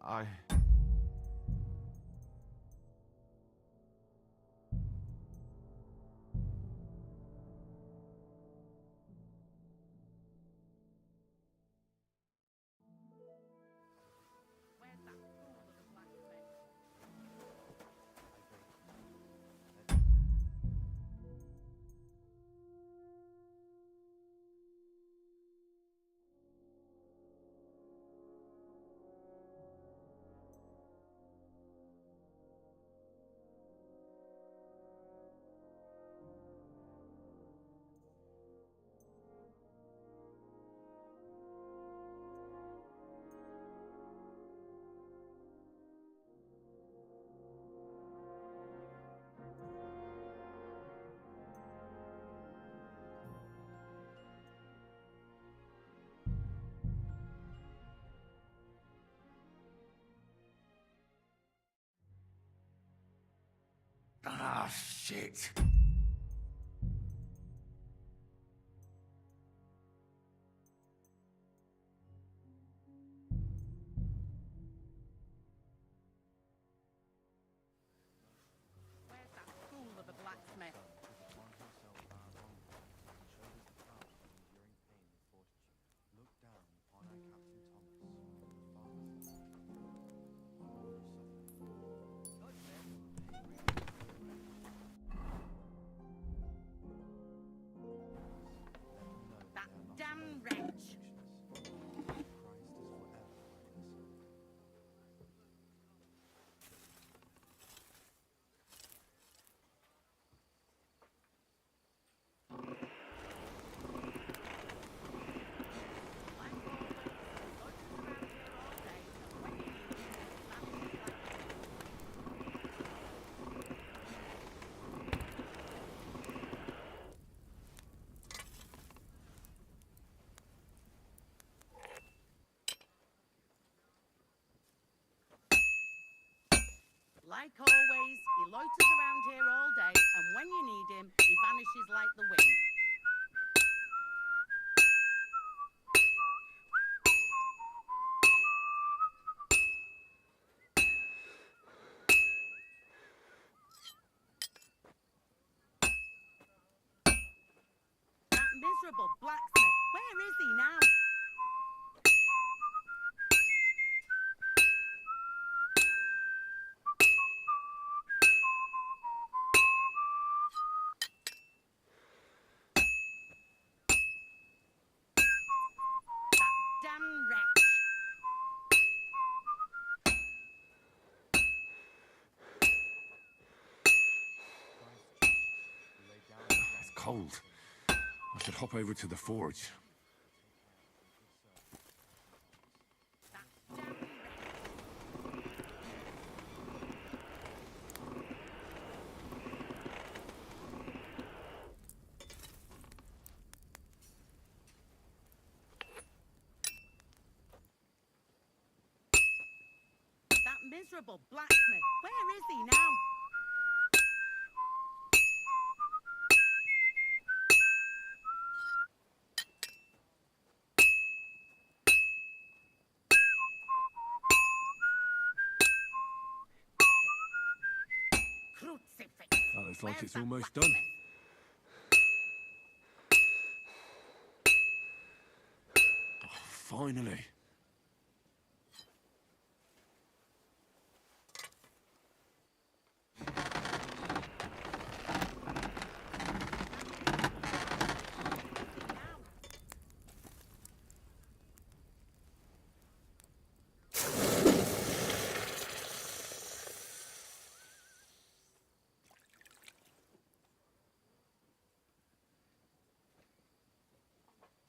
I... Ah, shit. Where's that fool of a blacksmith? That damn wretch! Like always, he loiters around here all day, and when you need him, he vanishes like the wind. That miserable blacksmith, where is he now? Damn wretch! It's cold. I should hop over to the forge. That damn wretch! That miserable blacksmith, where is he now? Crucifix! That looks like Where's it's that almost blacksmith? done. Oh, finally.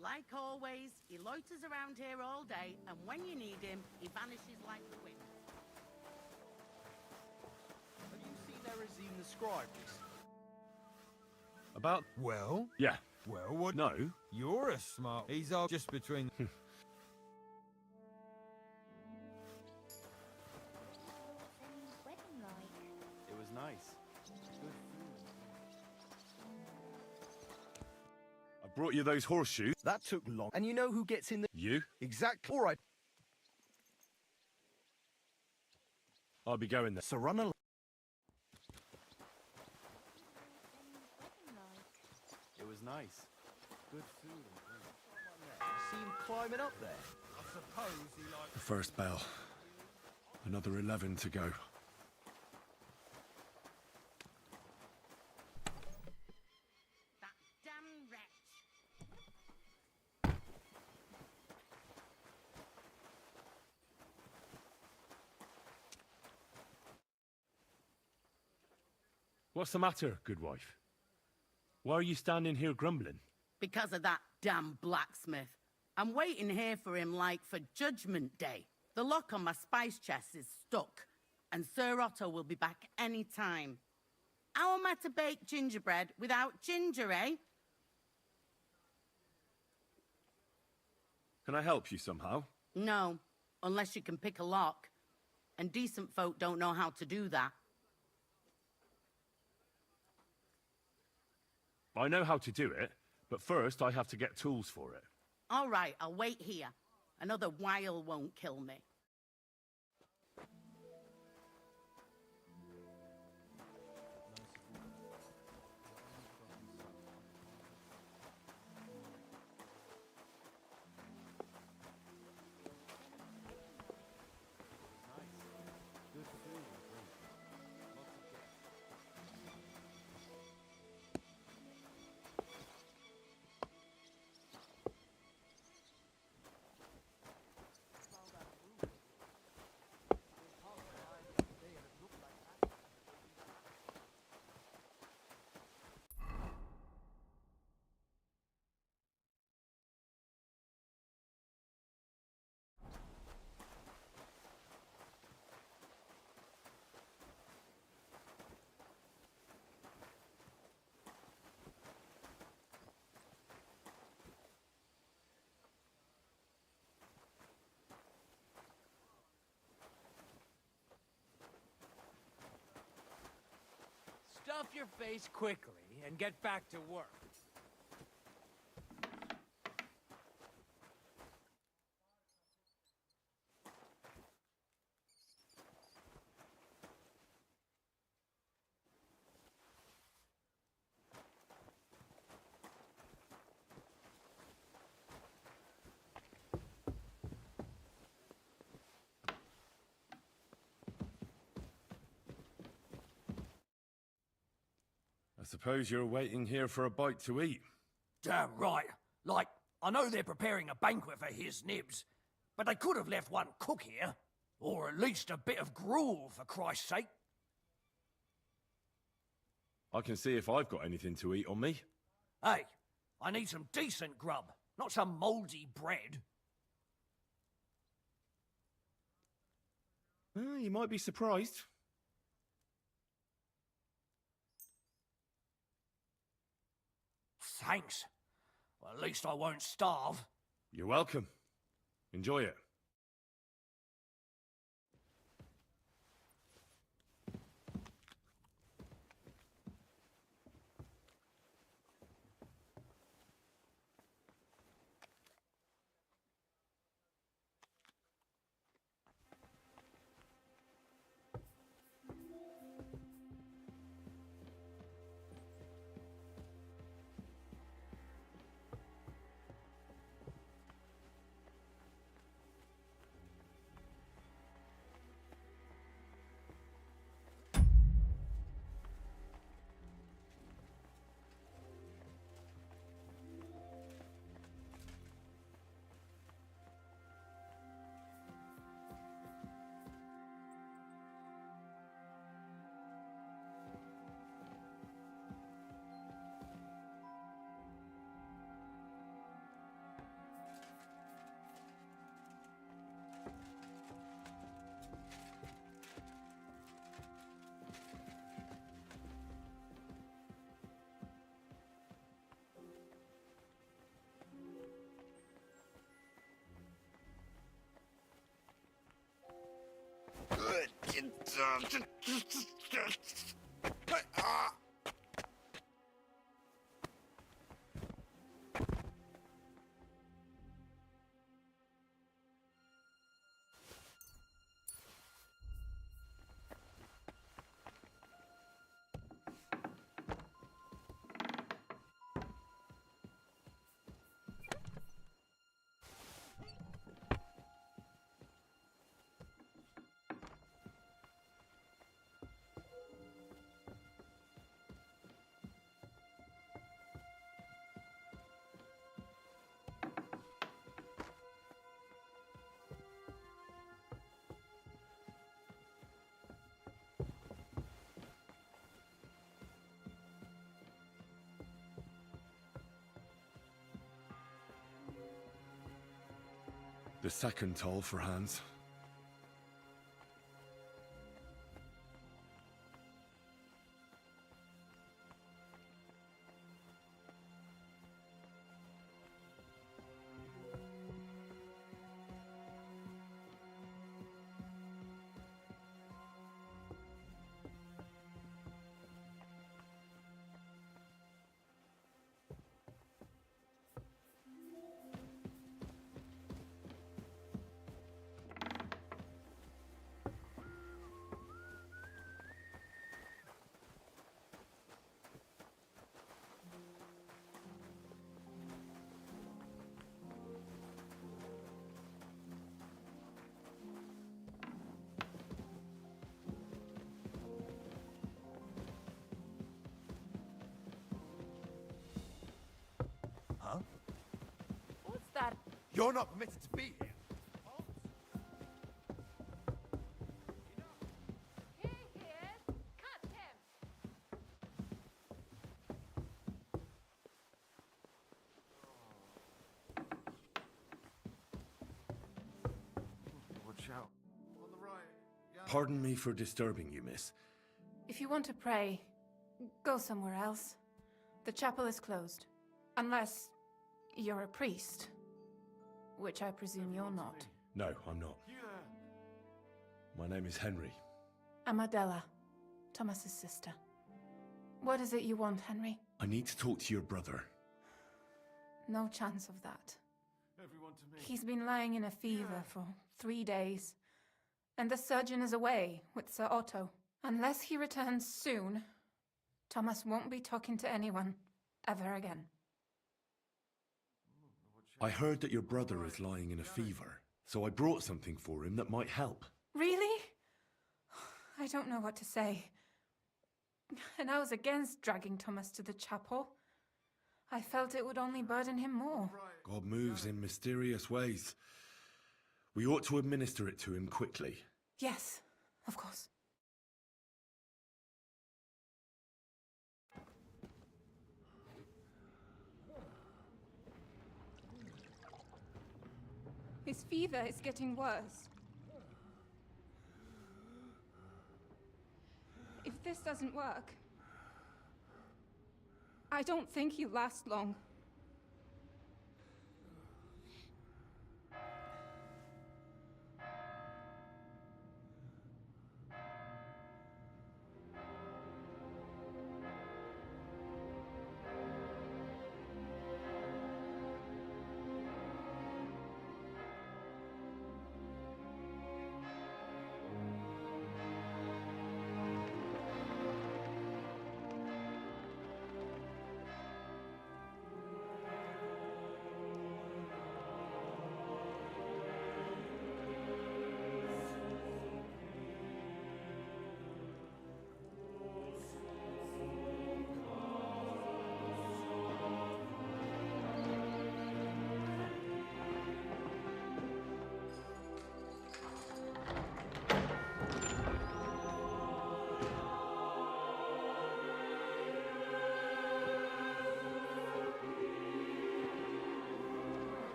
Like always, he loiters around here all day, and when you need him, he vanishes like the wind. Have you seen Erezine the scribe recently? About... Well? Yeah. Well, what? No. You're a smart... He's all just between... Wedding like? It was nice. I brought you those horseshoes. That took long. And you know who gets in the... You? Exactly. All right. I'll be going there. So run along. It was nice. Good food and drink. You see him climbing up there? I suppose he likes... The first bell. Another 11 to go. That damn wretch. What's the matter, good wife? Why are you standing here grumbling? Because of that damn blacksmith. I'm waiting here for him like for Judgment Day. The lock on my spice chest is stuck, and Sir Otto will be back any time. How am I to bake gingerbread without ginger, eh? Can I help you somehow? No, unless you can pick a lock. And decent folk don't know how to do that. I know how to do it, but first I have to get tools for it. All right, I'll wait here. Another while won't kill me. Good food and drink. Lots of guests. Stuff your face quickly and get back to work. I suppose you're waiting here for a bite to eat. Damn right. Like, I know they're preparing a banquet for his nibs, but they could have left one cook here. Or at least a bit of gruel, for Christ's sake. I can see if I've got anything to eat on me. Hey, I need some decent grub, not some mouldy bread. You might be surprised. Thanks. Well, at least I won't starve. You're welcome. Enjoy it. The second toll for Hans. What's that? You're not permitted to be here. He is! Cut him! Watch out. On the right. Yeah. Pardon me for disturbing you, miss. If you want to pray, go somewhere else. The chapel is closed. Unless you're a priest. Which I presume you're not. No, I'm not. You there. My name is Henry. I'm Adela, Thomas's sister. What is it you want, Henry? I need to talk to your brother. No chance of that. Everyone to me. He's been lying in a fever for 3 days. And the surgeon is away with Sir Otto. Unless he returns soon, Thomas won't be talking to anyone ever again. I heard that your brother is lying in a fever, so I brought something for him that might help. Really? I don't know what to say. And I was against dragging Thomas to the chapel. I felt it would only burden him more. God moves in mysterious ways. We ought to administer it to him quickly. Yes, of course. His fever is getting worse. If this doesn't work, I don't think he'll last long.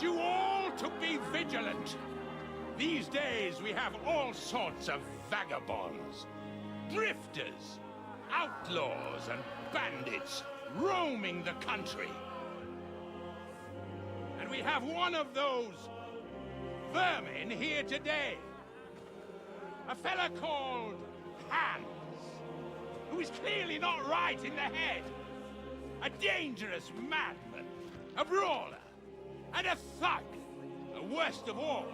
You all to be vigilant. These days we have all sorts of vagabonds, drifters, outlaws and bandits roaming the country. And we have one of those vermin here today. A fella called Hans, who is clearly not right in the head. A dangerous madman, a brawler, and a thug, and worst of all,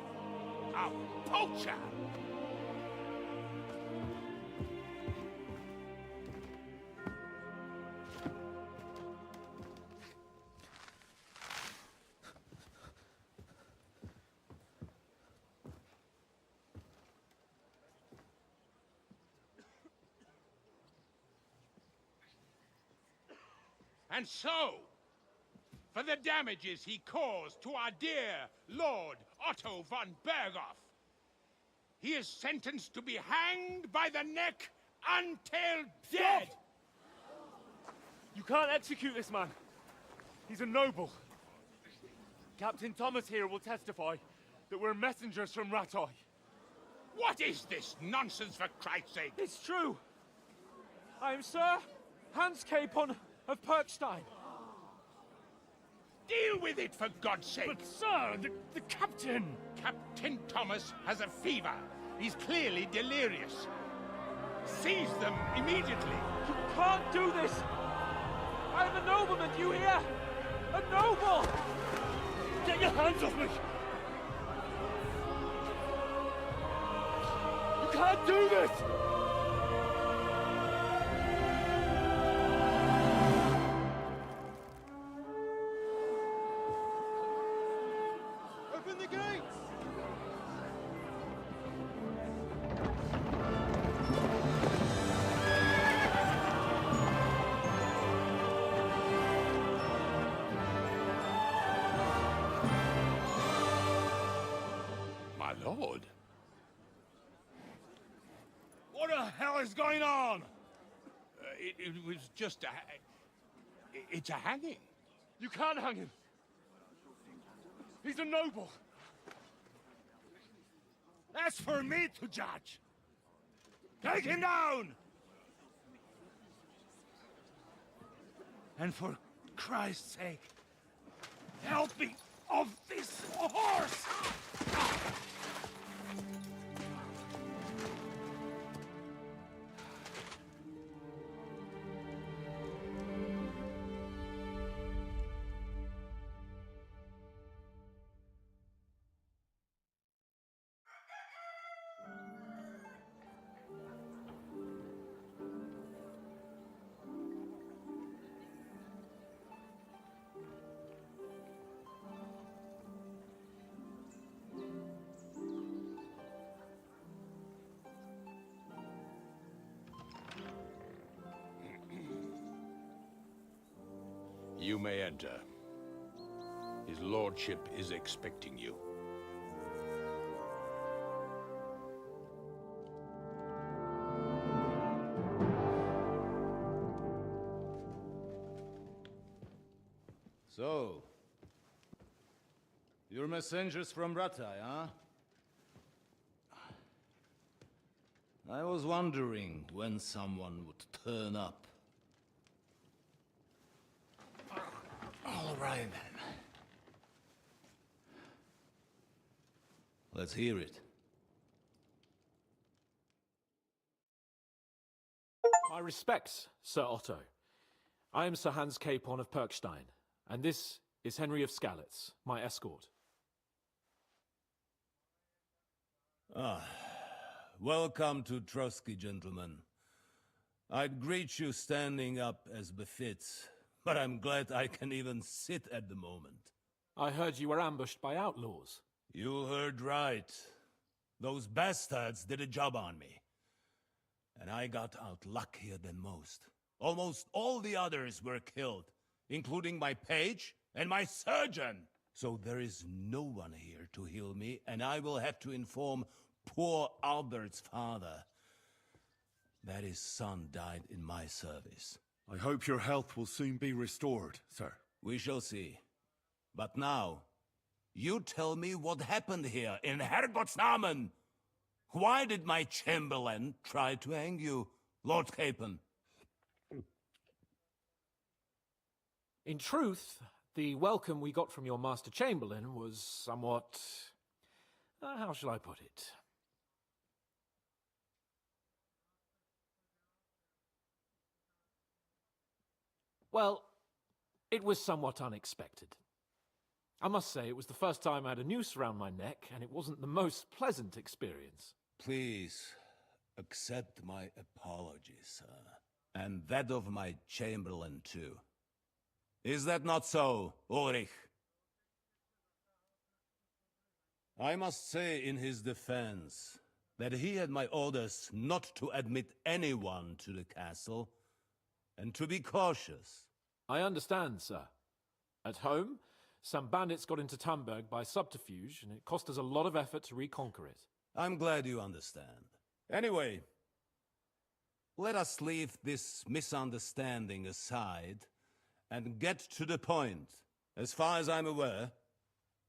a poacher. And so, for the damages he caused to our dear Lord Otto von Berghoff, he is sentenced to be hanged by the neck until dead! You can't execute this man. He's a noble. Captain Thomas here will testify that we're messengers from Rattay. What is this nonsense, for Christ's sake? It's true. I am Sir Hans Capon of Perkstein. Deal with it, for God's sake! But sir, the captain... Captain Thomas has a fever. He's clearly delirious. Seize them immediately. You can't do this! I am a nobleman, do you hear? A noble! Get your hands off me! You can't do this! Open the gates! My lord. What the hell is going on? It was just a... It's a hanging. You can't hang him. He's a noble. That's for me to judge. Take him down! And for Christ's sake, help me off this horse! You may enter. His lordship is expecting you. So, you're messengers from Rattay, huh? I was wondering when someone would turn up. All right, then. Let's hear it. My respects, Sir Otto. I am Sir Hans Capon of Perkstein, and this is Henry of Skalitz, my escort. Welcome to Trotsky, gentlemen. I'd greet you standing up as befits, but I'm glad I can even sit at the moment. I heard you were ambushed by outlaws. You heard right. Those bastards did a job on me. And I got out luckier than most. Almost all the others were killed, including my page and my surgeon. So there is no one here to heal me, and I will have to inform poor Albert's father that his son died in my service. I hope your health will soon be restored, sir. We shall see. But now, you tell me what happened here in Herrgottsnamen. Why did my chamberlain try to hang you, Lord Capon? In truth, the welcome we got from your Master Chamberlain was somewhat... how shall I put it? Well, it was somewhat unexpected. I must say, it was the first time I had a noose around my neck, and it wasn't the most pleasant experience. Please, accept my apologies, sir. And that of my chamberlain, too. Is that not so, Ulrich? I must say in his defense that he had my orders not to admit anyone to the castle, and to be cautious. I understand, sir. At home, some bandits got into Tamberg by subterfuge, and it cost us a lot of effort to reconquer it. I'm glad you understand. Anyway, let us leave this misunderstanding aside and get to the point. As far as I'm aware,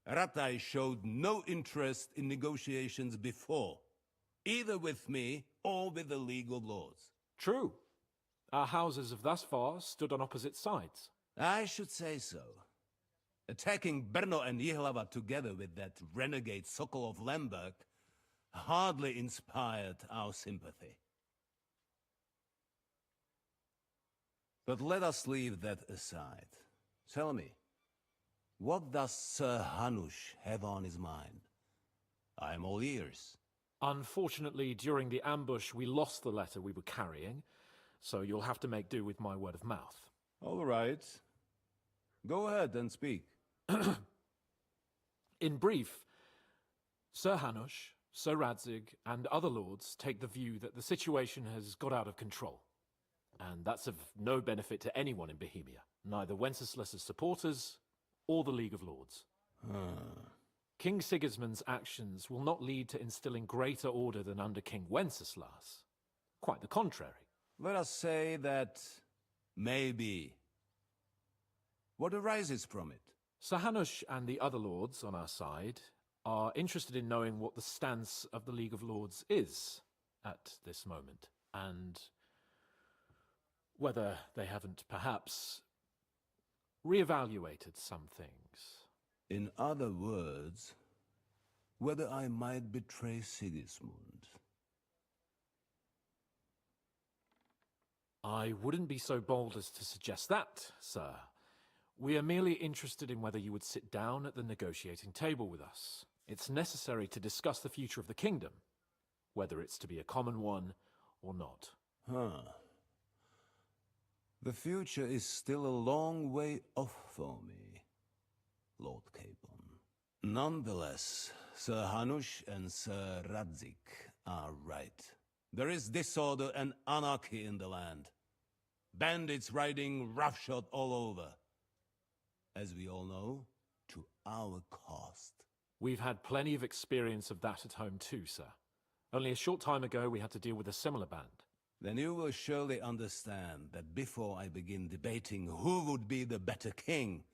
Ratai showed no interest in negotiations before, either with me or with the League of Lords. True. Our houses have thus far stood on opposite sides. I should say so. Attacking Brno and Jihlava together with that renegade Sokol of Lemberg hardly inspired our sympathy. But let us leave that aside. Tell me, what does Sir Hanush have on his mind? I am all ears. Unfortunately, during the ambush, we lost the letter we were carrying, so you'll have to make do with my word of mouth. All right. Go ahead and speak. In brief, Sir Hanush, Sir Radzig, and other lords take the view that the situation has got out of control. And that's of no benefit to anyone in Bohemia, neither Wenceslas's supporters or the League of Lords. King Sigismund's actions will not lead to instilling greater order than under King Wenceslas. Quite the contrary. Let us say that maybe. What arises from it? Sir Hanush and the other lords on our side are interested in knowing what the stance of the League of Lords is at this moment, and whether they haven't perhaps reevaluated some things. In other words, whether I might betray Sigismund. I wouldn't be so bold as to suggest that, sir. We are merely interested in whether you would sit down at the negotiating table with us. It's necessary to discuss the future of the kingdom, whether it's to be a common one or not. The future is still a long way off for me, Lord Capon. Nonetheless, Sir Hanush and Sir Radzig are right. There is disorder and anarchy in the land. Bandits riding roughshod all over. As we all know, to our cost. We've had plenty of experience of that at home too, sir. Only a short time ago we had to deal with a similar band. Then you will surely understand that before I begin debating who would be the better king,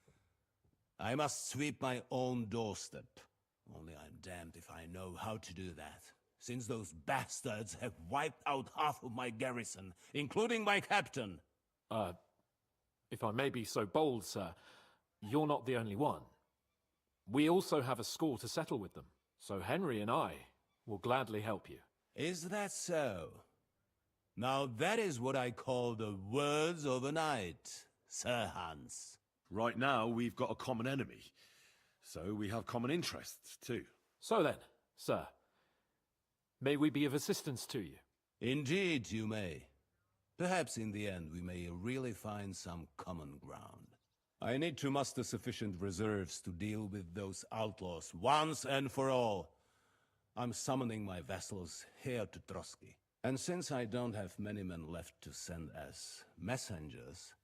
I must sweep my own doorstep. Only I'm damned if I know how to do that, since those bastards have wiped out half of my garrison, including my captain. If I may be so bold, sir, you're not the only one. We also have a score to settle with them, so Henry and I will gladly help you. Is that so? Now that is what I call the words of a knight, Sir Hans. Right now, we've got a common enemy, so we have common interests too. So then, sir, may we be of assistance to you? Indeed you may. Perhaps in the end we may really find some common ground. I need to muster sufficient reserves to deal with those outlaws once and for all. I'm summoning my vassals here to Trotsky. And since I don't have many men left to send as messengers,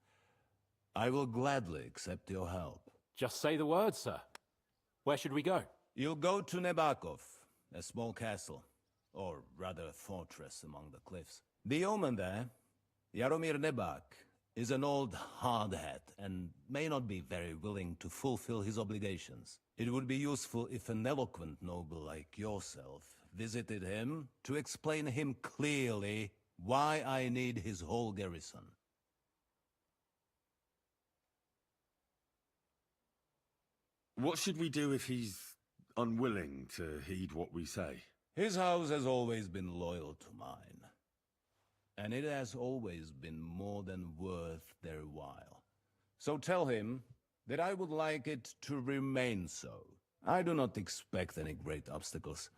I will gladly accept your help. Just say the word, sir. Where should we go? You'll go to Nebakov, a small castle, or rather a fortress among the cliffs. The yeoman there, Jaromir Nebak, is an old hardhat and may not be very willing to fulfill his obligations. It would be useful if an eloquent noble like yourself visited him to explain him clearly why I need his whole garrison. What should we do if he's unwilling to heed what we say? His house has always been loyal to mine, and it has always been more than worth their while. So tell him that I would like it to remain so. I do not expect any great obstacles,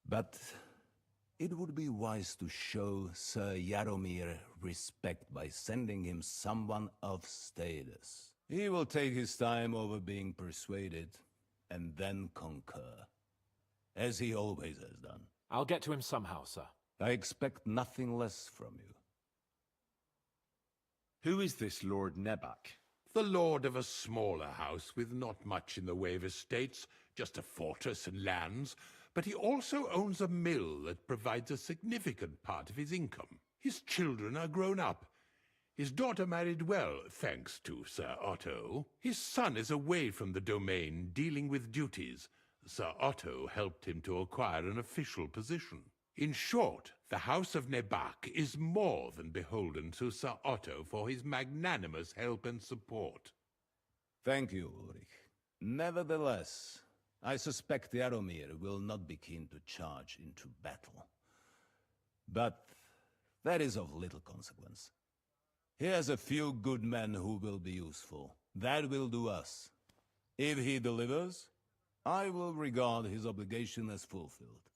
but it would be wise to show Sir Jaromir respect by sending him someone of status. He will take his time over being persuaded, and then concur, as he always has done. I'll get to him somehow, sir. I expect nothing less from you. Who is this Lord Nebak? The lord of a smaller house with not much in the way of estates, just a fortress and lands, but he also owns a mill that provides a significant part of his income. His children are grown up. His daughter married well, thanks to Sir Otto. His son is away from the domain, dealing with duties. Sir Otto helped him to acquire an official position. In short, the House of Nebak is more than beholden to Sir Otto for his magnanimous help and support. Thank you, Ulrich. Nevertheless, I suspect Jaromir will not be keen to charge into battle. But that is of little consequence. He has a few good men who will be useful. That will do us. If he delivers, I will regard his obligation as fulfilled.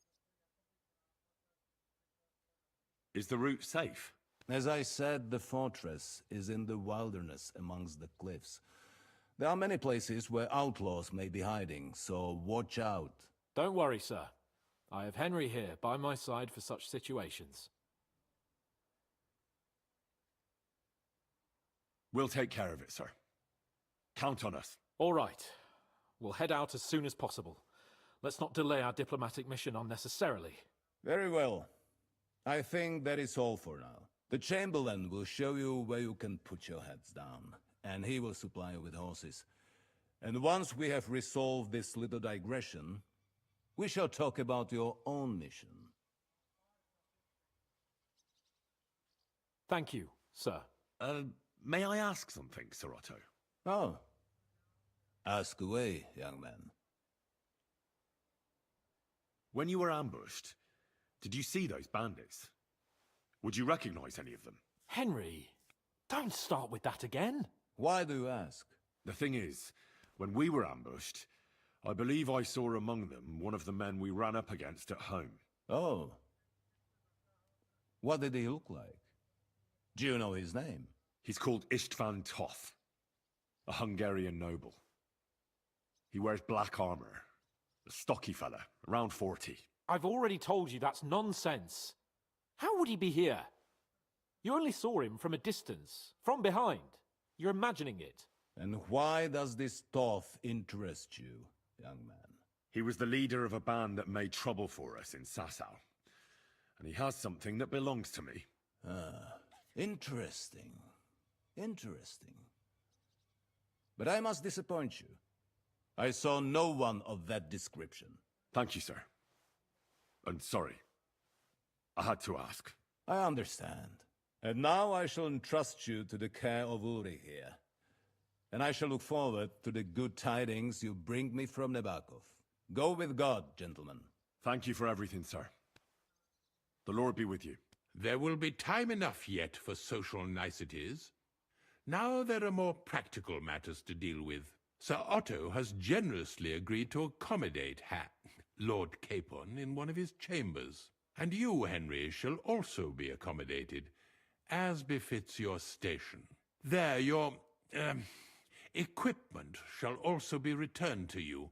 Is the route safe? As I said, the fortress is in the wilderness amongst the cliffs. There are many places where outlaws may be hiding, so watch out. Don't worry, sir. I have Henry here by my side for such situations. We'll take care of it, sir. Count on us. All right. We'll head out as soon as possible. Let's not delay our diplomatic mission unnecessarily. Very well. I think that is all for now. The Chamberlain will show you where you can put your heads down, and he will supply you with horses. And once we have resolved this little digression, we shall talk about your own mission. Thank you, sir. May I ask something, Sir Otto? Oh. Ask away, young man. When you were ambushed, did you see those bandits? Would you recognize any of them? Henry, don't start with that again. Why do you ask? The thing is, when we were ambushed, I believe I saw among them one of the men we ran up against at home. Oh. What did he look like? Do you know his name? He's called Istvan Toth, a Hungarian noble. He wears black armor. A stocky fella, around 40. I've already told you that's nonsense. How would he be here? You only saw him from a distance, from behind. You're imagining it. And why does this Toth interest you, young man? He was the leader of a band that made trouble for us in Sasau. And he has something that belongs to me. Ah, interesting. Interesting. But I must disappoint you. I saw no one of that description. Thank you, sir. And sorry. I had to ask. I understand. And now I shall entrust you to the care of Uri here. And I shall look forward to the good tidings you bring me from Nebakov. Go with God, gentlemen. Thank you for everything, sir. The Lord be with you. There will be time enough yet for social niceties. Now there are more practical matters to deal with. Sir Otto has generously agreed to accommodate Lord Capon in one of his chambers. And you, Henry, shall also be accommodated, as befits your station. There, your, equipment shall also be returned to you,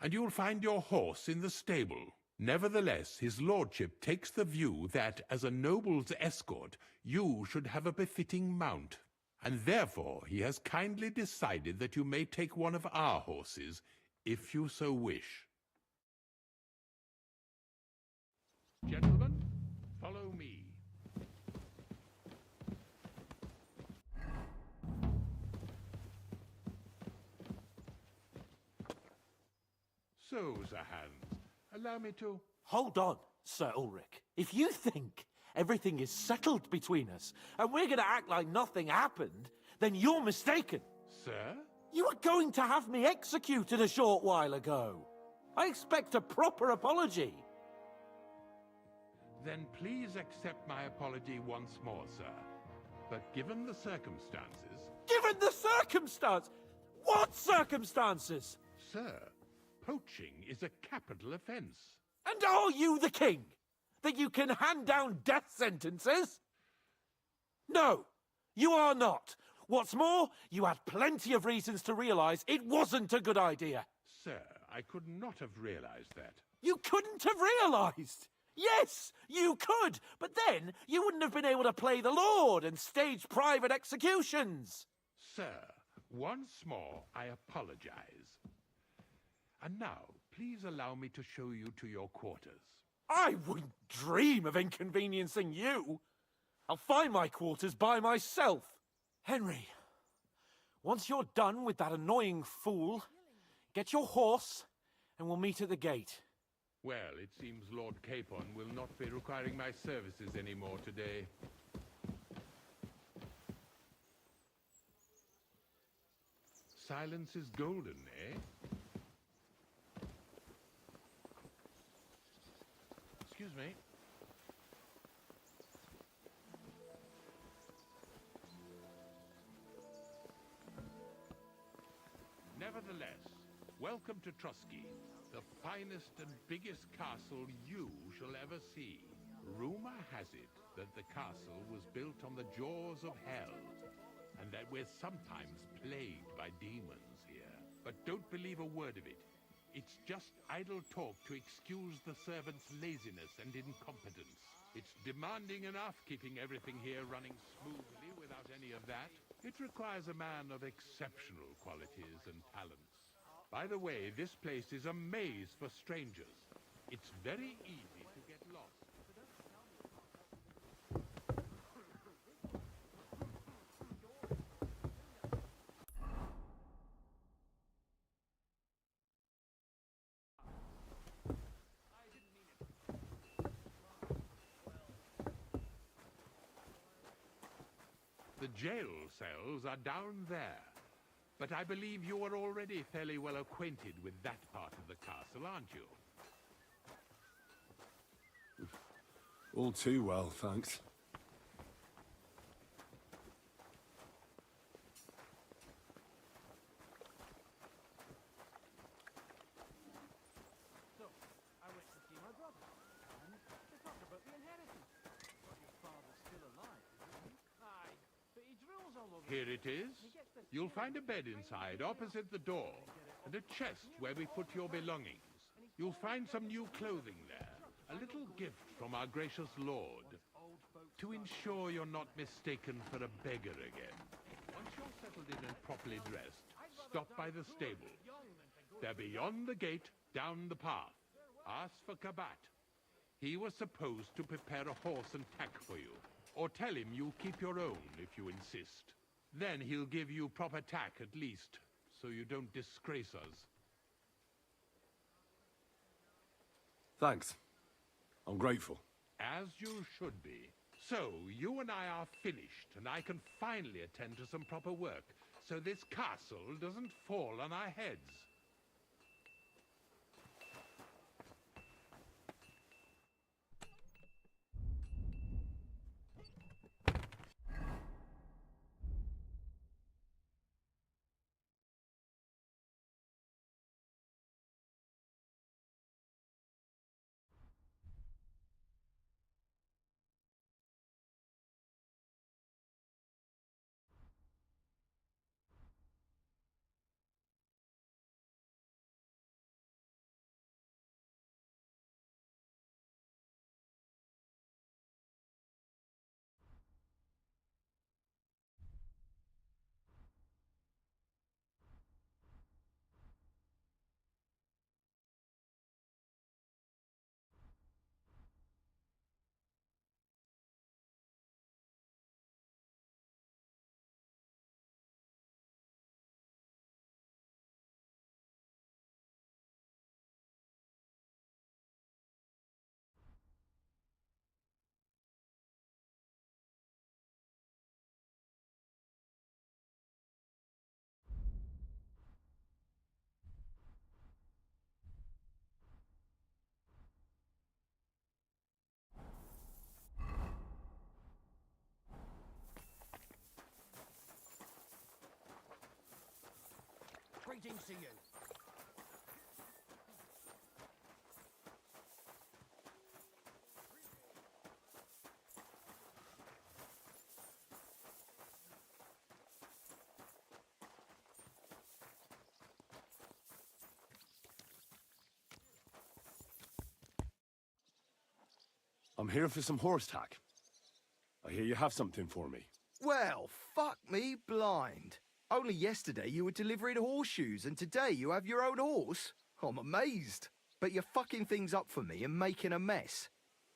and you'll find your horse in the stable. Nevertheless, his lordship takes the view that, as a noble's escort, you should have a befitting mount. And therefore he has kindly decided that you may take one of our horses, if you so wish. Gentlemen, follow me. So, Sir Hans, allow me to... Hold on, Sir Ulrich. If you think everything is settled between us, and we're going to act like nothing happened, then you're mistaken. Sir? You were going to have me executed a short while ago. I expect a proper apology. Then please accept my apology once more, sir. But given the circumstances... Given the circumstance? What circumstances? Sir, poaching is a capital offense. And are you the king? That you can hand down death sentences? No, you are not. What's more, you had plenty of reasons to realize it wasn't a good idea. Sir, I could not have realized that. You couldn't have realized? Yes, you could, but then you wouldn't have been able to play the Lord and stage private executions. Sir, Once more, I apologize. And now, please allow me to show you to your quarters. I wouldn't dream of inconveniencing you. I'll find my quarters by myself. Henry, once you're done with that annoying fool, get your horse and we'll meet at the gate. Well, it seems Lord Capon will not be requiring my services anymore today. Silence is golden, eh? Excuse me. Nevertheless, welcome to Trusky, the finest and biggest castle you shall ever see. Rumor has it that the castle was built on the jaws of hell, and that we're sometimes plagued by demons here. But don't believe a word of it. It's just idle talk to excuse the servants' laziness and incompetence. It's demanding enough keeping everything here running smoothly without any of that. It requires a man of exceptional qualities and talents. By the way, this place is a maze for strangers. It's very easy to get lost. The jail cells are down there. But I believe you are already fairly well acquainted with that part of the castle, aren't you? All too well, thanks. Look, I went to see my brother, and they talked about the inheritance. But your father's still alive, isn't he? Aye, but he drills all over. Here it is. You'll find a bed inside, opposite the door, and a chest where we put your belongings. You'll find some new clothing there, a little gift from our gracious lord, to ensure you're not mistaken for a beggar again. Once you're settled in and properly dressed, stop by the stable. They're beyond the gate, down the path. Ask for Kabat. He was supposed to prepare a horse and tack for you, or tell him you'll keep your own if you insist. Then he'll give you proper tack at least, so you don't disgrace us. Thanks. I'm grateful. As you should be. So, you and I are finished, and I can finally attend to some proper work, so this castle doesn't fall on our heads. Greetings to you. I'm here for some horse tack. I hear you have something for me. Well, fuck me blind. Only yesterday you were delivering horseshoes, and today you have your own horse? I'm amazed. But you're fucking things up for me and making a mess.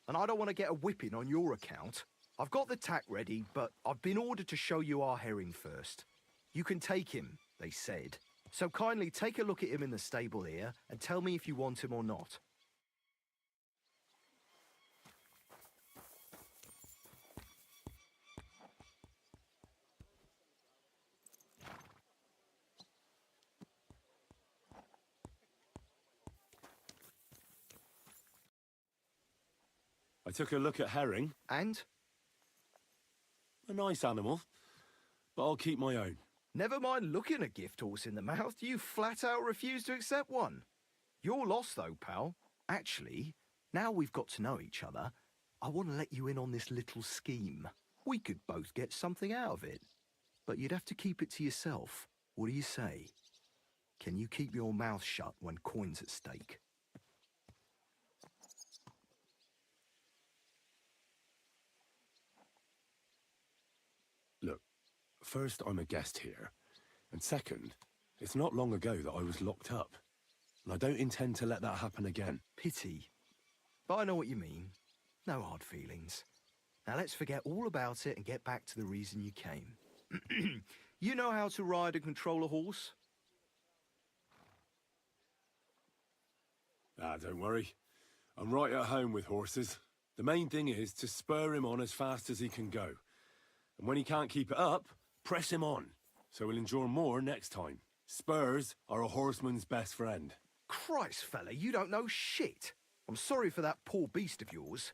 And I don't want to get a whipping on your account. I've got the tack ready, but I've been ordered to show you our herring first. You can take him, they said. So kindly take a look at him in the stable here and tell me if you want him or not. I took a look at herring. And? A nice animal, but I'll keep my own. Never mind looking a gift horse in the mouth, you flat out refuse to accept one. You're lost though, pal. Actually, now we've got to know each other, I want to let you in on this little scheme. We could both get something out of it. But you'd have to keep it to yourself. What do you say? Can you keep your mouth shut when coin's at stake? Look, first, I'm a guest here. And second, it's not long ago that I was locked up. And I don't intend to let that happen again. Pity. But I know what you mean. No hard feelings. Now let's forget all about it and get back to the reason you came. You know how to ride and control a horse? Ah, don't worry. I'm right at home with horses. The main thing is to spur him on as fast as he can go. And when he can't keep it up, press him on, so he'll endure more next time. Spurs are a horseman's best friend. Christ, fella, you don't know shit. I'm sorry for that poor beast of yours.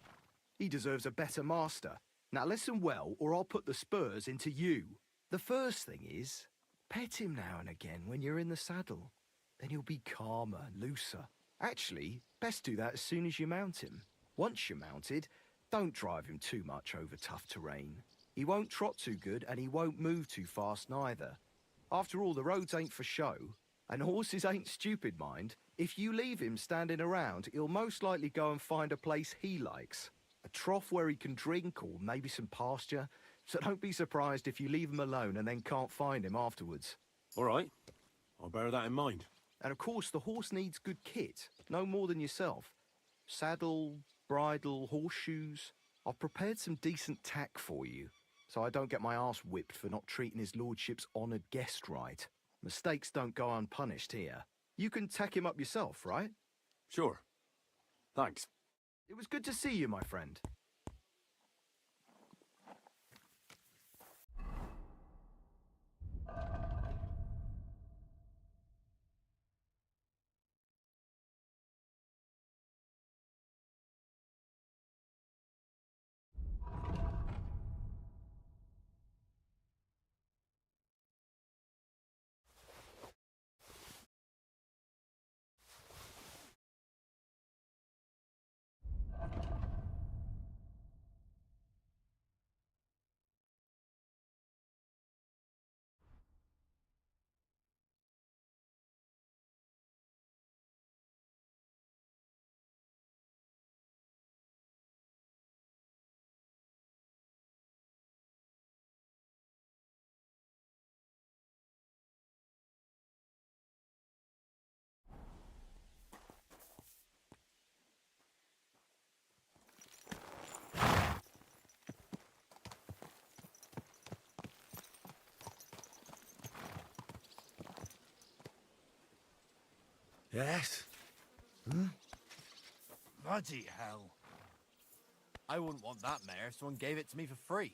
He deserves a better master. Now listen well, or I'll put the spurs into you. The first thing is, pet him now and again when you're in the saddle. Then he'll be calmer, looser. Actually, best do that as soon as you mount him. Once you're mounted, don't drive him too much over tough terrain. He won't trot too good, and he won't move too fast neither. After all, the roads ain't for show, and horses ain't stupid, mind. If you leave him standing around, he'll most likely go and find a place he likes. A trough where he can drink, or maybe some pasture. So don't be surprised if you leave him alone and then can't find him afterwards. All right, I'll bear that in mind. And of course, the horse needs good kit, no more than yourself. Saddle, bridle, horseshoes. I've prepared some decent tack for you, so I don't get my arse whipped for not treating his lordship's honoured guest right. Mistakes don't go unpunished here. You can tack him up yourself, right? Sure. Thanks. It was good to see you, my friend. Yes? Bloody hell. I wouldn't want that mare if someone gave it to me for free.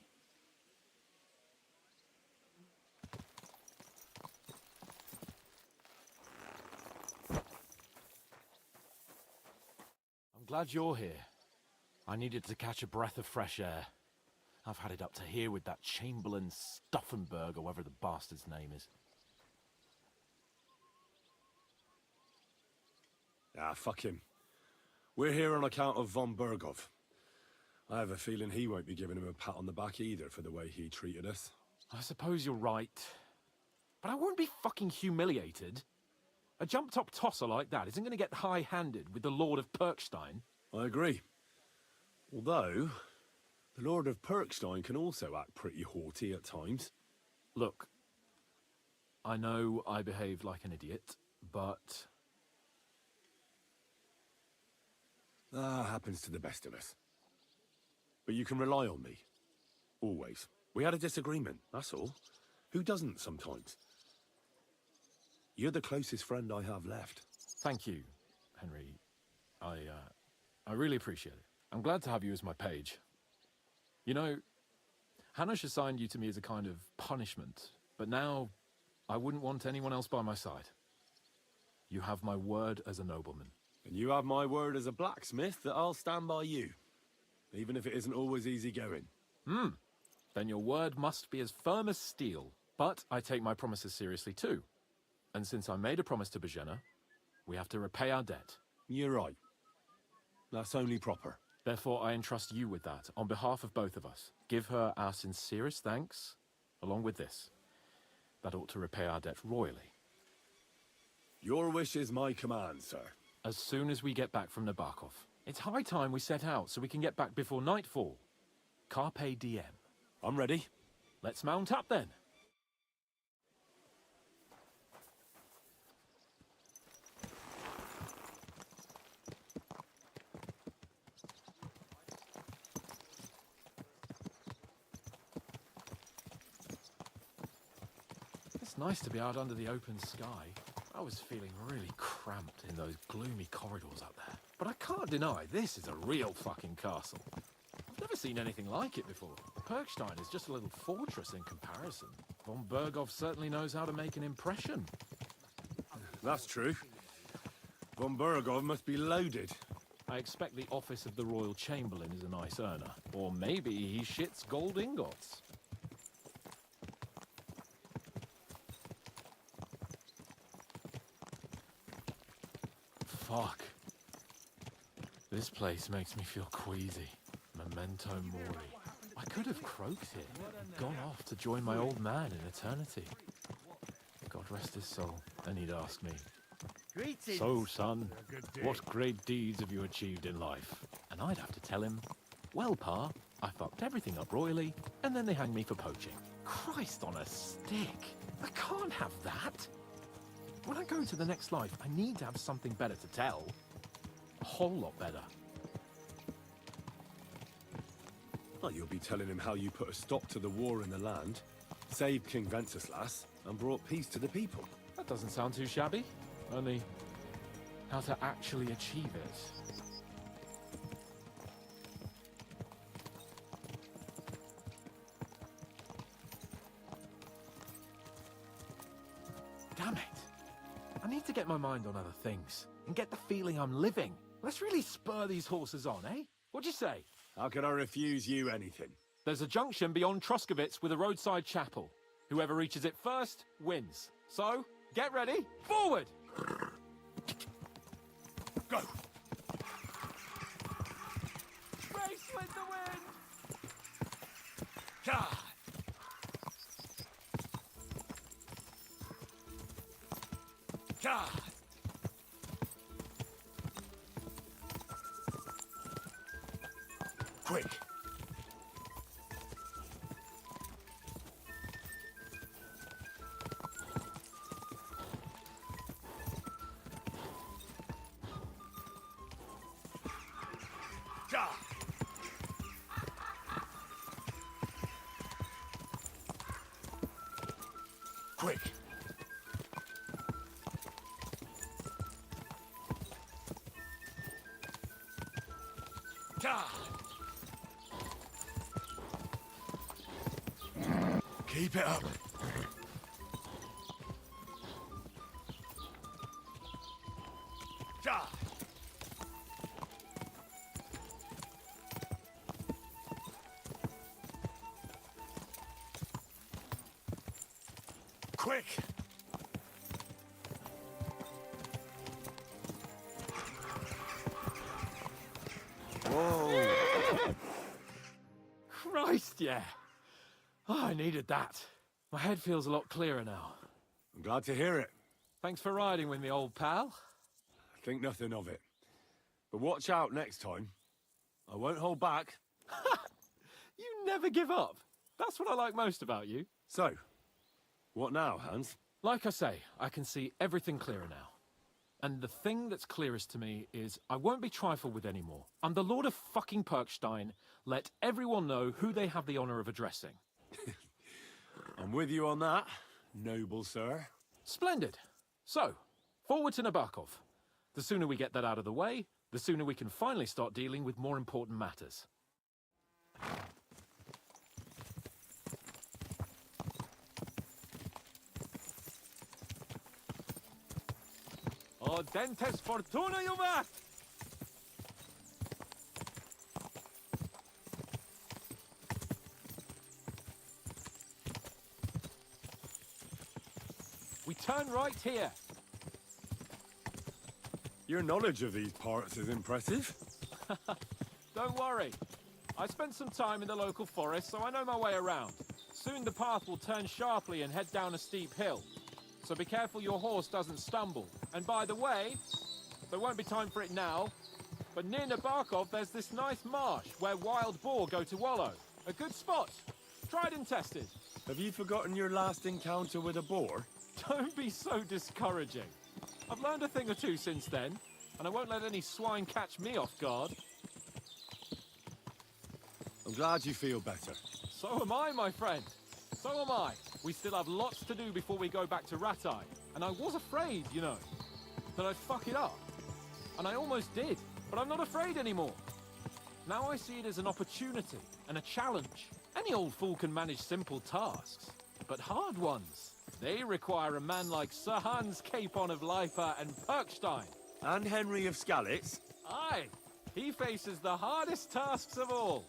I'm glad you're here. I needed to catch a breath of fresh air. I've had it up to here with that Chamberlain Stuffenberg, or whatever the bastard's name is. Ah, fuck him. We're here on account of von Bergov. I have a feeling he won't be giving him a pat on the back either for the way he treated us. I suppose you're right. But I won't be fucking humiliated. A jump-top tosser like that isn't going to get high-handed with the Lord of Perkstein. I agree. Although, the Lord of Perkstein can also act pretty haughty at times. Look, I know I behaved like an idiot, but Happens to the best of us. But you can rely on me. Always. We had a disagreement, that's all. Who doesn't sometimes? You're the closest friend I have left. thank you, Henry. I really appreciate it. I'm glad to have you as my page. You know, Hanush assigned you to me as a kind of punishment, but now I wouldn't want anyone else by my side. You have my word as a nobleman. And you have my word as a blacksmith that I'll stand by you. Even if it isn't always easy going. Then your word must be as firm as steel. But I take my promises seriously too. And since I made a promise to Bajena, we have to repay our debt. You're right. That's only proper. Therefore, I entrust you with that, on behalf of both of us. Give her our sincerest thanks, along with this. That ought to repay our debt royally. Your wish is my command, sir. As soon as we get back from Nabokov. It's high time we set out so we can get back before nightfall. Carpe diem. I'm ready. Let's mount up then. It's nice to be out under the open sky. I was feeling really cramped in those gloomy corridors up there. But I can't deny this is a real fucking castle. I've never seen anything like it before. Perkstein is just a little fortress in comparison. Von Berghoff certainly knows how to make an impression. That's true. Von Berghoff must be loaded. I expect the office of the Royal Chamberlain is a nice earner. Or maybe he shits gold ingots. Fuck. This place makes me feel queasy. Memento mori. I could have croaked here, gone off to join my old man in eternity. God rest his soul. And he'd ask me, Greetings. "So, son, what great deeds have you achieved in life?" And I'd have to tell him, "Well, Pa, I fucked everything up royally, and then they hanged me for poaching." Christ on a stick. I can't have that. When I go into the next life, I need to have something better to tell. A whole lot better. Well, you'll be telling him how you put a stop to the war in the land, saved King Wenceslas, and brought peace to the people. That doesn't sound too shabby. Only, how to actually achieve it. Damn it. I need to get my mind on other things, and get the feeling I'm living. Let's really spur these horses on, eh? What'd you say? How can I refuse you anything? There's a junction beyond Troskovitz with a roadside chapel. Whoever reaches it first, wins. So, get ready, forward! Go! Race with the wind! God! God! Quick! God! Quick! God! Keep it up. God! Quick! Whoa! Christ, yeah. Oh, I needed that. My head feels a lot clearer now. I'm glad to hear it. Thanks for riding with me, old pal. Think nothing of it. But watch out next time. I won't hold back. You never give up. That's what I like most about you. So, what now, Hans? Like I say, I can see everything clearer now. And the thing that's clearest to me is I won't be trifled with anymore. I'm the Lord of fucking Perkstein. Let everyone know who they have the honor of addressing. I'm with you on that, noble sir. Splendid. So, forward to Nabokov. The sooner we get that out of the way, the sooner we can finally start dealing with more important matters. Dentes fortuna juvat! We turn right here. Your knowledge of these parts is impressive. Don't worry. I spent some time in the local forest, so I know my way around. Soon the path will turn sharply and head down a steep hill. So be careful your horse doesn't stumble. And by the way, there won't be time for it now, but near Nabokov there's this nice marsh where wild boar go to wallow. A good spot. Tried and tested. Have you forgotten your last encounter with a boar? Don't be so discouraging. I've learned a thing or two since then, and I won't let any swine catch me off guard. I'm glad you feel better. So am I, my friend. So am I. We still have lots to do before we go back to Ratai. And I was afraid, you know, that I'd fuck it up. And I almost did, but I'm not afraid anymore. Now I see it as an opportunity and a challenge. Any old fool can manage simple tasks, but hard ones, they require a man like Sir Hans Capon of Leipa and Perkstein. And Henry of Skalitz? Aye, he faces the hardest tasks of all.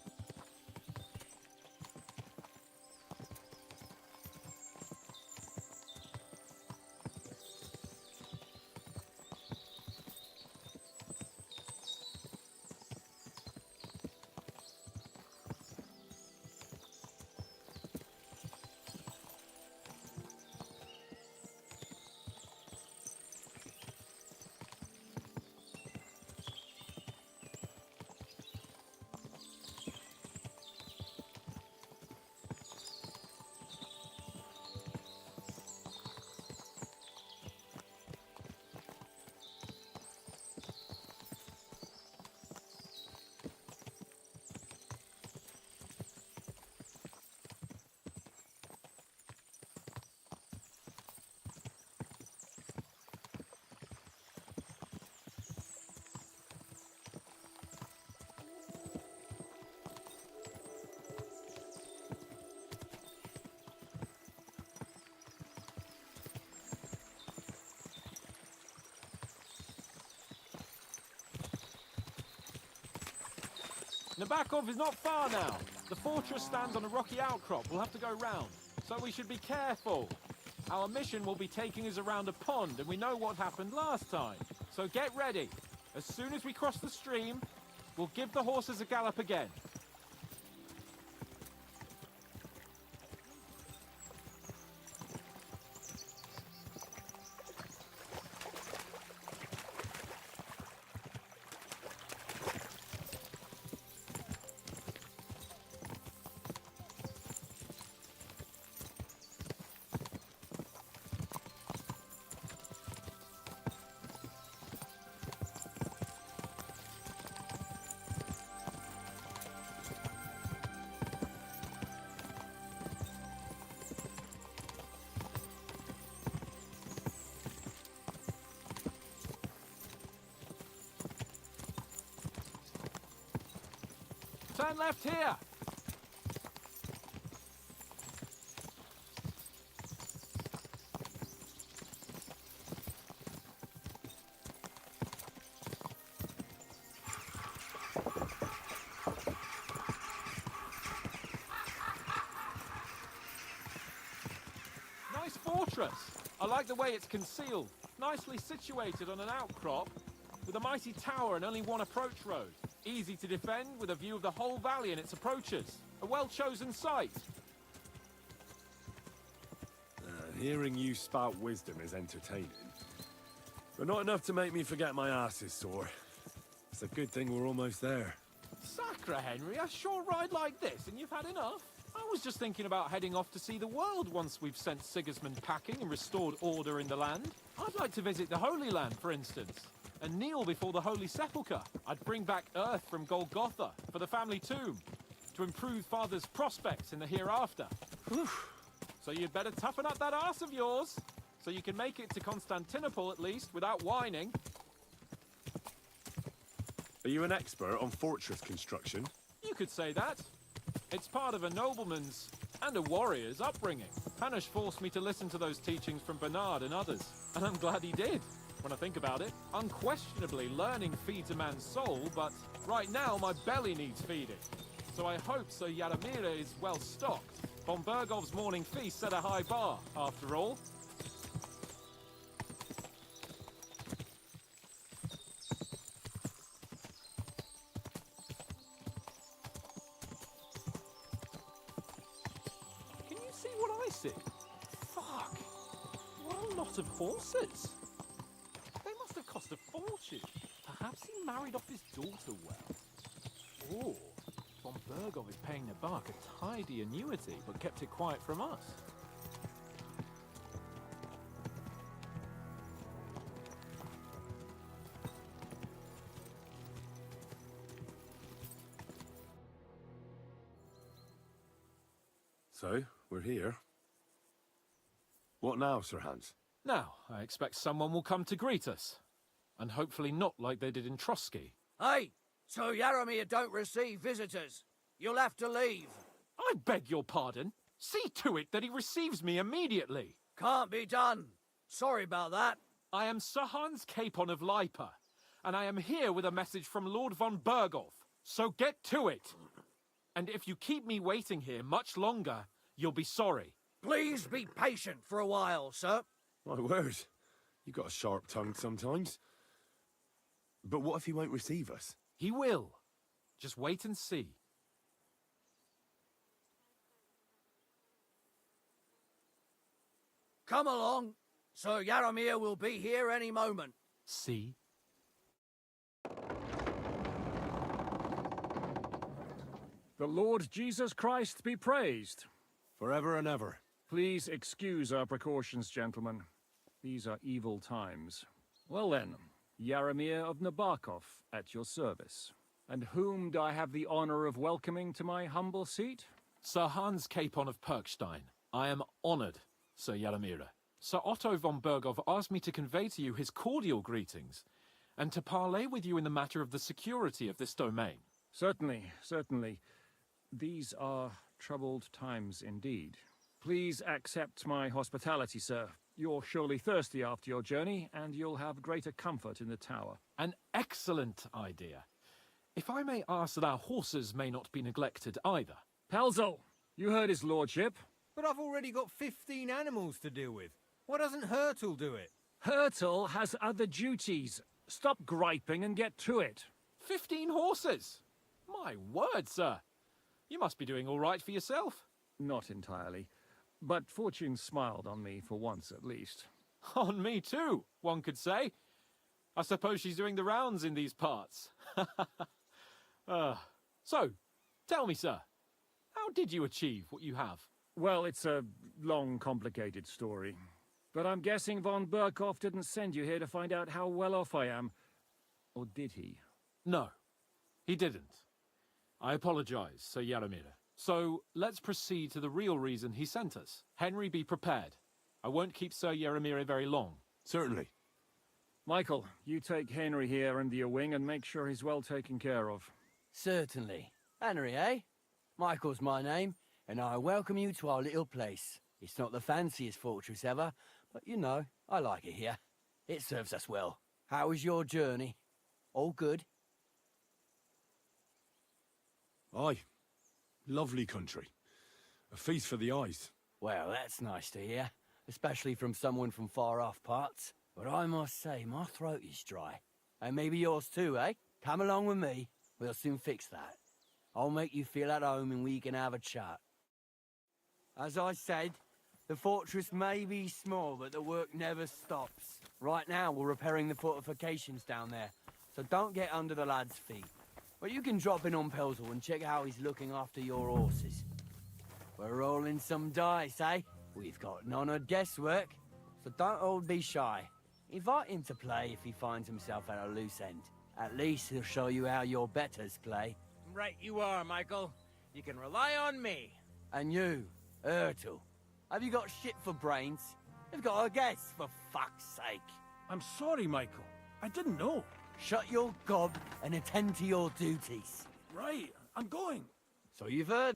Nabokov is not far now. The fortress stands on a rocky outcrop. We'll have to go round, so we should be careful. Our mission will be taking us around a pond, and we know what happened last time. So get ready. As soon as we cross the stream, we'll give the horses a gallop again. Turn left here. Nice fortress. I like the way it's concealed. Nicely situated on an outcrop with a mighty tower and only one approach road. Easy to defend with a view of the whole valley and its approaches. A well-chosen site. Hearing you spout wisdom is entertaining. But not enough to make me forget my ass is sore. It's a good thing we're almost there. Sacre, Henry, a short ride like this and you've had enough? I was just thinking about heading off to see the world once we've sent Sigismund packing and restored order in the land. I'd like to visit the Holy Land, for instance, and kneel before the Holy Sepulchre. I'd bring back earth from Golgotha for the family tomb to improve Father's prospects in the hereafter. Whew. So you'd better toughen up that arse of yours, so you can make it to Constantinople at least without whining. Are you an expert on fortress construction? You could say that. It's part of a nobleman's and a warrior's upbringing. Hanush forced me to listen to those teachings from Bernard and others, and I'm glad he did. When I think about it, unquestionably learning feeds a man's soul, but right now my belly needs feeding. So I hope Sir Yaramira is well stocked. Von Bergov's morning feast set a high bar, after all. Can you see what I see? Fuck! What a lot of horses! They must have cost a fortune. Perhaps he married off his daughter well. Or Von Bergov is paying Nabark a tidy annuity, but kept it quiet from us. So, we're here. What now, Sir Hans? Now, I expect someone will come to greet us. And hopefully not like they did in Trotsky. Hey, so Yaramir don't receive visitors. You'll have to leave. I beg your pardon. See to it that he receives me immediately. Can't be done. Sorry about that. I am Sir Hans Capon of Lipa, and I am here with a message from Lord von Bergov. So get to it. And if you keep me waiting here much longer, you'll be sorry. Please be patient for a while, sir. My word. You got a sharp tongue sometimes. But what if he won't receive us? He will. Just wait and see. Come along. Sir Yaramir will be here any moment. See? The Lord Jesus Christ be praised. Forever and ever. Please excuse our precautions, gentlemen. These are evil times. Well then, Yaramir of Nabokov at your service. And whom do I have the honor of welcoming to my humble seat? Sir Hans Capon of Perkstein. I am honored, Sir Yaramira. Sir Otto von Bergov asked me to convey to you his cordial greetings, and to parley with you in the matter of the security of this domain. Certainly, certainly. These are troubled times indeed. Please accept my hospitality, sir. You're surely thirsty after your journey, and you'll have greater comfort in the tower. An excellent idea. If I may ask that our horses may not be neglected either. Pelzel, you heard his lordship. But I've already got 15 animals to deal with. Why doesn't Hurtle do it? Hurtle has other duties. Stop griping and get to it. 15 horses? My word, sir. You must be doing all right for yourself. Not entirely. But fortune smiled on me for once at least. On me too, one could say. I suppose she's doing the rounds in these parts. So, tell me, sir, how did you achieve what you have? Well, it's a long, complicated story. But I'm guessing von Berkov didn't send you here to find out how well off I am. Or did he? No, he didn't. I apologize, Sir Yaramira. So, let's proceed to the real reason he sent us. Henry, be prepared. I won't keep Sir Yaramira very long. Certainly. Michael, you take Henry here under your wing and make sure he's well taken care of. Certainly. Henry, eh? Michael's my name, and I welcome you to our little place. It's not the fanciest fortress ever, but you know, I like it here. It serves us well. How was your journey? All good? Aye. Lovely country. A feast for the eyes. Well, that's nice to hear, especially from someone from far-off parts. But I must say, my throat is dry. And maybe yours too, eh? Come along with me. We'll soon fix that. I'll make you feel at home and we can have a chat. As I said, the fortress may be small, but the work never stops. Right now, we're repairing the fortifications down there, so don't get under the lad's feet. But you can drop in on Pelzel and check how he's looking after your horses. We're rolling some dice, eh? We've got none of guesswork, so don't all be shy. Invite him to play if he finds himself at a loose end. At least he'll show you how your betters play. Right you are, Michael. You can rely on me. And you, Ertl, have you got shit for brains? You've got a guess, for fuck's sake. I'm sorry, Michael. I didn't know. Shut your gob and attend to your duties. Right, I'm going. So you've heard.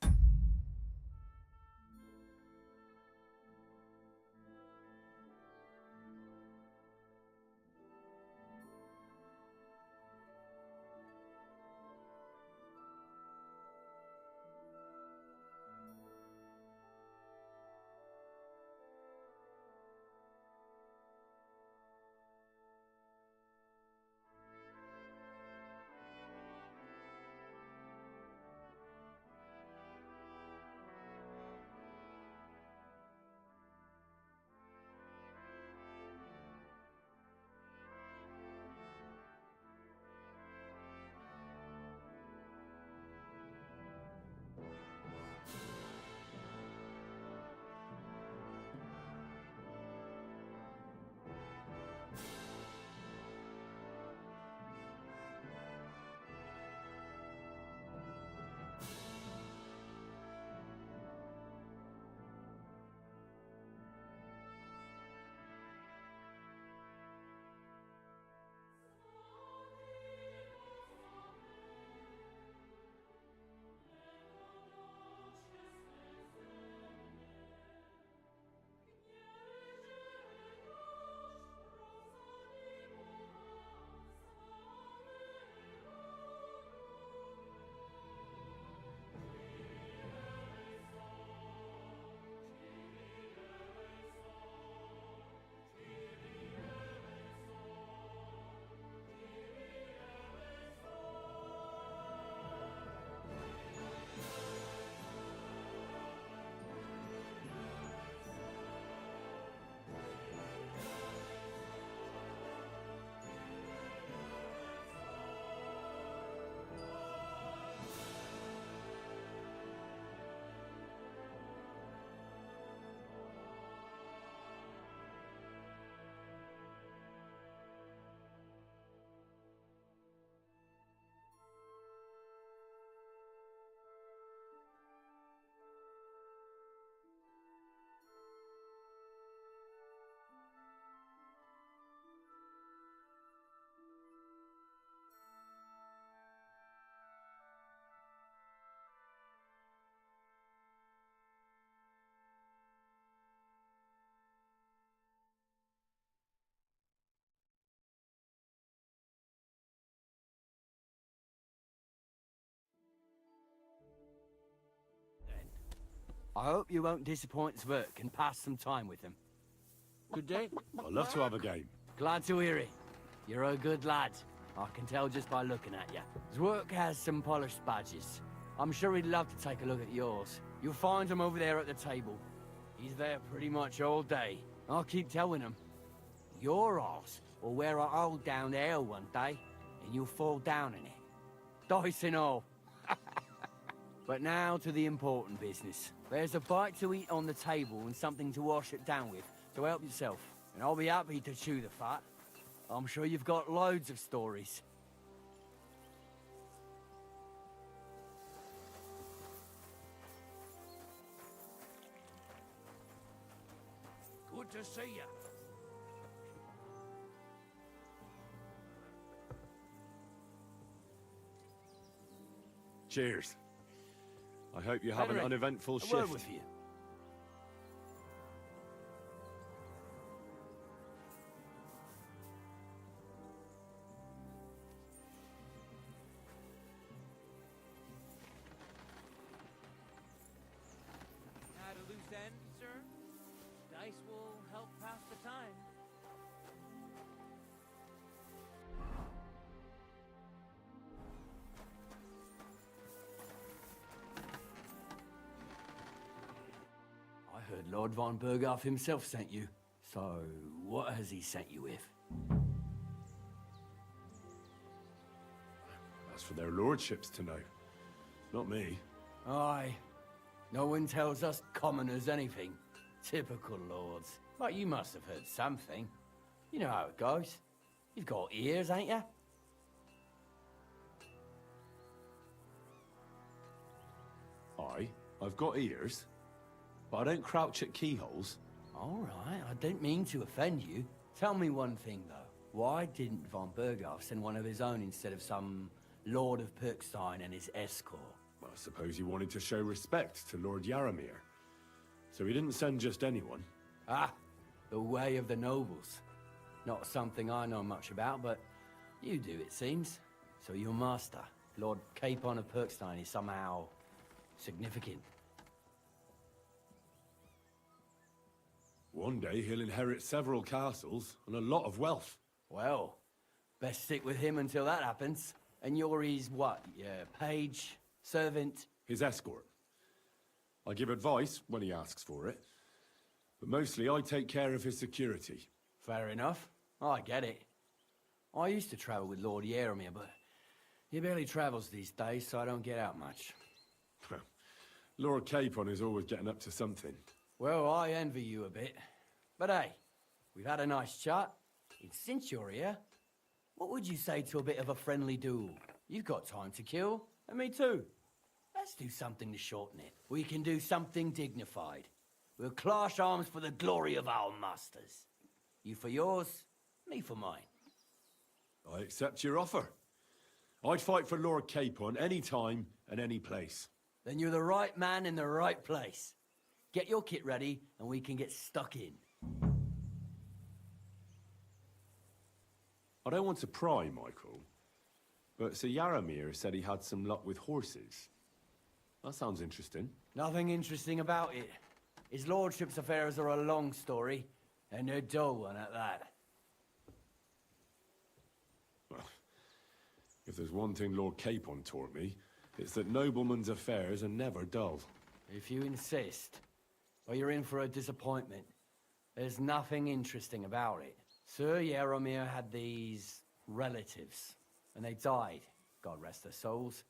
I hope you won't disappoint Zwerk and pass some time with him. Good day. I'd love to have a game. Glad to hear it. You're a good lad. I can tell just by looking at you. Zwerk has some polished badges. I'm sure he'd love to take a look at yours. You'll find him over there at the table. He's there pretty much all day. I'll keep telling him. Your arse will wear a hole down there one day, and you'll fall down in it. Dice and all. But now to the important business. There's a bite to eat on the table and something to wash it down with, so help yourself. And I'll be happy to chew the fat. I'm sure you've got loads of stories. Good to see you. Cheers. I hope you have an Henry, uneventful a shift. word with you. Had a loose end, sir? Dice will help pass the time. I heard Lord von Berghoff himself sent you. So, what has he sent you with? That's for their lordships to know. Not me. Aye. No one tells us commoners anything. Typical lords. But you must have heard something. You know how it goes. You've got ears, ain't you? I've got ears, but I don't crouch at keyholes. All right, I don't mean to offend you. Tell me one thing, though. Why didn't von Berghoff send one of his own instead of some Lord of Pirkstein and his escort? Well, I suppose he wanted to show respect to Lord Yaramir. So he didn't send just anyone. Ah, the way of the nobles. Not something I know much about, but you do, it seems. So your master, Lord Capon of Pirkstein, is somehow significant. One day he'll inherit several castles and a lot of wealth. Well, best stick with him until that happens. And you're his what? Page? Servant? His escort. I give advice when he asks for it, but mostly I take care of his security. Fair enough. I get it. I used to travel with Lord Yaramir, but he barely travels these days, so I don't get out much. Lord Capon is always getting up to something. Well, I envy you a bit. But hey, we've had a nice chat. And since you're here, what would you say to a bit of a friendly duel? You've got time to kill, and me too. Let's do something to shorten it. We can do something dignified. We'll clash arms for the glory of our masters. You for yours, me for mine. I accept your offer. I'd fight for Lord Capon any time and any place. Then you're the right man in the right place. Get your kit ready, and we can get stuck in. I don't want to pry, Michael, but Sir Yaramir said he had some luck with horses. That sounds interesting. Nothing interesting about it. His lordship's affairs are a long story, and they're dull one at that. Well, if there's one thing Lord Capon taught me, it's that noblemen's affairs are never dull. If you insist, well, you're in for a disappointment. There's nothing interesting about it. Sir Yaramir had these relatives, and they died, God rest their souls,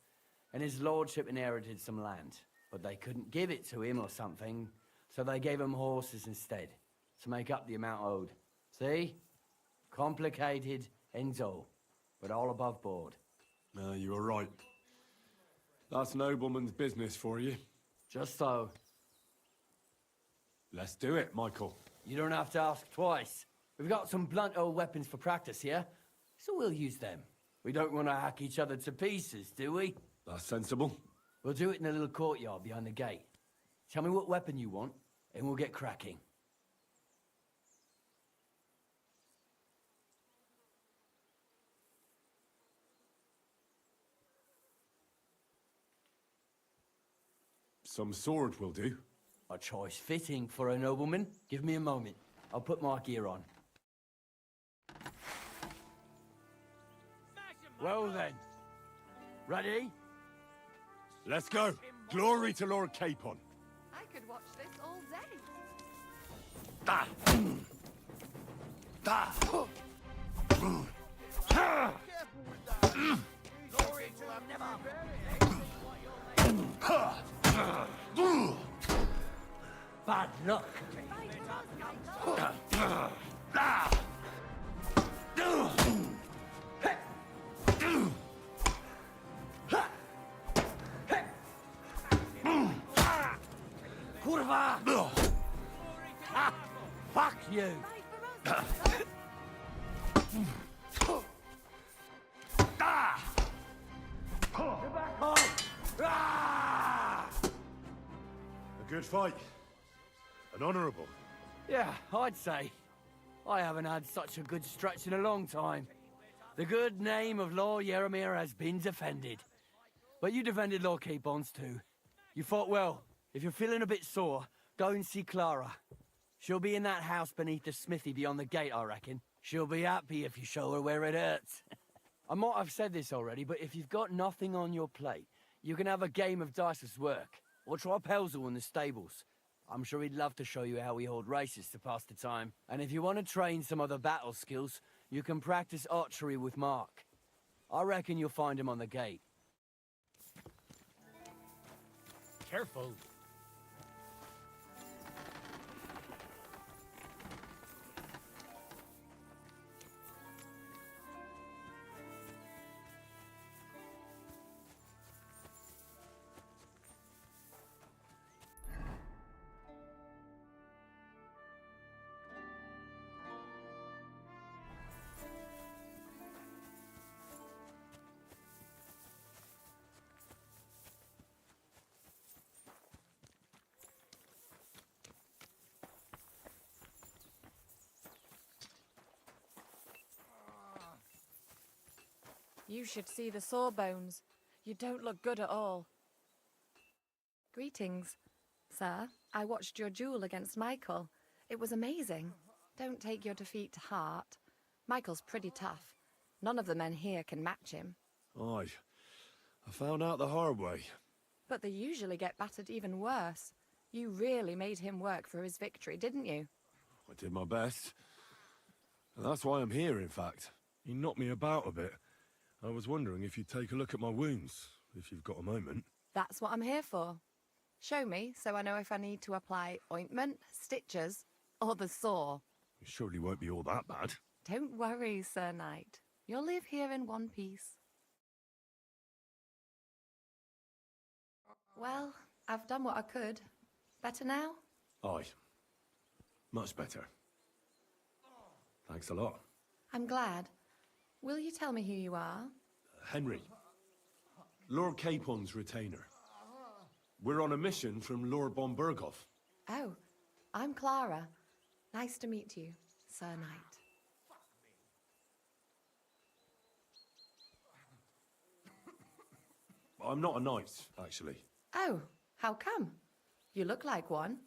and his lordship inherited some land, but they couldn't give it to him or something, so they gave him horses instead, to make up the amount owed. See? Complicated and dull, but all above board. You were right. That's nobleman's business for you. Just so. Let's do it, Michael. You don't have to ask twice. We've got some blunt old weapons for practice here, so we'll use them. We don't want to hack each other to pieces, do we? That's sensible. We'll do it in a little courtyard behind the gate. Tell me what weapon you want, and we'll get cracking. Some sword will do. A choice fitting for a nobleman. Give me a moment. I'll put my gear on. Well then. Ready? Let's go. Glory to Lord Capon. I could watch this all day. Bad luck. Kurva! Fuck you! A good fight. And honourable. Yeah, I'd say. I haven't had such a good stretch in a long time. The good name of Lord Yaramir has been defended. But you defended Lord Capon's too. You fought well. If you're feeling a bit sore, go and see Clara. She'll be in that house beneath the smithy beyond the gate, I reckon. She'll be happy if you show her where it hurts. I might have said this already, but if you've got nothing on your plate, you can have a game of dice's work. Or try Pelzel in the stables. I'm sure he'd love to show you how we hold races to pass the time. And if you want to train some other battle skills, you can practice archery with Mark. I reckon you'll find him on the gate. Careful. You should see the sawbones. You don't look good at all. Greetings, sir. I watched your duel against Michael. It was amazing. Don't take your defeat to heart. Michael's pretty tough. None of the men here can match him. Aye. I found out the hard way. But they usually get battered even worse. You really made him work for his victory, didn't you? I did my best. And that's why I'm here, in fact. He knocked me about a bit. I was wondering if you'd take a look at my wounds, if you've got a moment. That's what I'm here for. Show me, so I know if I need to apply ointment, stitches, or the saw. It surely won't be all that bad. Don't worry, Sir Knight. You'll live here in one piece. Well, I've done what I could. Better now? Aye. Much better. Thanks a lot. I'm glad. Will you tell me who you are? Henry. Lord Capon's retainer. We're on a mission from Lord Bombergoff. Oh, I'm Clara. Nice to meet you, Sir Knight. I'm not a knight, actually. Oh, how come? You look like one.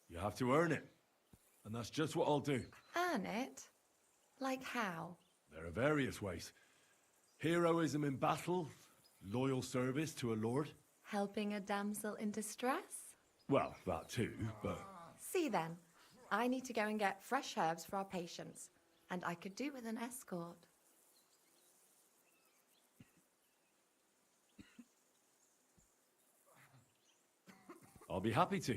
You have to earn it. And that's just what I'll do. Earn it? Like how? There are various ways. Heroism in battle, loyal service to a lord. Helping a damsel in distress? Well, that too, but... See then, I need to go and get fresh herbs for our patients, and I could do with an escort. I'll be happy to.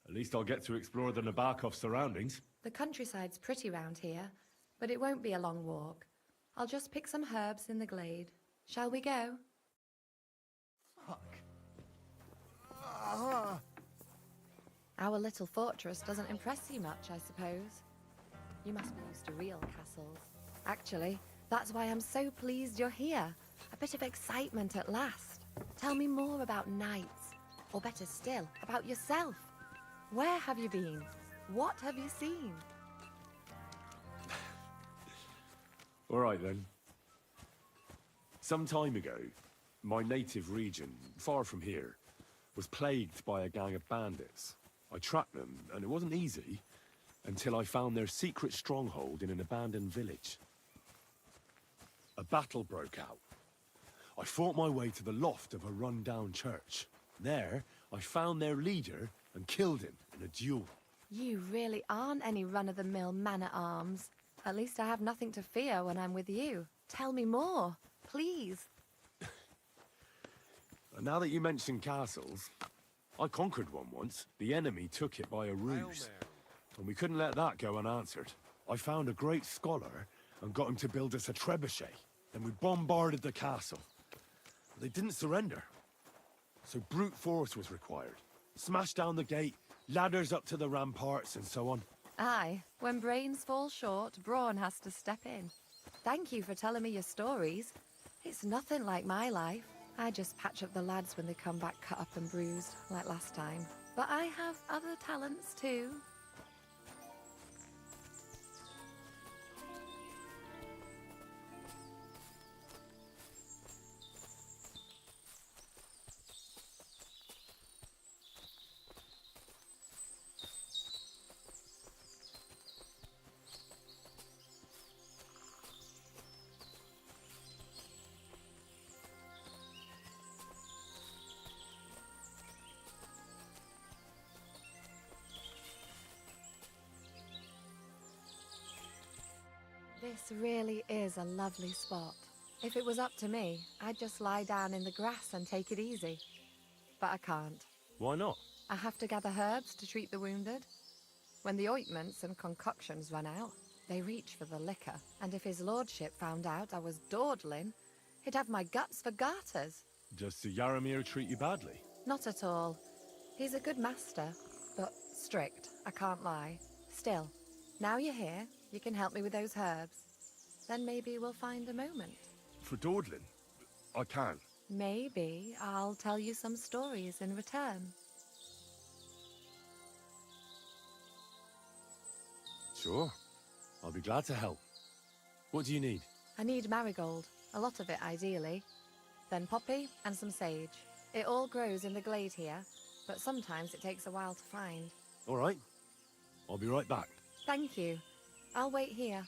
At least I'll get to explore the Nabokov surroundings. The countryside's pretty round here, but it won't be a long walk. I'll just pick some herbs in the glade. Shall we go? Fuck. Our little fortress doesn't impress you much, I suppose. You must be used to real castles. Actually, that's why I'm so pleased you're here. A bit of excitement at last. Tell me more about knights. Or better still, about yourself. Where have you been? What have you seen? All right, then. Some time ago, my native region, far from here, was plagued by a gang of bandits. I tracked them, and it wasn't easy, until I found their secret stronghold in an abandoned village. A battle broke out. I fought my way to the loft of a run-down church. There, I found their leader and killed him in a duel. You really aren't any run-of-the-mill man-at-arms. At least I have nothing to fear when I'm with you. Tell me more, please. Now that you mention castles, I conquered one once. The enemy took it by a ruse, and we couldn't let that go unanswered. I found a great scholar and got him to build us a trebuchet. Then we bombarded the castle. They didn't surrender, so brute force was required. Smash down the gate, ladders up to the ramparts, and so on. Aye, when brains fall short, brawn has to step in. Thank you for telling me your stories. It's nothing like my life. I just patch up the lads when they come back cut up and bruised, like last time. But I have other talents too. This really is a lovely spot. If it was up to me, I'd just lie down in the grass and take it easy. But I can't. Why not? I have to gather herbs to treat the wounded. When the ointments and concoctions run out, they reach for the liquor. And if his lordship found out I was dawdling, he'd have my guts for garters. Does Sir Yaramir treat you badly? Not at all. He's a good master, but strict, I can't lie. Still, now you're here, you can help me with those herbs. Then maybe we'll find a moment. For dawdling? I can. Maybe I'll tell you some stories in return. Sure. I'll be glad to help. What do you need? I need marigold, a lot of it ideally. Then poppy and some sage. It all grows in the glade here, but sometimes it takes a while to find. All right. I'll be right back. Thank you. I'll wait here.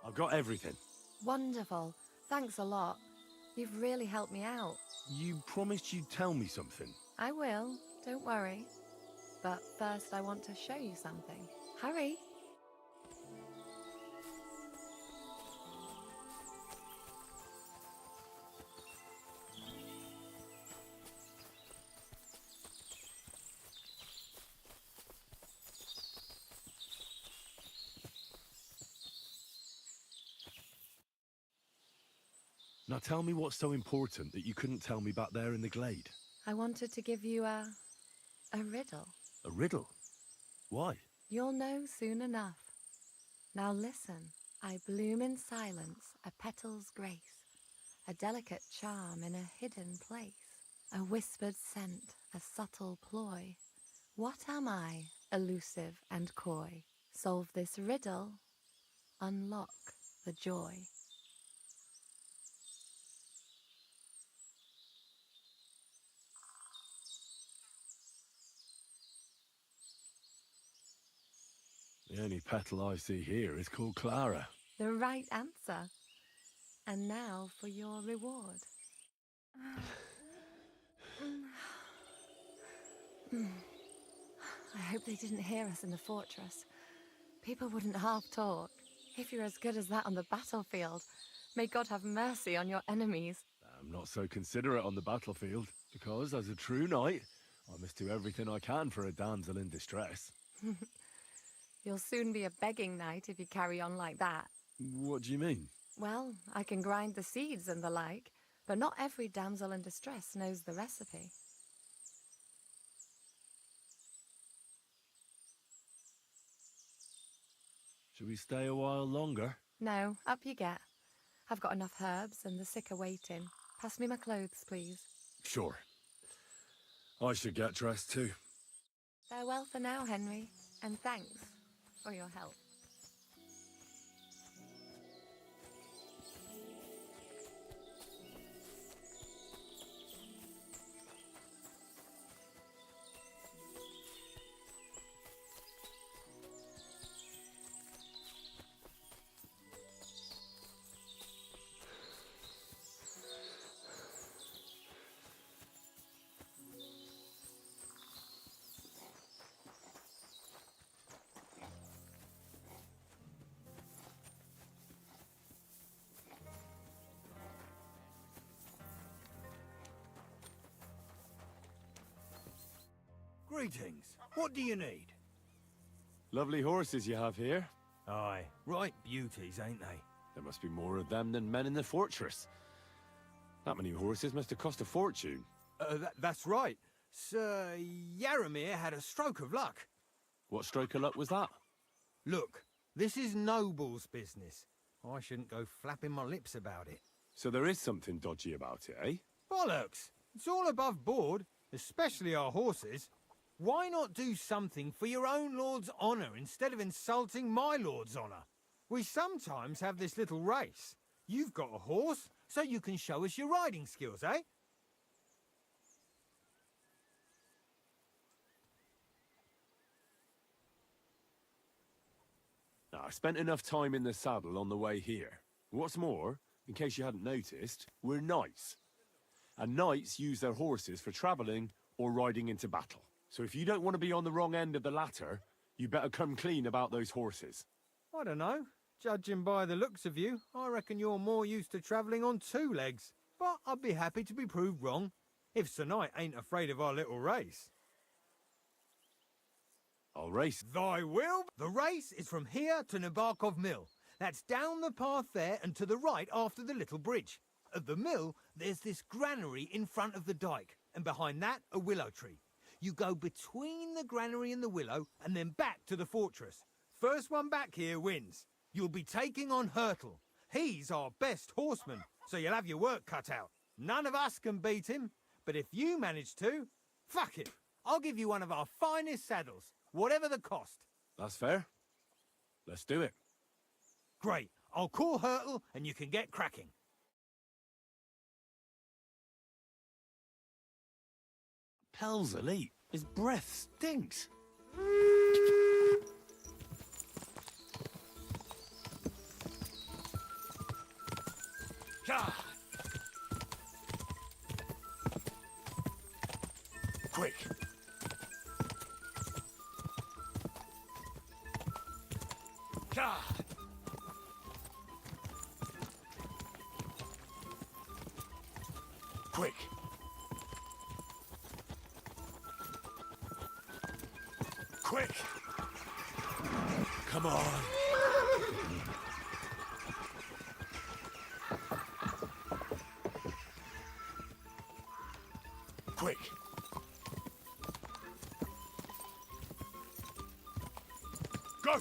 I've got everything. Wonderful. Thanks a lot. You've really helped me out. You promised you'd tell me something. I will. Don't worry. But first I want to show you something. Hurry. Now tell me what's so important that you couldn't tell me back there in the glade. I wanted to give you a riddle. A riddle? Why? You'll know soon enough. Now listen. I bloom in silence, a petal's grace, a delicate charm in a hidden place, a whispered scent, a subtle ploy. What am I, elusive and coy? Solve this riddle, unlock the joy. The only petal I see here is called Clara. The right answer. And now for your reward. I hope they didn't hear us in the fortress. People wouldn't half talk. If you're as good as that on the battlefield, may God have mercy on your enemies. I'm not so considerate on the battlefield, because as a true knight, I must do everything I can for a damsel in distress. You'll soon be a begging knight if you carry on like that. What do you mean? Well, I can grind the seeds and the like, but not every damsel in distress knows the recipe. Should we stay a while longer? No, up you get. I've got enough herbs and the sick are waiting. Pass me my clothes, please. Sure. I should get dressed too. Farewell for now, Henry, and thanks for your help. Greetings. What do you need? Lovely horses you have here. Aye, right beauties, ain't they? There must be more of them than men in the fortress. That many horses must have cost a fortune. That's right. Sir Yaramir had a stroke of luck. What stroke of luck was that? Look, this is Noble's business. I shouldn't go flapping my lips about it. So there is something dodgy about it, eh? Bollocks! It's all above board, especially our horses. Why not do something for your own lord's honour instead of insulting my lord's honour? We sometimes have this little race. You've got a horse, so you can show us your riding skills, eh? Now, I spent enough time in the saddle on the way here. What's more, in case you hadn't noticed, we're knights. And knights use their horses for travelling or riding into battle. So if you don't want to be on the wrong end of the latter, you better come clean about those horses. I don't know. Judging by the looks of you, I reckon you're more used to travelling on two legs. But I'd be happy to be proved wrong, if Sir Knight ain't afraid of our little race. I'll race. Thy will? The race is from here to Nabokov Mill. That's down the path there and to the right after the little bridge. At the mill, there's this granary in front of the dyke, and behind that, a willow tree. You go between the granary and the willow, and then back to the fortress. First one back here wins. You'll be taking on Hurtle. He's our best horseman, so you'll have your work cut out. None of us can beat him, but if you manage to, fuck it. I'll give you one of our finest saddles, whatever the cost. That's fair. Let's do it. Great. I'll call Hurtle, and you can get cracking. Pell's elite. His breath stinks. Quick. Quick. Quick! Come on! Quick! Go!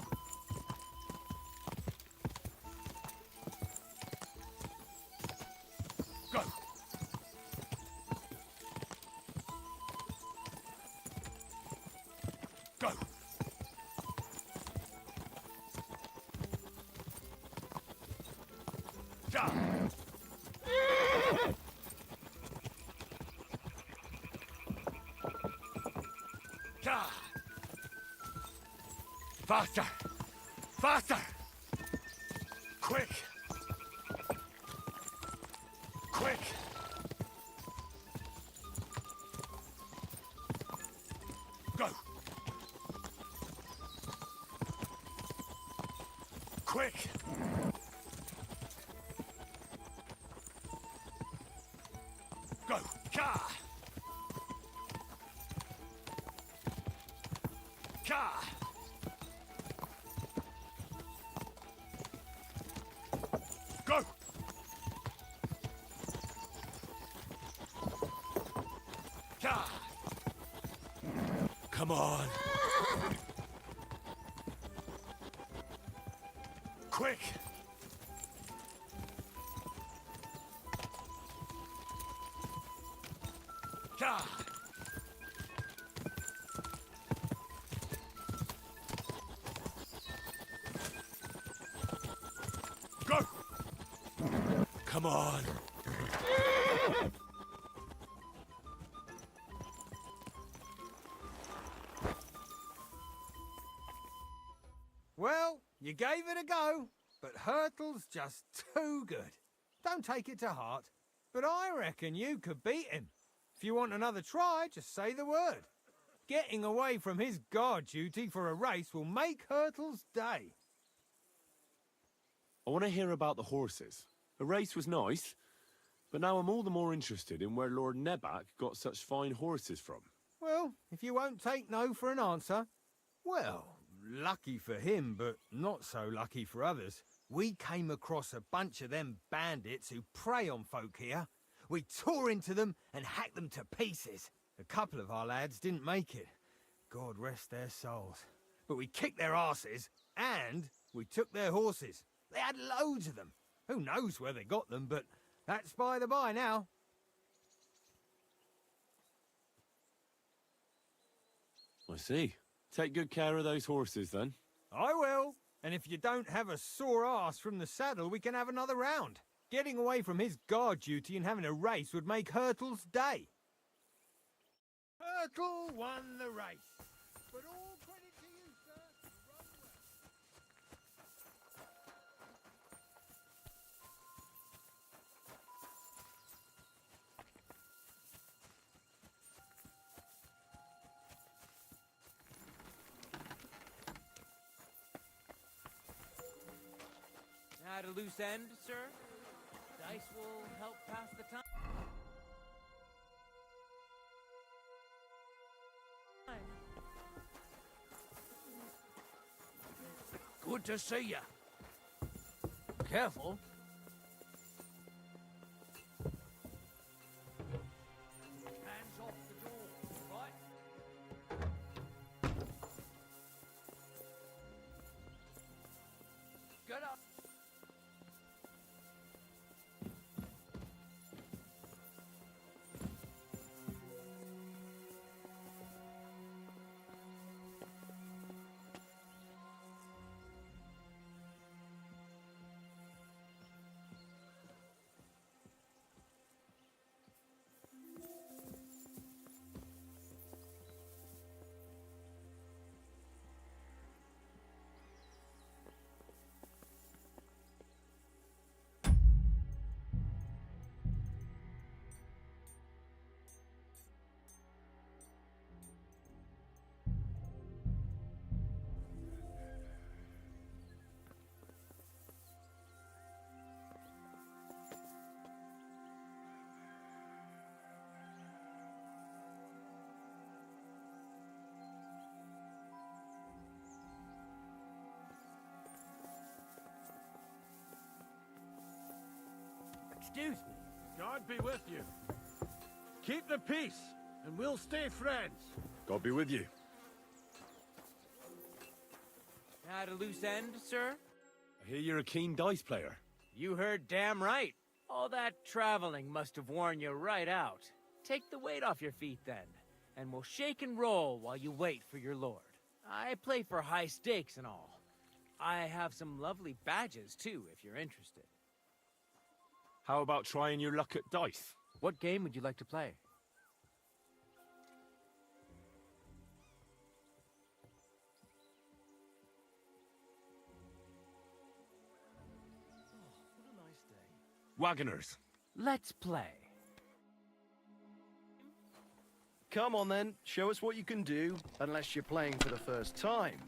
Go! Go! Ja! Ja! Faster! Faster! Quick! Quick! Go! Quick! Go! Ka! Ka! Go! Ka! Come on! Quick! Gah! Go! Come on! Well, you gave it a go, but Hurtle's just too good. Don't take it to heart, but I reckon you could beat him. If you want another try, just say the word. Getting away from his guard duty for a race will make Hurtle's day. I want to hear about the horses. The race was nice, but now I'm all the more interested in where Lord Nebac got such fine horses from. Well, if you won't take no for an answer, well, lucky for him, but not so lucky for others. We came across a bunch of them bandits who prey on folk here. We tore into them and hacked them to pieces. A couple of our lads didn't make it. God rest their souls. But we kicked their asses, and we took their horses. They had loads of them. Who knows where they got them, but that's by the by now. I see. Take good care of those horses, then. I will. And if you don't have a sore ass from the saddle, we can have another round. Getting away from his guard duty and having a race would make Hurtle's day. Hurtle won the race. But all credit to you, sir. You rode well. At a loose end, sir? Dice will help pass the time. Good to see you. Careful. Hands off the door, right? Get up. Excuse me. God be with you. Keep the peace, and we'll stay friends. God be with you. At a loose end, sir? I hear you're a keen dice player. You heard damn right. All that traveling must have worn you right out. Take the weight off your feet then, and we'll shake and roll while you wait for your lord. I play for high stakes and all. I have some lovely badges too, if you're interested. How about trying your luck at dice? What game would you like to play? Wagoners. Let's play. Come on then, show us what you can do, unless you're playing for the first time.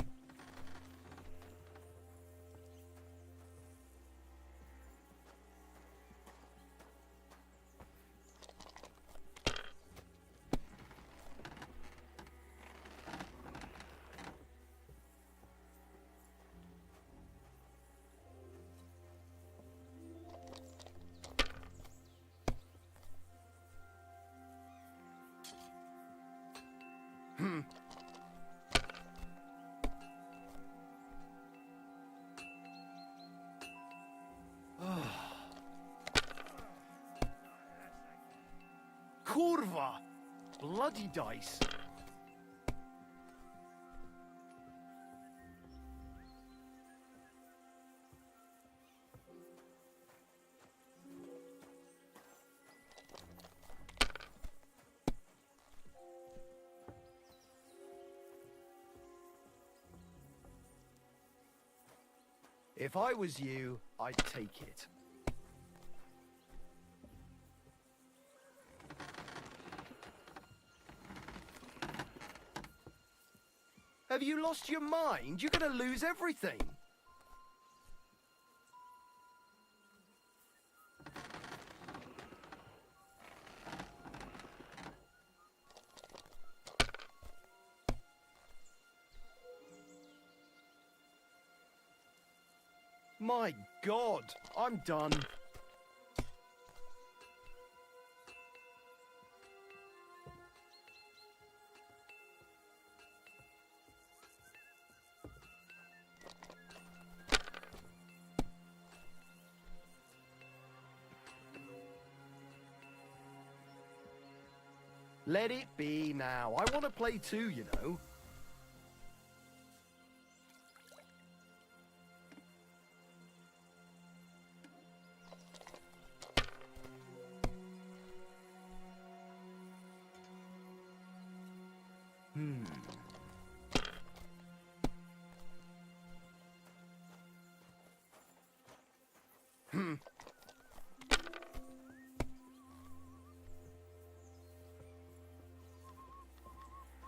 Kurwa! Bloody dice. If I was you, I'd take it. Have you lost your mind? You're gonna lose everything. My God, I'm done. Let it be now. I want to play too, you know.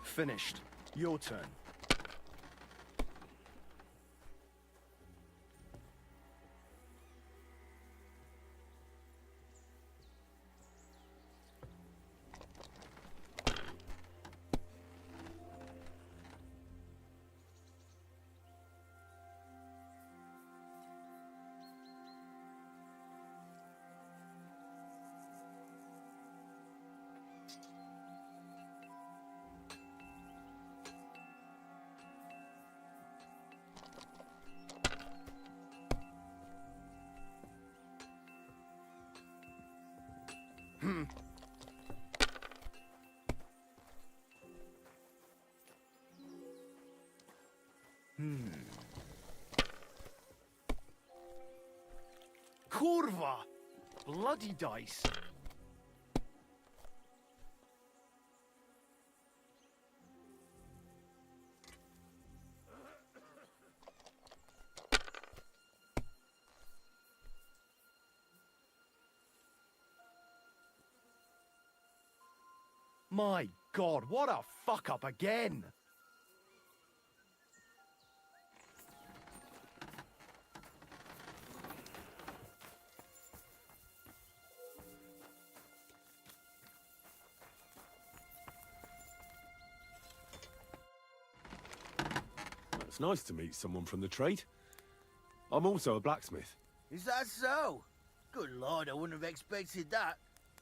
Finished. Your turn. Kurwa! Bloody dice. My God, what a fuck up again! It's nice to meet someone from the trade. I'm also a blacksmith. Is that so? Good lord, I wouldn't have expected that.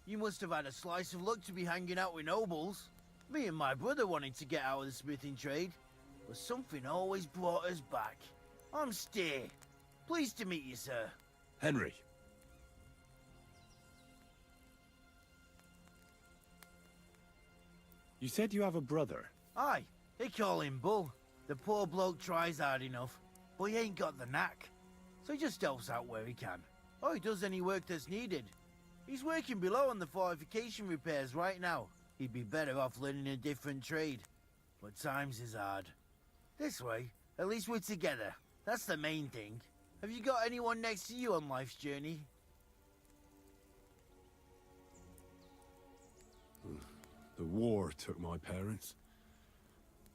You must have had a slice of luck to be hanging out with nobles. Me and my brother wanted to get out of the smithing trade, but something always brought us back. I'm Steer. Pleased to meet you, sir. Henry. You said you have a brother? Aye, they call him Bull. The poor bloke tries hard enough, but he ain't got the knack. So he just helps out where he can. Or he does any work that's needed. He's working below on the fortification repairs right now. He'd be better off learning a different trade. But times is hard. This way, at least we're together. That's the main thing. Have you got anyone next to you on life's journey? The war took my parents.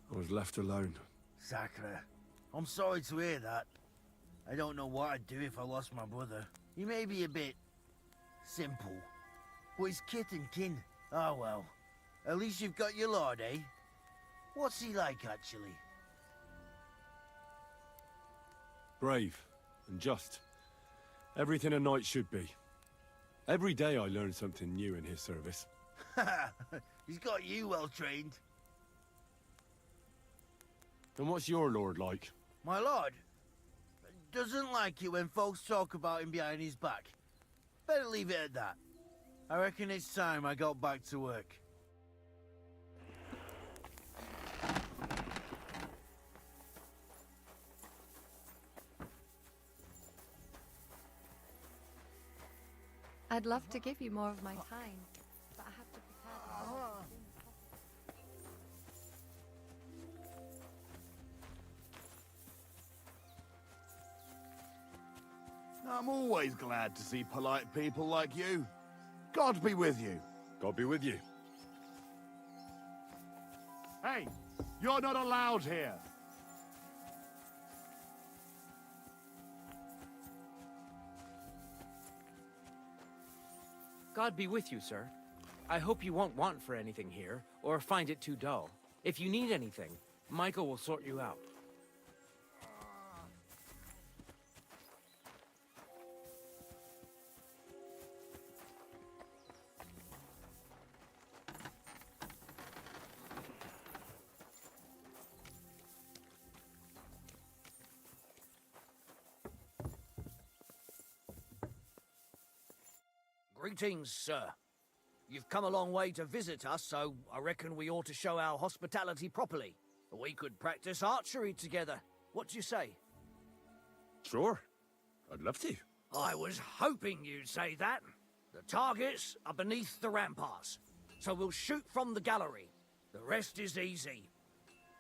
I was left alone. Sacre. I'm sorry to hear that. I don't know what I'd do if I lost my brother. He may be a bit... simple. But he's kith and kin. Ah well. At least you've got your lord, eh? What's he like, actually? Brave and just. Everything a knight should be. Every day I learn something new in his service. He's got you well trained. And what's your lord like? My lord doesn't like it when folks talk about him behind his back. Better leave it at that. I reckon it's time I got back to work. I'd love to give you more of my time, but I have to prepare the world as soon as possible. I'm always glad to see polite people like you. God be with you. God be with you. Hey, you're not allowed here. God be with you, sir. I hope you won't want for anything here, or find it too dull. If you need anything, Michael will sort you out. Greetings, sir. You've come a long way to visit us, so I reckon we ought to show our hospitality properly. We could practice archery together. What do you say? Sure. I'd love to. I was hoping you'd say that. The targets are beneath the ramparts, so we'll shoot from the gallery. The rest is easy.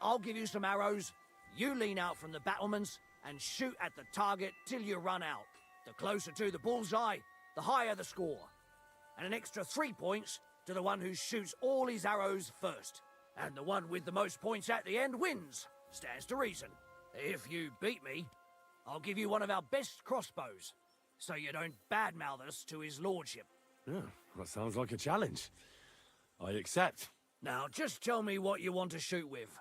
I'll give you some arrows, you lean out from the battlements, and shoot at the target till you run out. The closer to the bullseye, the higher the score. And an extra 3 points to the one who shoots all his arrows first. And the one with the most points at the end wins. Stands to reason. If you beat me, I'll give you one of our best crossbows, so you don't badmouth us to his lordship. Yeah, that sounds like a challenge. I accept. Now, just tell me what you want to shoot with.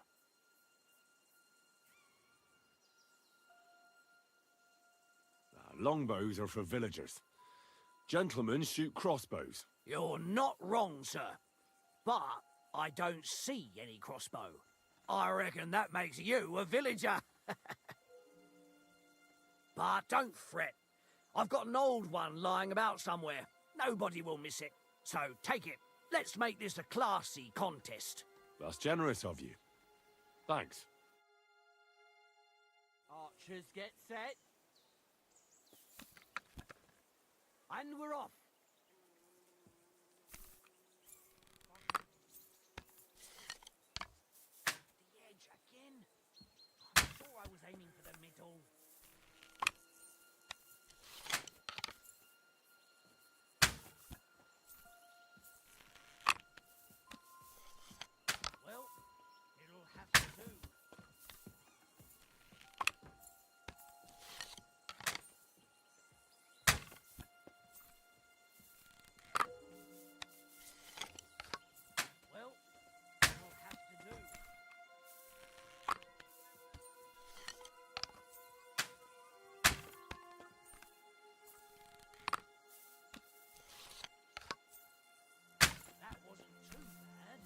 Longbows are for villagers. Gentlemen shoot crossbows. You're not wrong, sir. But I don't see any crossbow. I reckon that makes you a villager. But don't fret. I've got an old one lying about somewhere. Nobody will miss it. So take it. Let's make this a classy contest. That's generous of you. Thanks. Archers get set. And we're off. The edge again. I'm sure I was aiming for the middle. Well, it'll have to do. Well, it'll have to do. That wasn't too bad.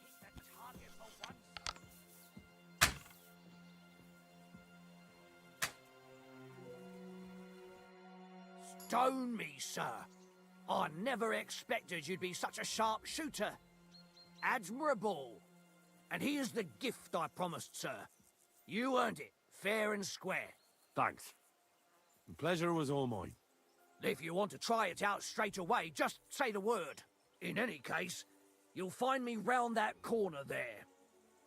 Hit that target for once. Stone me, sir. I never expected you'd be such a sharp shooter. Admirable. And here's the gift I promised, sir. You earned it, fair and square. Thanks. The pleasure was all mine. If you want to try it out straight away, just say the word. In any case, you'll find me round that corner there.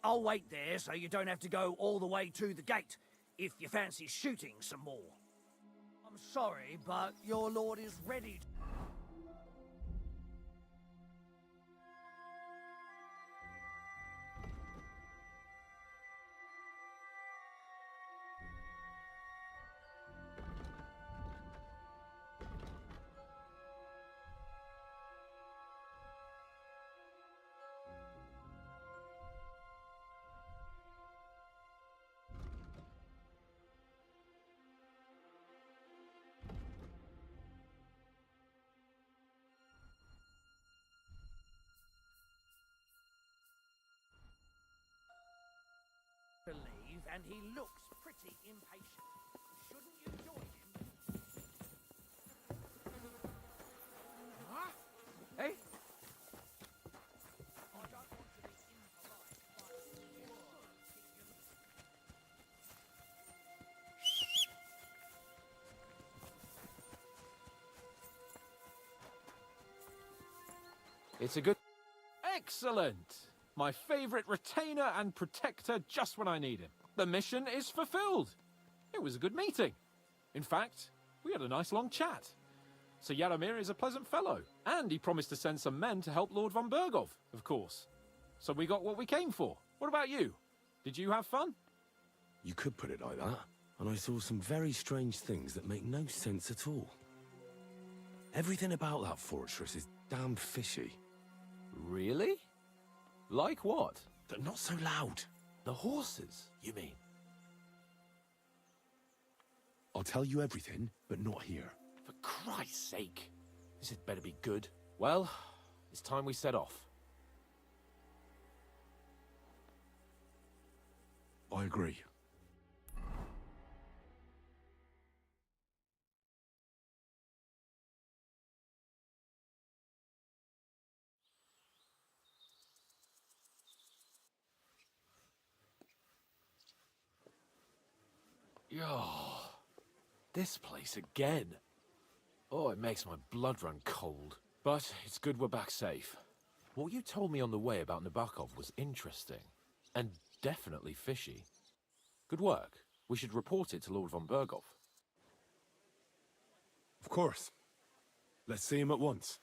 I'll wait there so you don't have to go all the way to the gate if you fancy shooting some more. I'm sorry, but your lord is ready. Believe, and he looks pretty impatient. Shouldn't you join him? Huh? Hey? It's a good... Excellent! My favorite retainer and protector just when I need him. The mission is fulfilled. It was a good meeting. In fact, we had a nice long chat. Sir Yaramir is a pleasant fellow, and he promised to send some men to help Lord von Bergov, of course. So we got what we came for. What about you? Did you have fun? You could put it like that. And I saw some very strange things that make no sense at all. Everything about that fortress is damn fishy. Really? Like what? But not so loud. The horses, you mean? I'll tell you everything, but not here. For Christ's sake. This had better be good. Well, it's time we set off. I agree. Oh, this place again. Oh, it makes my blood run cold. But it's good we're back safe. What you told me on the way about Nabokov was interesting. And definitely fishy. Good work. We should report it to Lord von Bergov. Of course. Let's see him at once.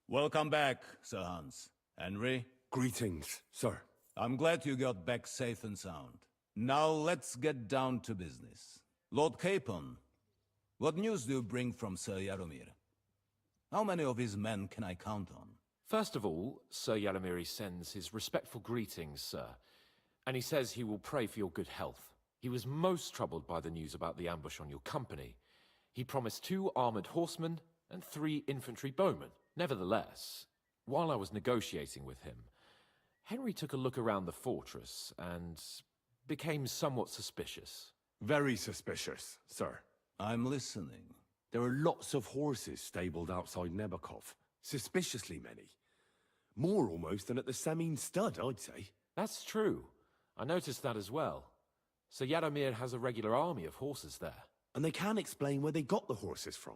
Welcome back, Sir Hans. Henry? Greetings, sir. I'm glad you got back safe and sound. Now let's get down to business. Lord Capon, what news do you bring from Sir Yaramir? How many of his men can I count on? First of all, Sir Yaramir sends his respectful greetings, sir. And he says he will pray for your good health. He was most troubled by the news about the ambush on your company. He promised 2 armored horsemen and 3 infantry bowmen. Nevertheless, while I was negotiating with him, Henry took a look around the fortress and became somewhat suspicious. Very suspicious, sir. I'm listening. There are lots of horses stabled outside Nebakov. Suspiciously many. More almost than at the Samin stud, I'd say. That's true. I noticed that as well. Sir Yaramir has a regular army of horses there. And they can't explain where they got the horses from.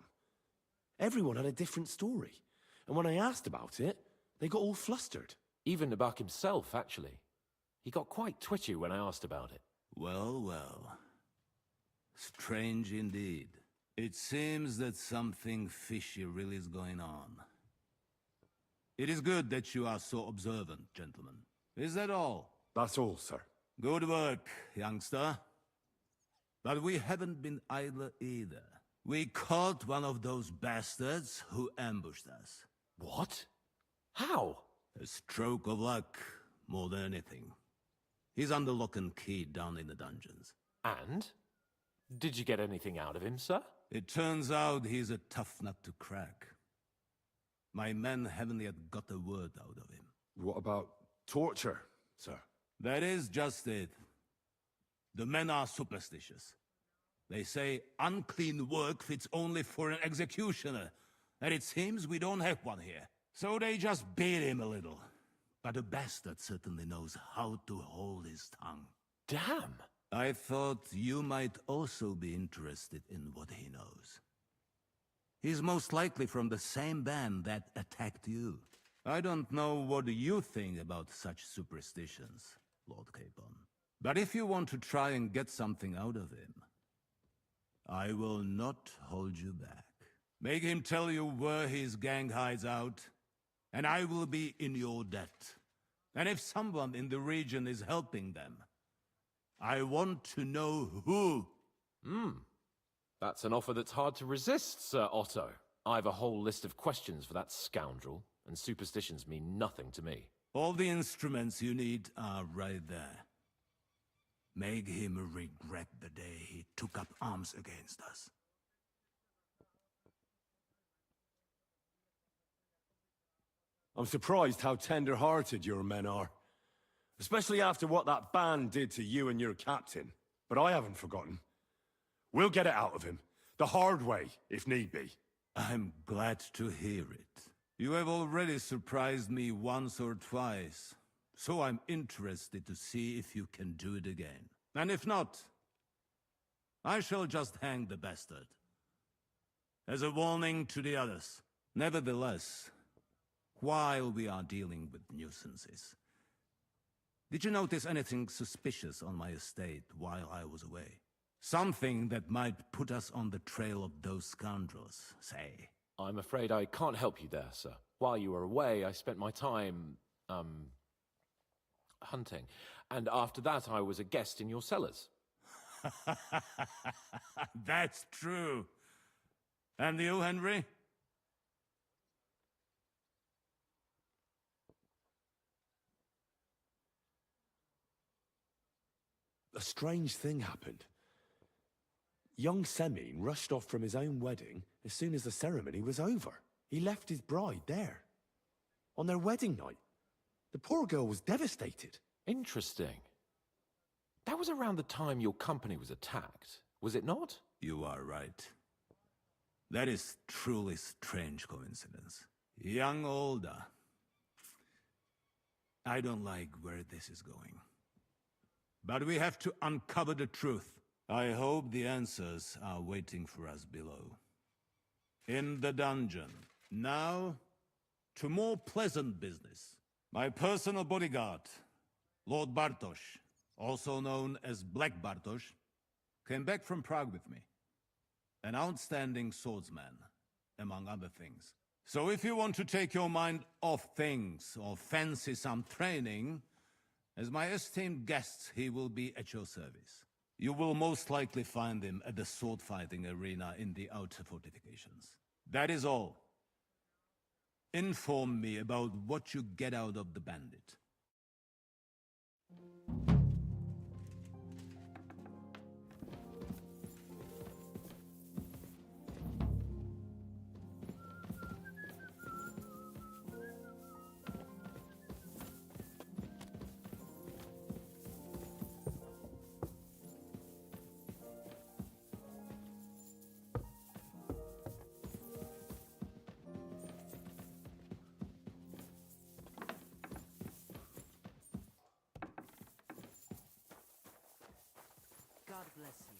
Everyone had a different story. And when I asked about it, they got all flustered. Even Nabak himself, actually. He got quite twitchy when I asked about it. Well, well. Strange indeed. It seems that something fishy really is going on. It is good that you are so observant, gentlemen. Is that all? That's all, sir. Good work, youngster. But we haven't been idle either. We caught one of those bastards who ambushed us. What? How? A stroke of luck, more than anything. He's under lock and key down in the dungeons. And? Did you get anything out of him, sir? It turns out he's a tough nut to crack. My men haven't yet got a word out of him. What about torture, sir? That is just it. The men are superstitious. They say unclean work fits only for an executioner, and it seems we don't have one here. So they just beat him a little. But the bastard certainly knows how to hold his tongue. Damn! I thought you might also be interested in what he knows. He's most likely from the same band that attacked you. I don't know what you think about such superstitions, Lord Capon. But if you want to try and get something out of him, I will not hold you back. Make him tell you where his gang hides out, and I will be in your debt. And if someone in the region is helping them, I want to know who. That's an offer that's hard to resist, Sir Otto. I've a whole list of questions for that scoundrel, and superstitions mean nothing to me. All the instruments you need are right there. Make him regret the day he took up arms against us. I'm surprised how tender-hearted your men are. Especially after what that band did to you and your captain. But I haven't forgotten. We'll get it out of him. The hard way, if need be. I'm glad to hear it. You have already surprised me once or twice, so I'm interested to see if you can do it again. And if not, I shall just hang the bastard. As a warning to the others. Nevertheless, while we are dealing with nuisances, did you notice anything suspicious on my estate while I was away? Something that might put us on the trail of those scoundrels, say. I'm afraid I can't help you there, sir. While you were away, I spent my time, hunting. And after that, I was a guest in your cellars. That's true. And you, Henry? A strange thing happened. Young Semine rushed off from his own wedding as soon as the ceremony was over. He left his bride there. On their wedding night. The poor girl was devastated. Interesting. That was around the time your company was attacked, was it not? You are right. That is truly strange coincidence. Young Olda. I don't like where this is going. But we have to uncover the truth. I hope the answers are waiting for us below. In the dungeon. Now, to more pleasant business. My personal bodyguard, Lord Bartosz, also known as Black Bartosz, came back from Prague with me. An outstanding swordsman, among other things. So if you want to take your mind off things or fancy some training, as my esteemed guest, he will be at your service. You will most likely find him at the sword-fighting arena in the outer fortifications. That is all. Inform me about what you get out of the bandit. God bless you.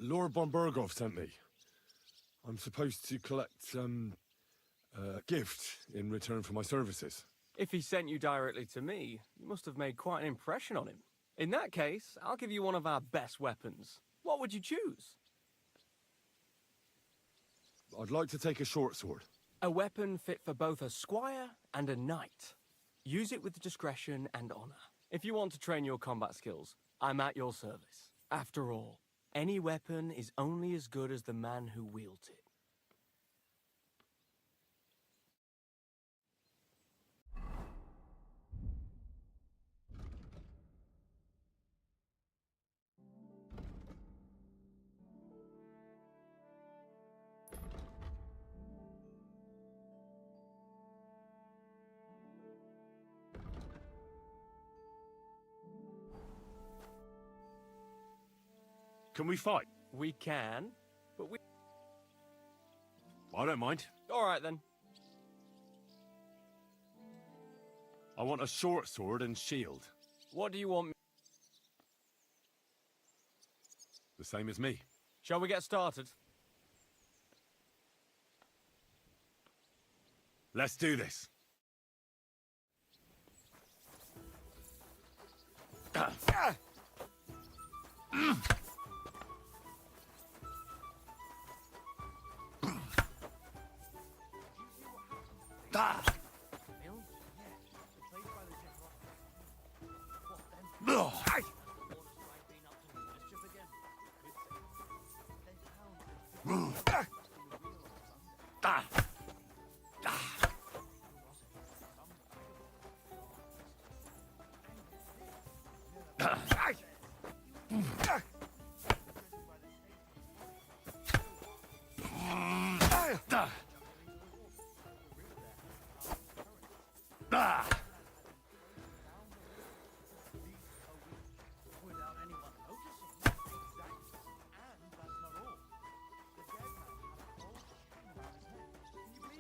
Lord von Berghoff sent me. I'm supposed to collect, a gift in return for my services. If he sent you directly to me, you must have made quite an impression on him. In that case, I'll give you one of our best weapons. What would you choose? I'd like to take a short sword. A weapon fit for both a squire and a knight. Use it with discretion and honor. If you want to train your combat skills, I'm at your service. After all, any weapon is only as good as the man who wields it. Can we fight? We can, but we... I don't mind. All right, then. I want a short sword and shield. What do you want? The same as me. Shall we get started? Let's do this.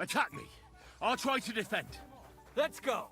Attack me. I'll try to defend. Let's go.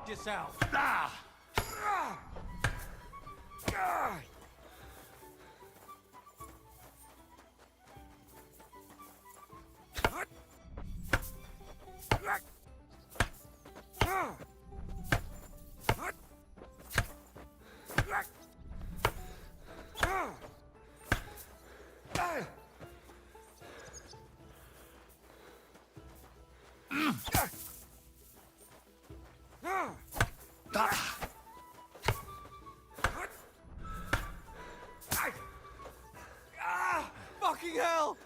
Yourself. Fucking hell!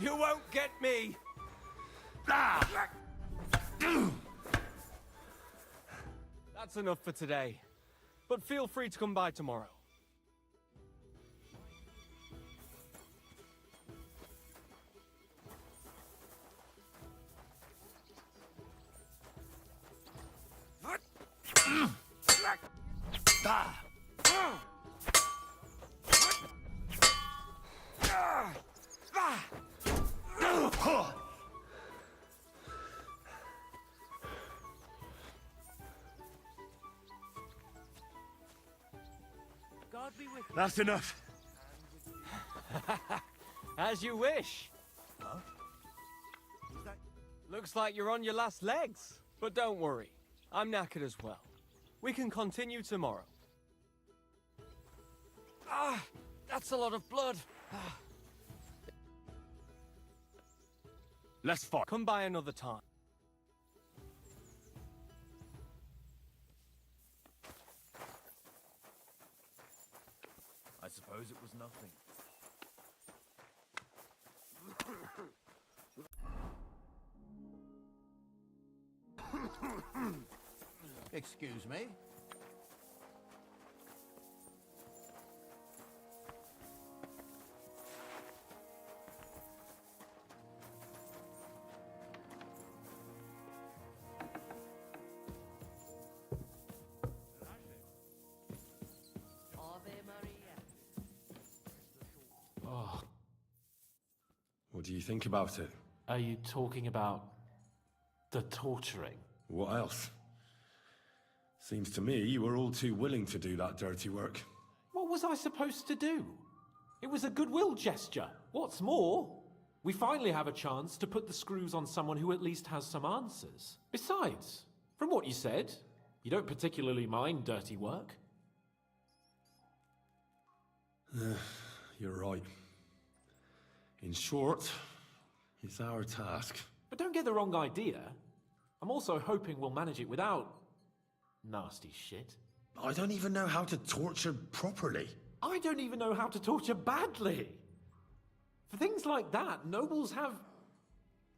You won't get me! That's enough for today. But feel free to come by tomorrow. be with you. That's enough. As you wish. Huh? Looks like you're on your last legs. But don't worry, I'm knackered as well. We can continue tomorrow. Ah, that's a lot of blood. Let's fight. Come by another time. I suppose it was nothing. Excuse me. Oh, What do you think about it? are you talking about the torturing? What else? Seems to me you were all too willing to do that dirty work. What was I supposed to do? It was a goodwill gesture. What's more, we finally have a chance to put the screws on someone who at least has some answers. Besides, from what you said, you don't particularly mind dirty work. You're right. In short, it's our task. But don't get the wrong idea. I'm also hoping we'll manage it without nasty shit. I don't even know how to torture properly. I don't even know how to torture badly. For things like that, nobles have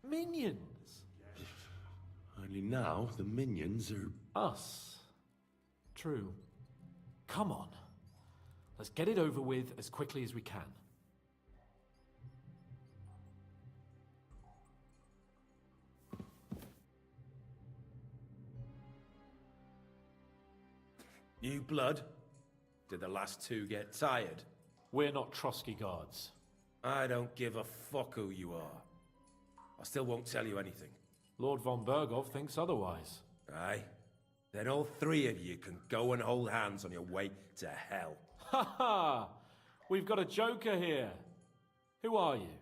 minions. Only now the minions are... Us. True. Come on. Let's get it over with as quickly as we can. New blood? Did the last two get tired? We're not Trotsky guards. I don't give a fuck who you are. I still won't tell you anything. Lord von Bergov thinks otherwise. Aye? Then all three of you can go and hold hands on your way to hell. Ha ha! We've got a joker here. Who are you?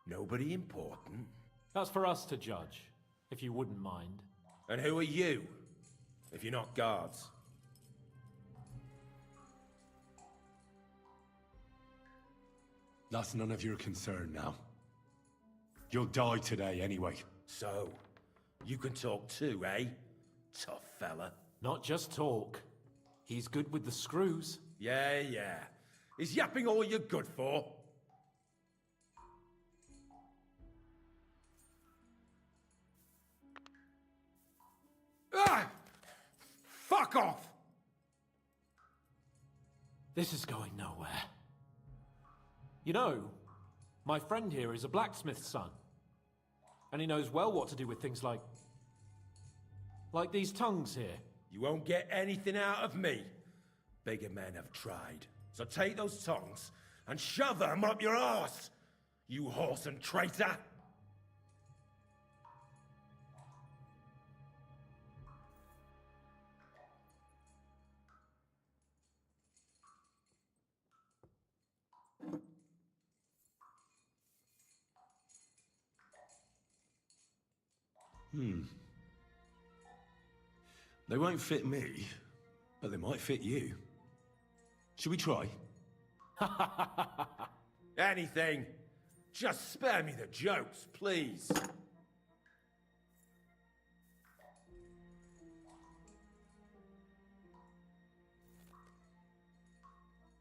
Nobody important. That's for us to judge, if you wouldn't mind. And who are you, if you're not guards? That's none of your concern now. You'll die today anyway. So, you can talk too, eh? Tough fella. Not just talk. He's good with the screws. Yeah, yeah. Is yapping all you're good for? Ah! Fuck off! This is going nowhere. You know, my friend here is a blacksmith's son. And he knows well what to do with things like these tongues here. You won't get anything out of me. Bigger men have tried. So take those tongues and shove them up your arse, you horse and traitor! They won't fit me, but they might fit you. Should we try? Anything. Just spare me the jokes, please.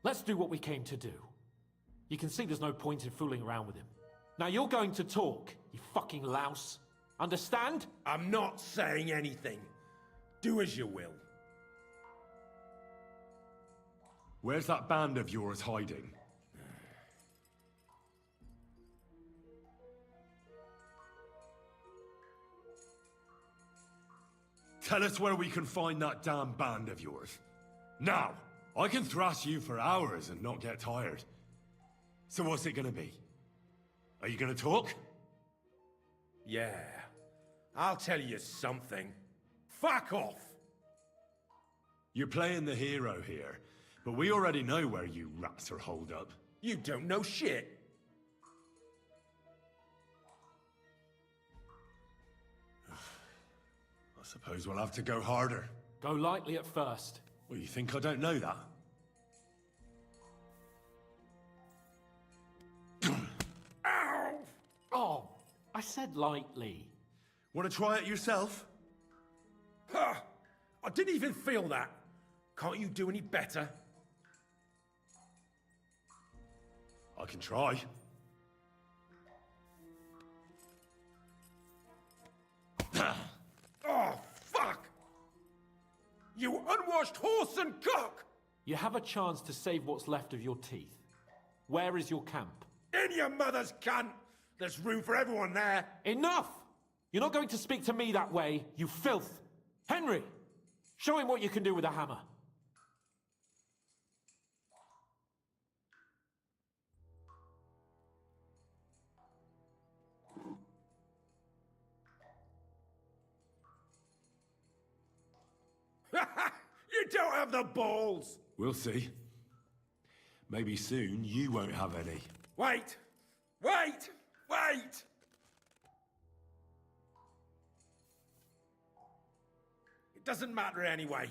Let's do what we came to do. You can see there's no point in fooling around with him. Now you're going to talk, you fucking louse. Understand? I'm not saying anything. Do as you will. Where's that band of yours hiding? Tell us where we can find that damn band of yours. Now! I can thrash you for hours and not get tired. So what's it gonna be? Are you gonna talk? Yeah. I'll tell you something. Fuck off! You're playing the hero here, But we already know where you rats are holed up. You don't know shit. I suppose we'll have to go harder. Go lightly at first. Well, you think I don't know that? Ow! Oh, I said lightly. Want to try it yourself? Huh. I didn't even feel that. Can't you do any better? I can try. Oh, fuck! You unwashed horse and cock! You have a chance to save what's left of your teeth. Where is your camp? In your mother's cunt! There's room for everyone there. Enough! You're not going to speak to me that way, you filth! Henry! Show him what you can do with a hammer. You don't have the balls! We'll see. Maybe soon you won't have any. Wait! Wait! Wait! It doesn't matter anyway.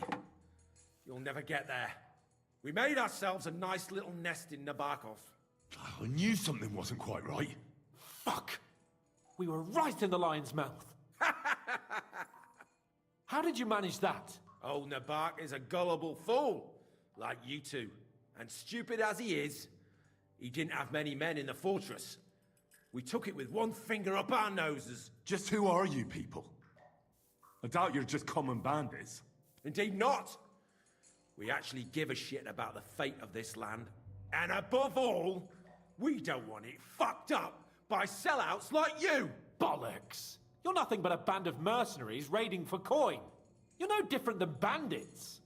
You'll never get there. We made ourselves a nice little nest in Nabokov. I knew something wasn't quite right. Fuck! We were right in the lion's mouth. How did you manage that? Old Nabok is a gullible fool, like you two. And stupid as he is, he didn't have many men in the fortress. We took it with one finger up our noses. Just who are you people? I doubt you're just common bandits. Indeed not. We actually give a shit about the fate of this land. And above all, we don't want it fucked up by sellouts like you. Bollocks! You're nothing but a band of mercenaries raiding for coin. You're no different than bandits.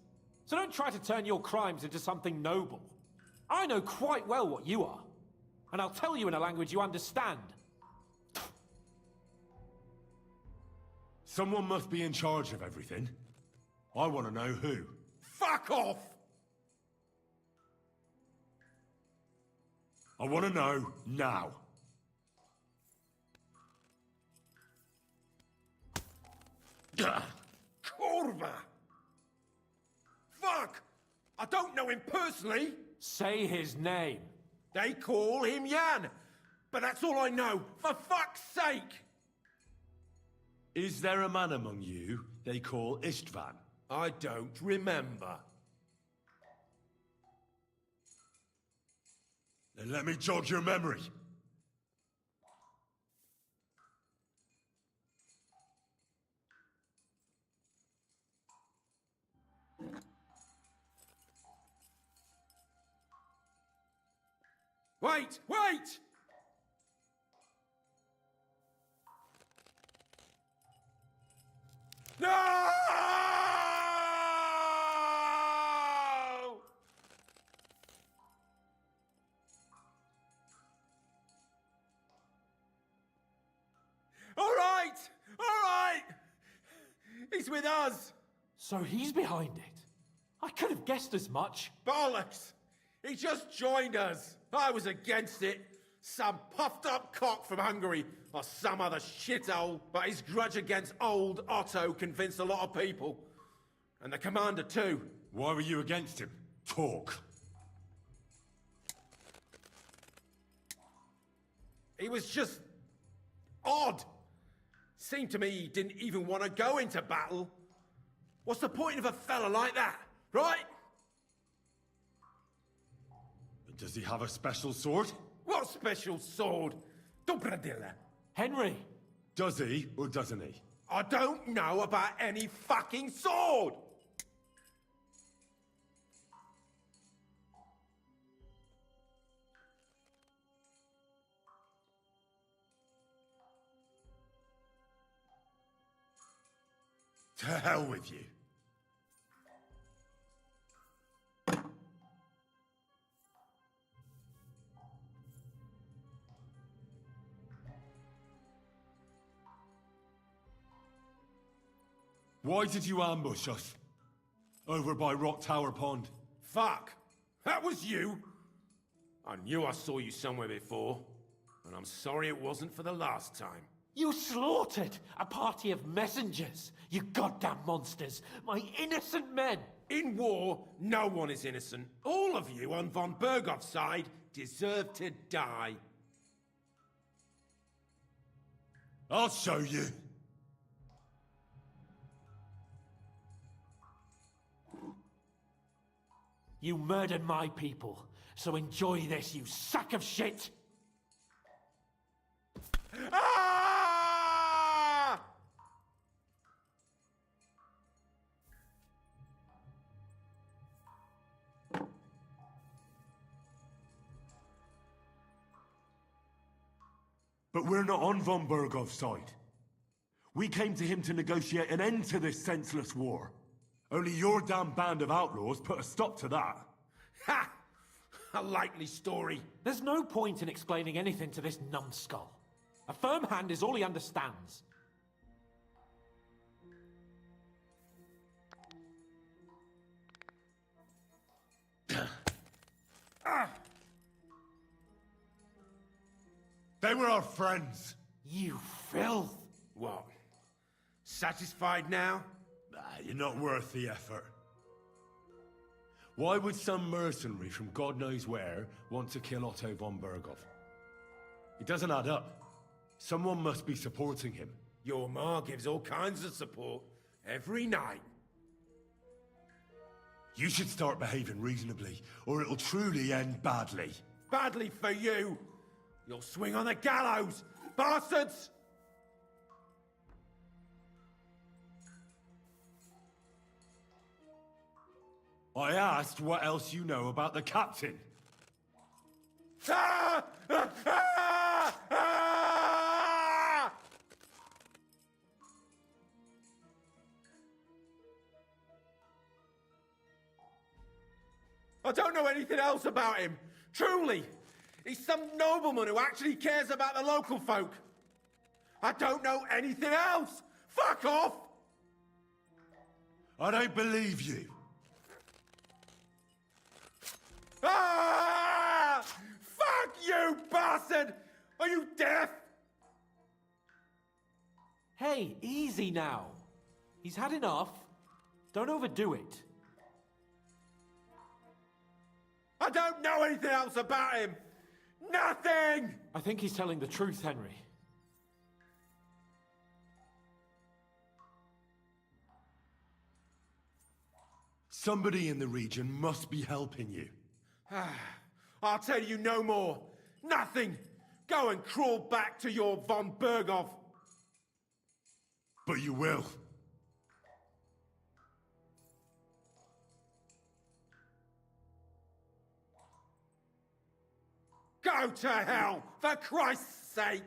So don't try to turn your crimes into something noble. I know quite well what you are. And I'll tell you in a language you understand. Someone must be in charge of everything. I want to know who. Fuck off! I want to know now. Kurva! Fuck! I don't know him personally. Say his name. They call him Jan, but that's all I know. For fuck's sake! Is there a man among you they call Istvan? I don't remember. Then let me jog your memory. Wait! Wait! No! All right! All right! He's with us! So he's behind it? I could have guessed as much. Bollocks! He just joined us. I was against it. Some puffed up cock from Hungary or some other shithole, but his grudge against old Otto convinced a lot of people. And the commander too. Why were you against him? Talk. He was just odd. Seemed to me he didn't even want to go into battle. What's the point of a fella like that, right? Does he have a special sword? What special sword? Dobradilla. Henry! Does he or doesn't he? I don't know about any fucking sword! To hell with you. Why did you ambush us? Over by Rock Tower Pond. Fuck! That was you? I knew I saw you somewhere before, and I'm sorry it wasn't for the last time. You slaughtered a party of messengers, you goddamn monsters, my innocent men! In war, no one is innocent. All of you on von Bergov's side deserve to die. I'll show you. You murdered my people, so enjoy this, you sack of shit! Ah! But we're not on von Bergov's side. We came to him to negotiate an end to this senseless war. Only your damn band of outlaws put a stop to that. Ha! A likely story. There's no point in explaining anything to this numbskull. A firm hand is all he understands. They were our friends. You filth. What? Satisfied now? You're not worth the effort. Why would some mercenary from God knows where want to kill Otto von Bergov? It doesn't add up. Someone must be supporting him. Your ma gives all kinds of support every night. You should start behaving reasonably, or it'll truly end badly. Badly for you! You'll swing on the gallows, bastards! I asked what else you know about the captain. Ah! Ah! Ah! Ah! I don't know anything else about him. Truly. He's some nobleman who actually cares about the local folk. I don't know anything else. Fuck off! I don't believe you. Ah! Fuck you, bastard! Are you deaf? Hey, easy now. He's had enough. Don't overdo it. I don't know anything else about him. Nothing! I think he's telling the truth, Henry. Somebody in the region must be helping you. I'll tell you no more. Nothing. Go and crawl back to your von Bergov. But you will. Go to hell, for Christ's sake!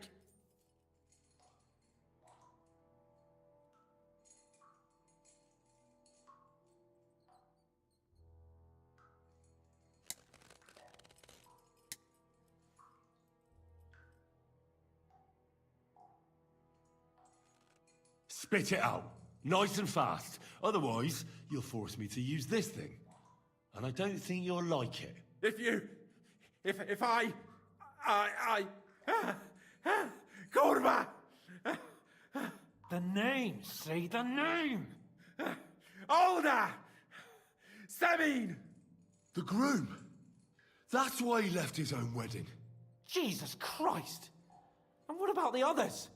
Spit it out, nice and fast. Otherwise, you'll force me to use this thing. And I don't think you'll like it. If I... Kurva! The name, say the name! Olda! Sabine! The groom. That's why he left his own wedding. Jesus Christ! And what about the others?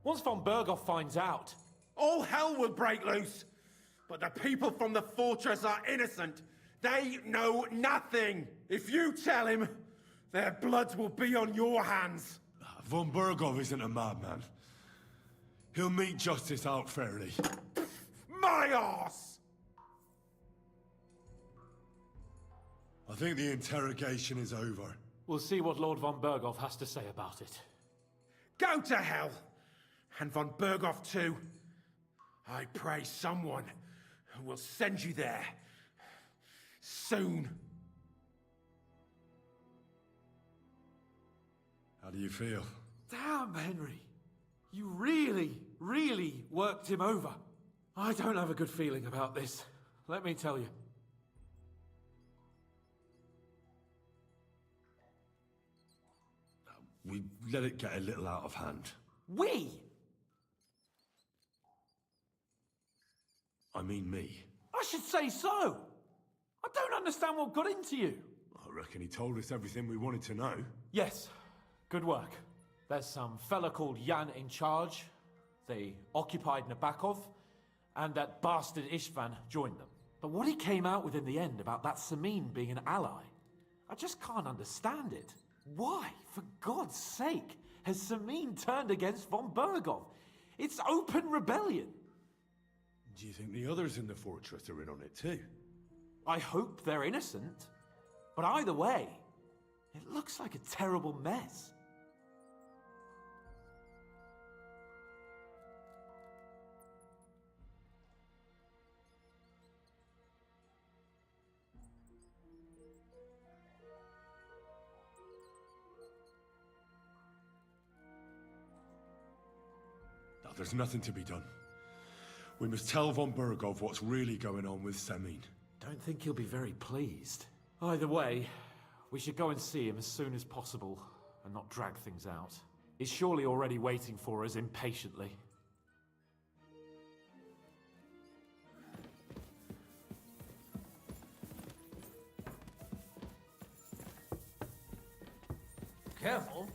Once von Bergov finds out... All hell will break loose! But the people from the fortress are innocent. They know nothing. If you tell him, their blood will be on your hands. Von Bergov isn't a madman. He'll meet justice out fairly. My arse! I think the interrogation is over. We'll see what Lord von Bergov has to say about it. Go to hell! And von Bergov too. I pray someone will send you there. Soon. How do you feel? Damn, Henry. You really worked him over. I don't have a good feeling about this. Let me tell you. We let it get a little out of hand. We? I mean me. I should say so. I don't understand what got into you. I reckon he told us everything we wanted to know. Yes, good work. There's some fella called Jan in charge. They occupied Nabokov, and that bastard Istvan joined them. But what he came out with in the end about that Samin being an ally, I just can't understand it. Why, for God's sake, has Samin turned against von Burgov? It's open rebellion. Do you think the others in the fortress are in on it too? I hope they're innocent. But either way, it looks like a terrible mess. Now, there's nothing to be done. We must tell von Burgov what's really going on with Samin. Don't think he'll be very pleased. Either way, we should go and see him as soon as possible and not drag things out. He's surely already waiting for us impatiently. Careful.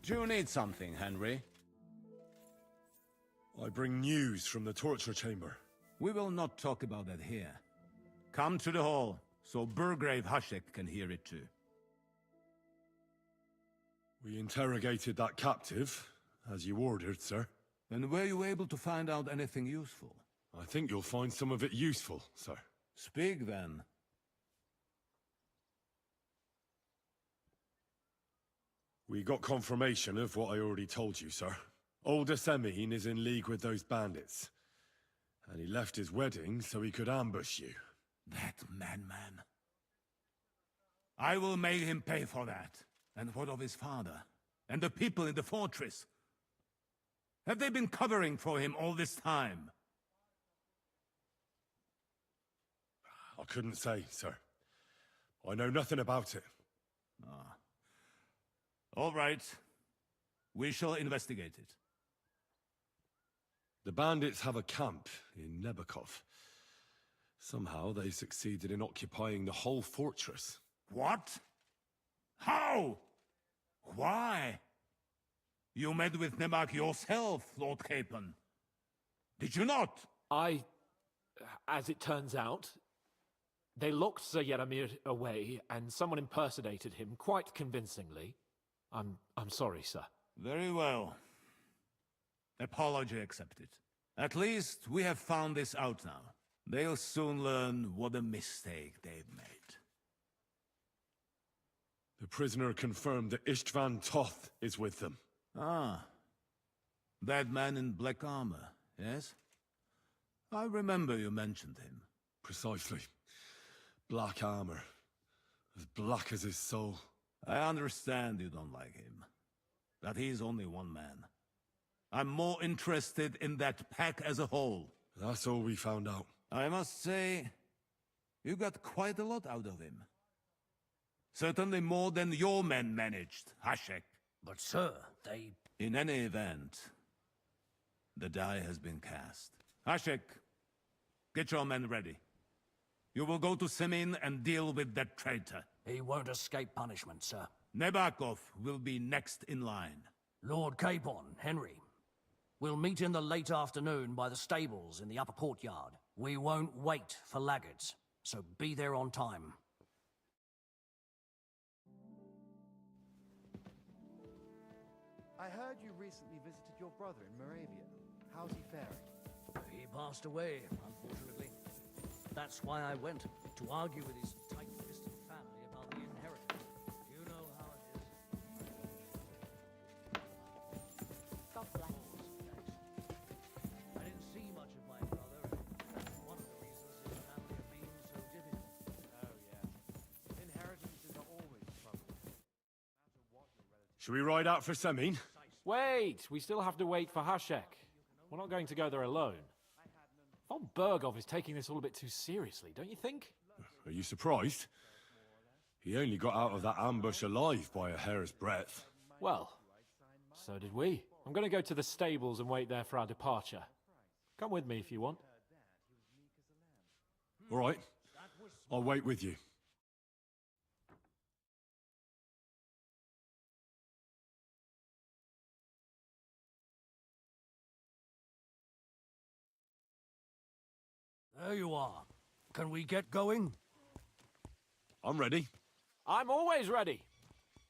Do you need something, Henry? I bring news from the torture chamber. We will not talk about that here. Come to the hall, so Burgrave Hashek can hear it too. We interrogated that captive, as you ordered, sir. And were you able to find out anything useful? I think you'll find some of it useful, sir. Speak then. We got confirmation of what I already told you, sir. Older Semine is in league with those bandits. And he left his wedding so he could ambush you. That madman. I will make him pay for that. And what of his father? And the people in the fortress? Have they been covering for him all this time? I couldn't say, sir. I know nothing about it. Ah. All right. We shall investigate it. The bandits have a camp in Nabokov. Somehow they succeeded in occupying the whole fortress. What? How? Why? You met with Nemak yourself, Lord Capon. Did you not? As it turns out, they locked Sir Yaramir away, and someone impersonated him quite convincingly. I'm sorry, sir. Very well. Apology accepted. At least we have found this out now. They'll soon learn what a mistake they've made. The prisoner confirmed that Istvan Toth is with them. Ah. That man in black armor, yes? I remember you mentioned him. Precisely. Black armor. As black as his soul. I understand you don't like him. That he's only one man. I'm more interested in that pack as a whole. That's all we found out. I must say, you got quite a lot out of him. Certainly more than your men managed, Hashek. But sir, they... In any event, the die has been cast. Hashek, get your men ready. You will go to Semin and deal with that traitor. He won't escape punishment, sir. Nabokov will be next in line. Lord Capon, Henry. We'll meet in the late afternoon by the stables in the upper courtyard. We won't wait for laggards, so be there on time. I heard you recently visited your brother in Moravia. How's he faring? He passed away, unfortunately. That's why I went, to argue with his tight-fisted family about the inheritance. You know how it is. God bless. I didn't see much Should we ride out for Semin? Wait! We still have to wait for Hashek. We're not going to go there alone. Von Bergov is taking this all a bit too seriously, don't you think? Are you surprised? He only got out of that ambush alive by a hair's breadth. Well, so did we. I'm going to go to the stables and wait there for our departure. Come with me if you want. All right. I'll wait with you. There you are. Can we get going? I'm ready. I'm always ready.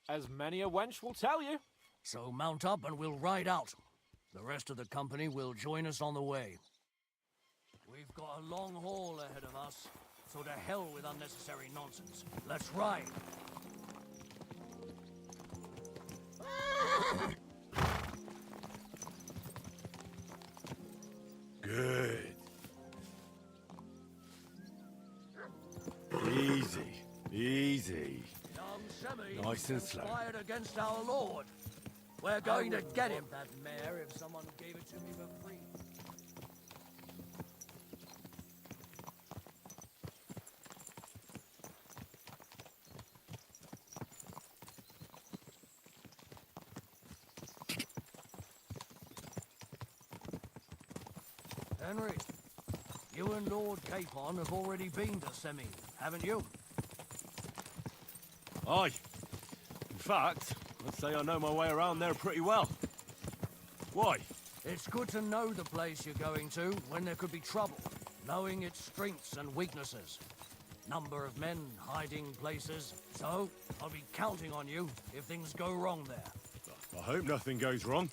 As many a wench will tell you. So mount up and we'll ride out. The rest of the company will join us on the way. We've got a long haul ahead of us, so to hell with unnecessary nonsense. Let's ride. Good. Easy. Easy. Young Semi Nice and slow. conspired against our Lord. We're going to get him, that mare, if someone gave it to me for free. Henry, you and Lord Capon have already been to Semi, haven't you? Aye. In fact, I'd say I know my way around there pretty well. Why? It's good to know the place you're going to when there could be trouble, knowing its strengths and weaknesses. Number of men, hiding places. So, I'll be counting on you if things go wrong there. I hope nothing goes wrong.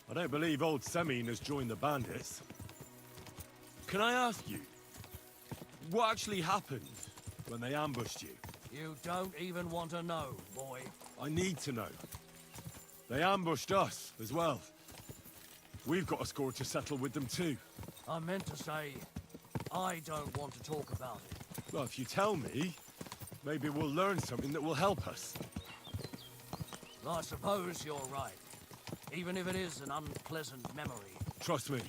I don't believe old Semin has joined the bandits. Can I ask you, what actually happened when they ambushed you? You don't even want to know, boy. I need to know. They ambushed us as well. We've got a score to settle with them too. I meant to say, I don't want to talk about it. Well, if you tell me, maybe we'll learn something that will help us. I suppose you're right. Even if it is an unpleasant memory. Trust me.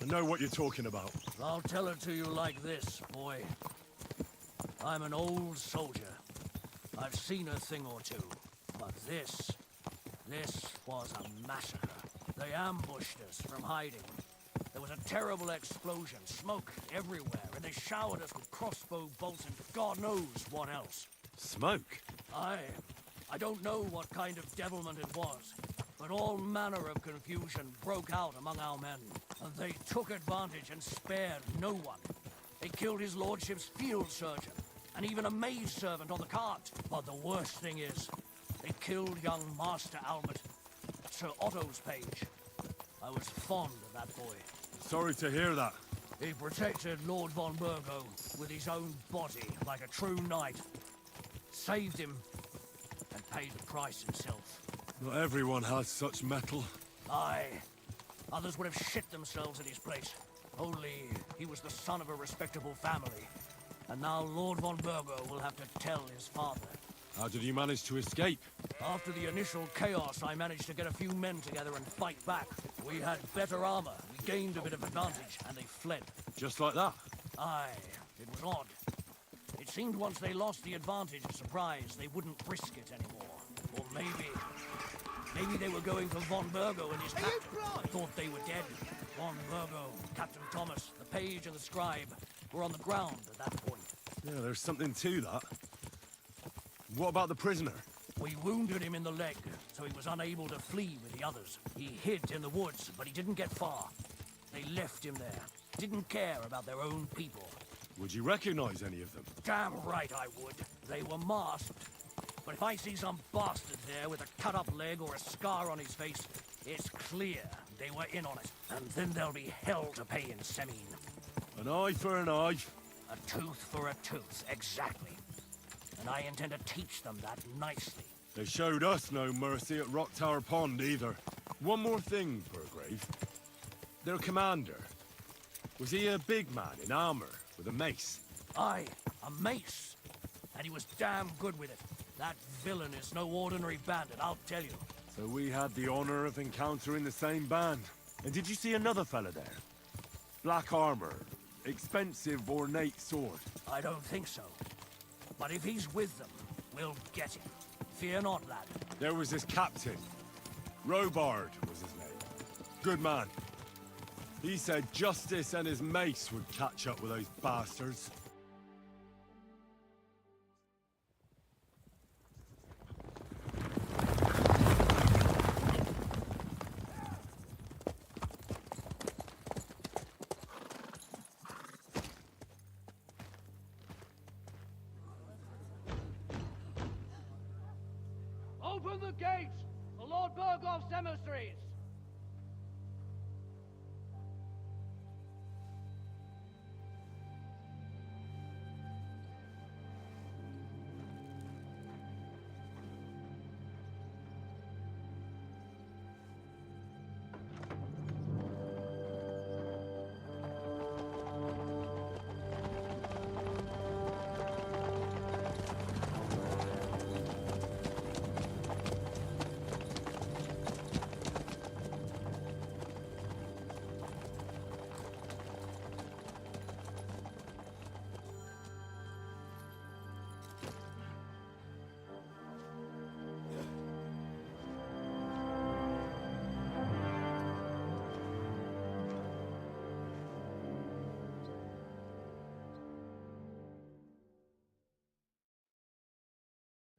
I know what you're talking about. I'll tell it to you like this, boy. I'm an old soldier. I've seen a thing or two. But this was a massacre. They ambushed us from hiding. There was a terrible explosion, smoke everywhere, and they showered us with crossbow bolts and God knows what else. Smoke? I don't know what kind of devilment it was, but all manner of confusion broke out among our men, and they took advantage and spared no one. They killed his lordship's field surgeon, and even a maidservant on the cart. But the worst thing is, they killed young Master Albert, Sir Otto's page. I was fond of that boy. Sorry to hear that. He protected Lord von Burgo with his own body like a true knight. Saved him, and paid the price himself. Not everyone has such mettle. Aye. Others would have shit themselves in his place. Only he was the son of a respectable family. And now Lord von Burgo will have to tell his father. How did you manage to escape? After the initial chaos, I managed to get a few men together and fight back. We had better armor, we gained a bit of advantage, and they fled. Just like that? Aye, it was odd. It seemed once they lost the advantage of surprise, they wouldn't risk it anymore. Or maybe they were going for von Burgo and his pack. I thought they were dead. Von Burgo, Captain Thomas, the page and the scribe were on the ground at that point. Yeah, there's something to that. What about the prisoner? We wounded him in the leg, so he was unable to flee with the others. He hid in the woods, but he didn't get far. They left him there. Didn't care about their own people. Would you recognize any of them? Damn right I would. They were masked. But if I see some bastard there with a cut-up leg or a scar on his face, it's clear they were in on it. And then there'll be hell to pay in Semin. An eye for an eye. A tooth for a tooth, exactly. And I intend to teach them that nicely. They showed us no mercy at Rock Tower Pond either. One more thing, Burgrave. Their commander. Was he a big man in armor with a mace? Aye, a mace. And he was damn good with it. That villain is no ordinary bandit, I'll tell you. So we had the honor of encountering the same band. And did you see another fella there? Black armor, expensive ornate sword. I don't think so. But if he's with them, we'll get him. Fear not, lad. There was this captain. Robard was his name. Good man. He said Justice and his mace would catch up with those bastards. Open the gates! The Lord Burgoff's emissaries!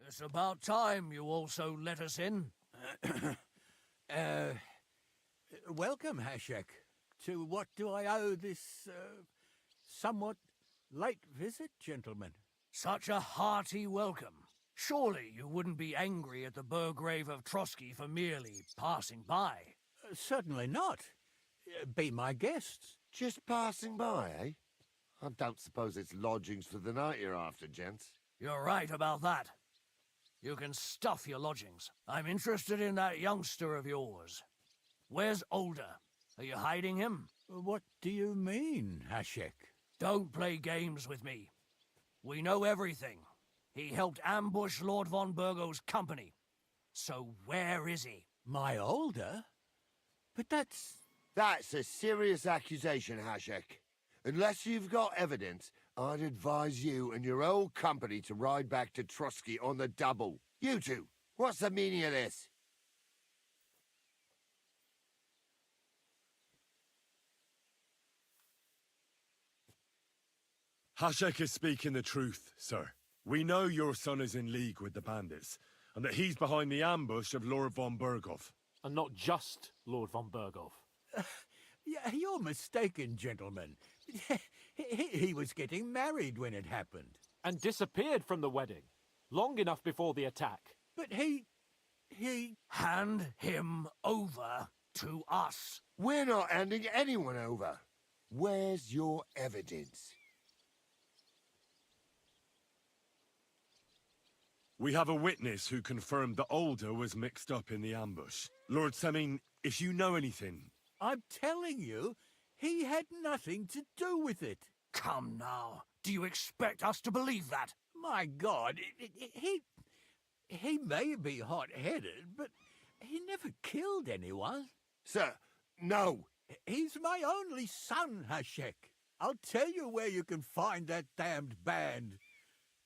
It's about time you also let us in. Welcome, Hashek. To what do I owe this, somewhat late visit, gentlemen? Such a hearty welcome. Surely you wouldn't be angry at the Burgrave of Trotsky for merely passing by. Certainly not. Be my guests. Just passing by, eh? I don't suppose it's lodgings for the night you're after, gents. You're right about that. You can stuff your lodgings. I'm interested in that youngster of yours. Where's Older? Are you hiding him? What do you mean, Hashek? Don't play games with me. We know everything. He helped ambush Lord von Burgo's company. So where is he? My Older? But that's... That's a serious accusation, Hashek. Unless you've got evidence, I'd advise you and your old company to ride back to Trotsky on the double. You two, what's the meaning of this? Hashek is speaking the truth, sir. We know your son is in league with the bandits, and that he's behind the ambush of Lord von Burgov. And not just Lord von Burgov. Yeah, you're mistaken, gentlemen. He was getting married when it happened. And disappeared from the wedding, long enough before the attack. But he... Hand him over to us. We're not handing anyone over. Where's your evidence? We have a witness who confirmed that Older was mixed up in the ambush. Lord Semin, if you know anything... I'm telling you, he had nothing to do with it. Come now. Do you expect us to believe that? My God, he may be hot-headed, but he never killed anyone. Sir, no. He's my only son, Hashek. I'll tell you where you can find that damned band.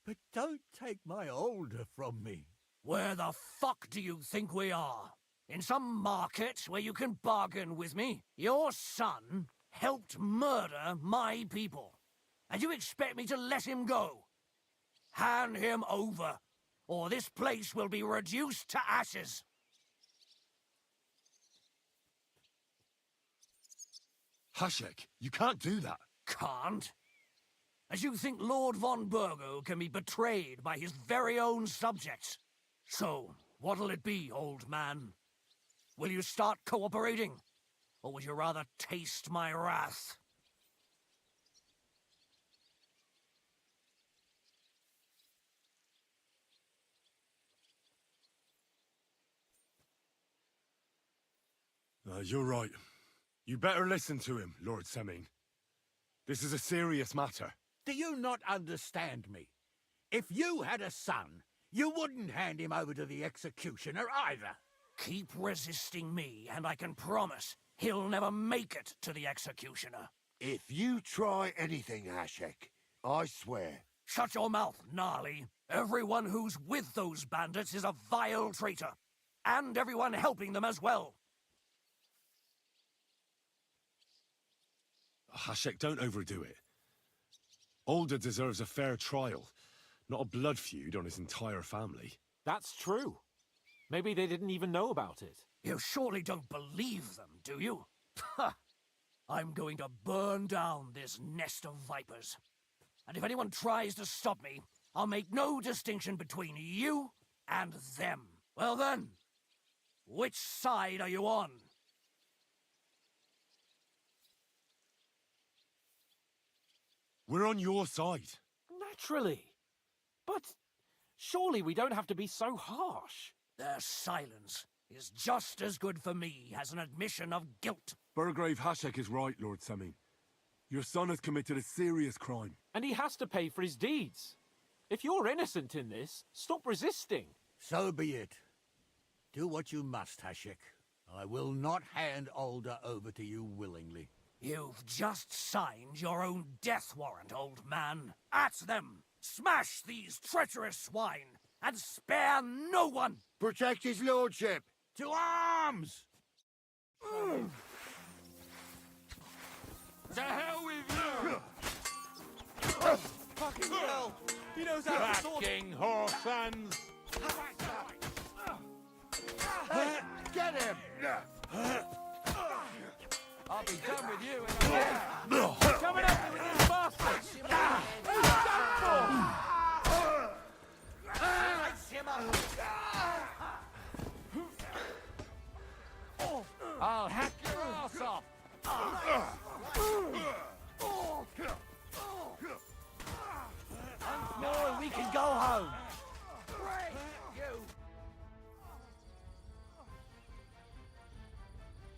But don't take my Older from me. Where the fuck do you think we are? In some market where you can bargain with me? Your son helped murder my people. And you expect me to let him go? Hand him over, or this place will be reduced to ashes. Hashek, you can't do that. Can't? As you think Lord von Burgo can be betrayed by his very own subjects. So, what'll it be, old man? Will you start cooperating? Or would you rather taste my wrath? You're right. You better listen to him, Lord Semin. This is a serious matter. Do you not understand me? If you had a son, You wouldn't hand him over to the executioner either. Keep resisting me, and I can promise he'll never make it to the executioner. If you try anything, Hashek, I swear. Shut your mouth, Gnarly. Everyone who's with those bandits is a vile traitor. And everyone helping them as well. Hashek, don't overdo it. Alder deserves a fair trial, not a blood feud on his entire family. That's true. Maybe they didn't even know about it. You surely don't believe them, do you? Ha! I'm going to burn down this nest of vipers. And if anyone tries to stop me, I'll make no distinction between you and them. Well then, which side are you on? We're on your side. Naturally. But surely we don't have to be so harsh. Their silence is just as good for me as an admission of guilt. Burgrave Hashek is right, Lord Semin. Your son has committed a serious crime. And he has to pay for his deeds. If you're innocent in this, stop resisting. So be it. Do what you must, Hashek. I will not hand Alder over to you willingly. You've just signed your own death warrant, old man. At them! Smash these treacherous swine, and spare no one! Protect his lordship! To arms! To hell with you! Fucking hell! He knows how to sort... Fucking whoresons! Get him! I'll be done with you in a minute. Coming at me with this bastard! I'll hack your ass off! Once more and we can go home.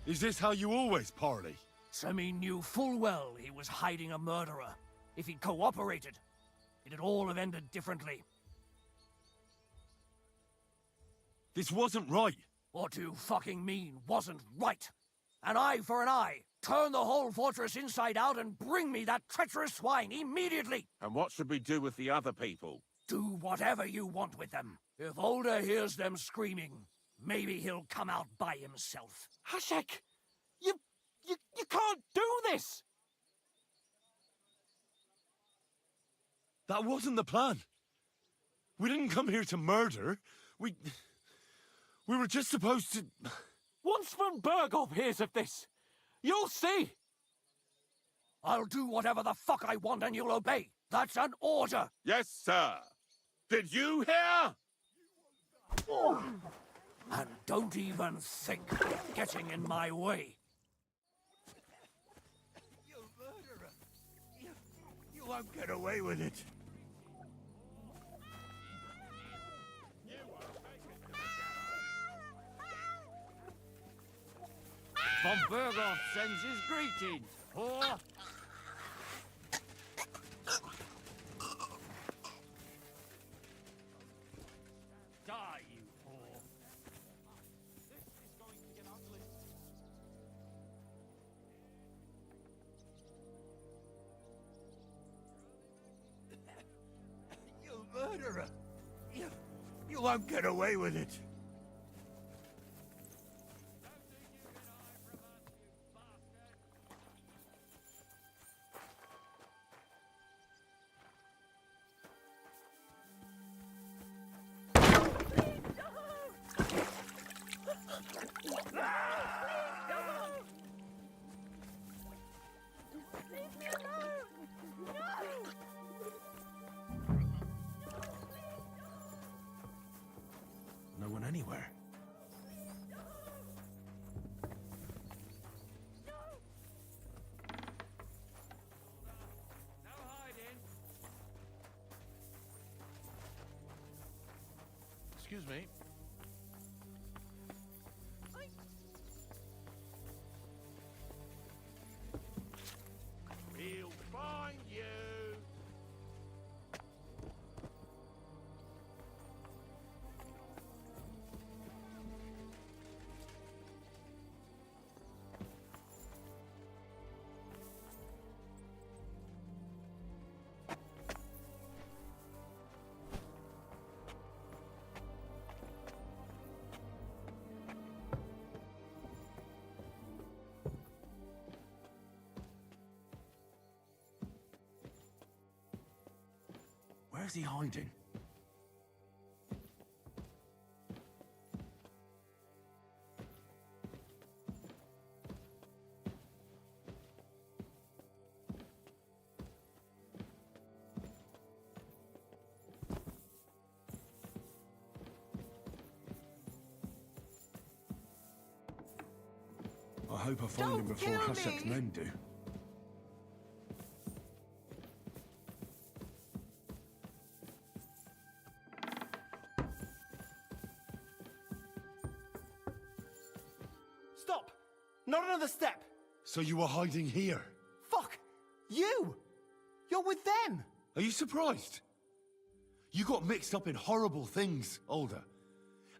Is this how you always parley? Semi knew full well he was hiding a murderer. If he'd cooperated, it'd all have ended differently. This wasn't right. What do you fucking mean, wasn't right? An eye for an eye. Turn the whole fortress inside out and bring me that treacherous swine immediately! And what should we do with the other people? Do whatever you want with them. If Alder hears them screaming, maybe he'll come out by himself. Hashek! You can't do this! That wasn't the plan. We didn't come here to murder. We were just supposed to... Once von Berghoff hears of this, you'll see! I'll do whatever the fuck I want and you'll obey. That's an order! Yes, sir. Did you hear? And don't even think of getting in my way. You murderer! You won't get away with it. Von Berghoff sends his greetings, whore. Die, you whore. This is going to get ugly. You murderer! You won't get away with it. No one anywhere. Excuse me. We'll find you. Where's he hiding? I hope I find him before Hashek's men do. Stop! Not another step! So you were hiding here? Fuck! You! You're with them! Are you surprised? You got mixed up in horrible things, Alder.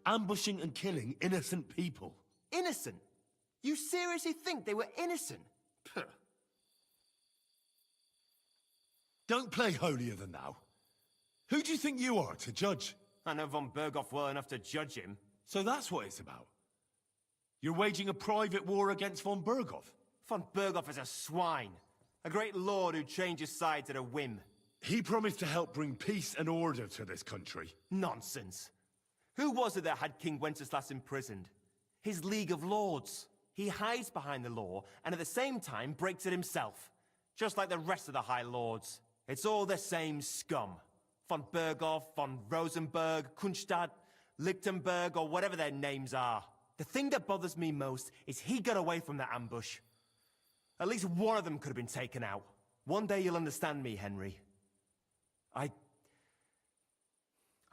Ambushing and killing innocent people. Innocent? You seriously think they were innocent? Puh. Don't play holier than thou. Who do you think you are to judge? I know von Berghoff well enough to judge him. So that's what it's about. You're waging a private war against von Berghoff. Von Berghoff is a swine. A great lord who changes sides at a whim. He promised to help bring peace and order to this country. Nonsense. Who was it that had King Wenceslas imprisoned? His League of Lords. He hides behind the law, and at the same time breaks it himself. Just like the rest of the High Lords. It's all the same scum. Von Berghoff, von Rosenberg, Kunstadt, Lichtenberg, or whatever their names are. The thing that bothers me most is he got away from that ambush. At least one of them could have been taken out. One day you'll understand me, Henry. I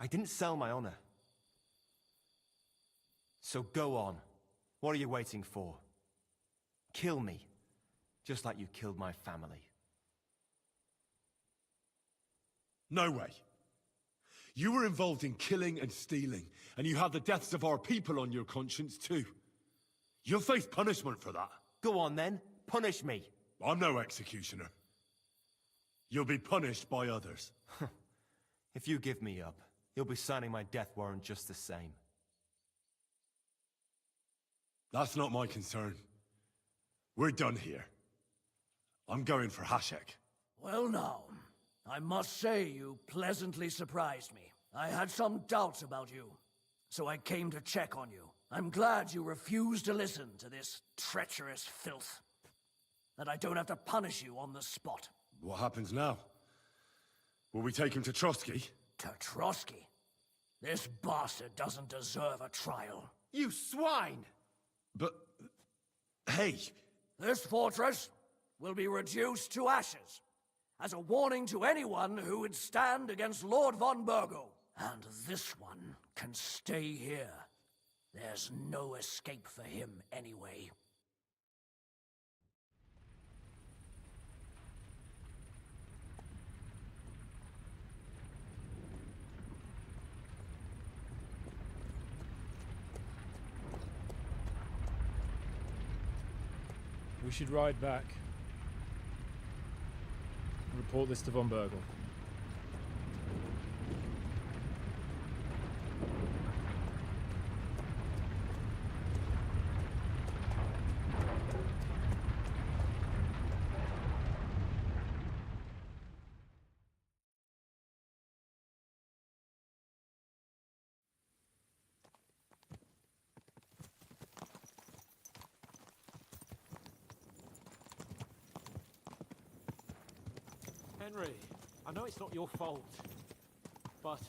didn't sell my honor. So go on. What are you waiting for? Kill me, just like you killed my family. No way. You were involved in killing and stealing, and you have the deaths of our people on your conscience too. You'll face punishment for that. Go on then, punish me. I'm no executioner. You'll be punished by others. If you give me up, you'll be signing my death warrant just the same. That's not my concern. We're done here. I'm going for Hashek. Well now, I must say you pleasantly surprised me. I had some doubts about you, so I came to check on you. I'm glad you refused to listen to this treacherous filth. That I don't have to punish you on the spot. What happens now? Will we take him to Trotsky? To Trotsky? This bastard doesn't deserve a trial. You swine! But... hey! This fortress will be reduced to ashes, as a warning to anyone who would stand against Lord von Bergo. And this one can stay here. There's no escape for him anyway. We should ride back. Report this to von Bergel. Henry, I know it's not your fault, but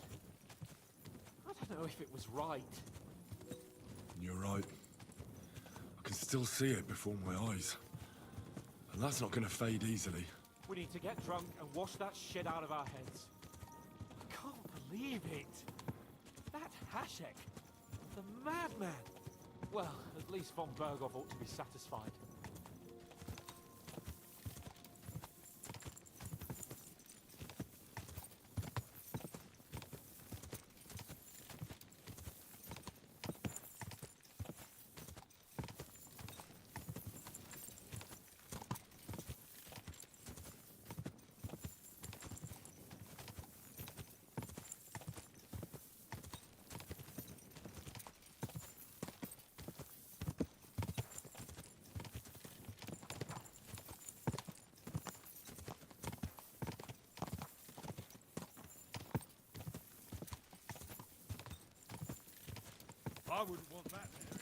I don't know if it was right. You're right. I can still see it before my eyes. And that's not gonna fade easily. We need to get drunk and wash that shit out of our heads. I can't believe it. That Hashek, the madman. Well, at least von Berghoff ought to be satisfied. I wouldn't want that there.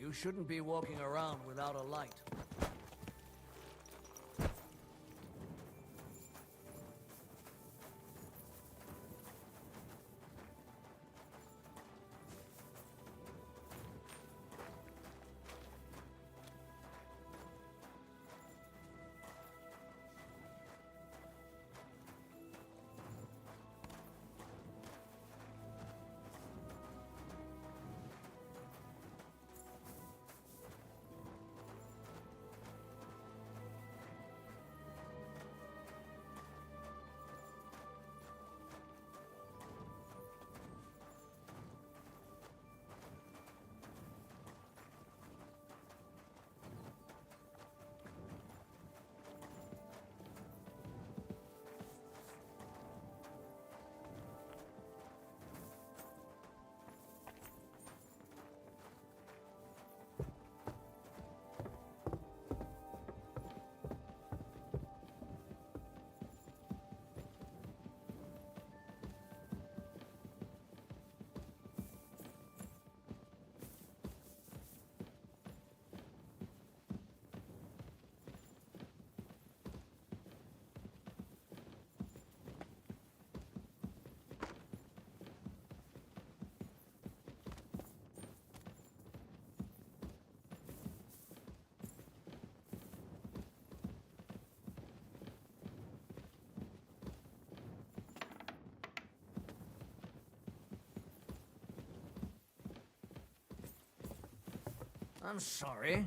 You shouldn't be walking around without a light. I'm sorry.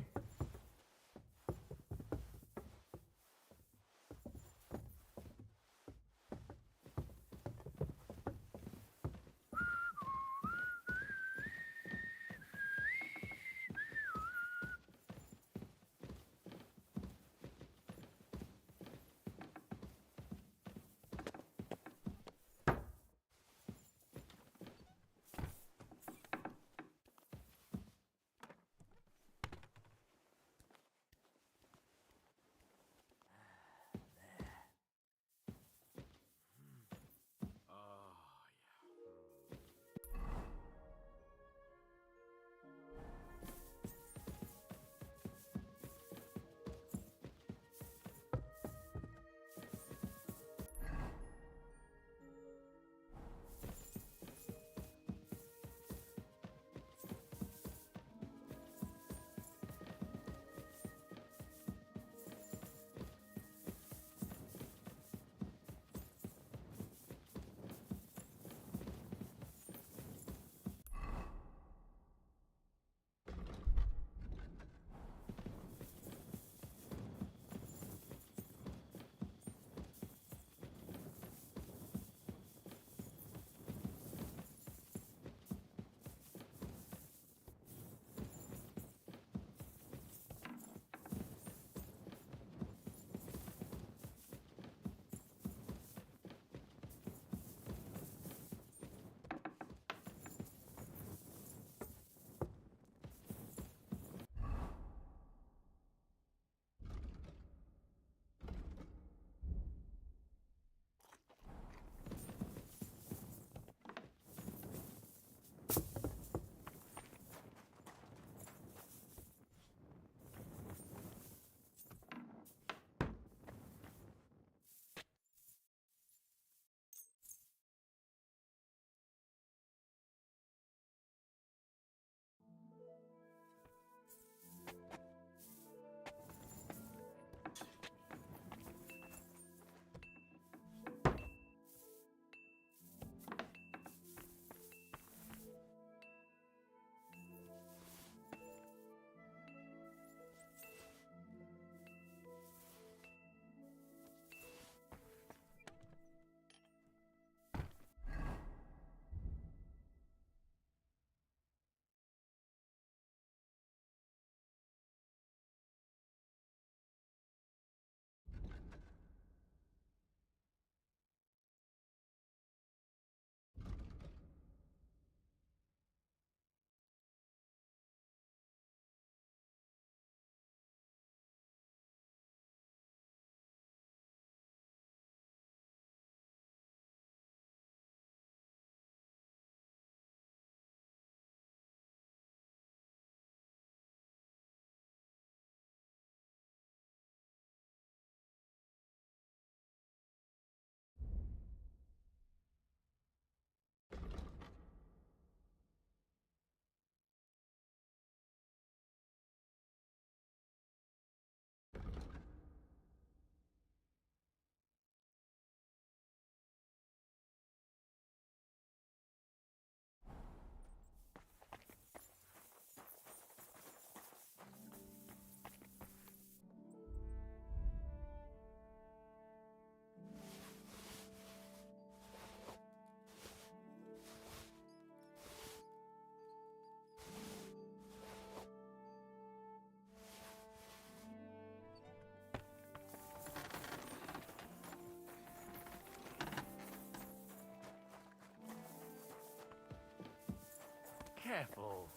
Careful.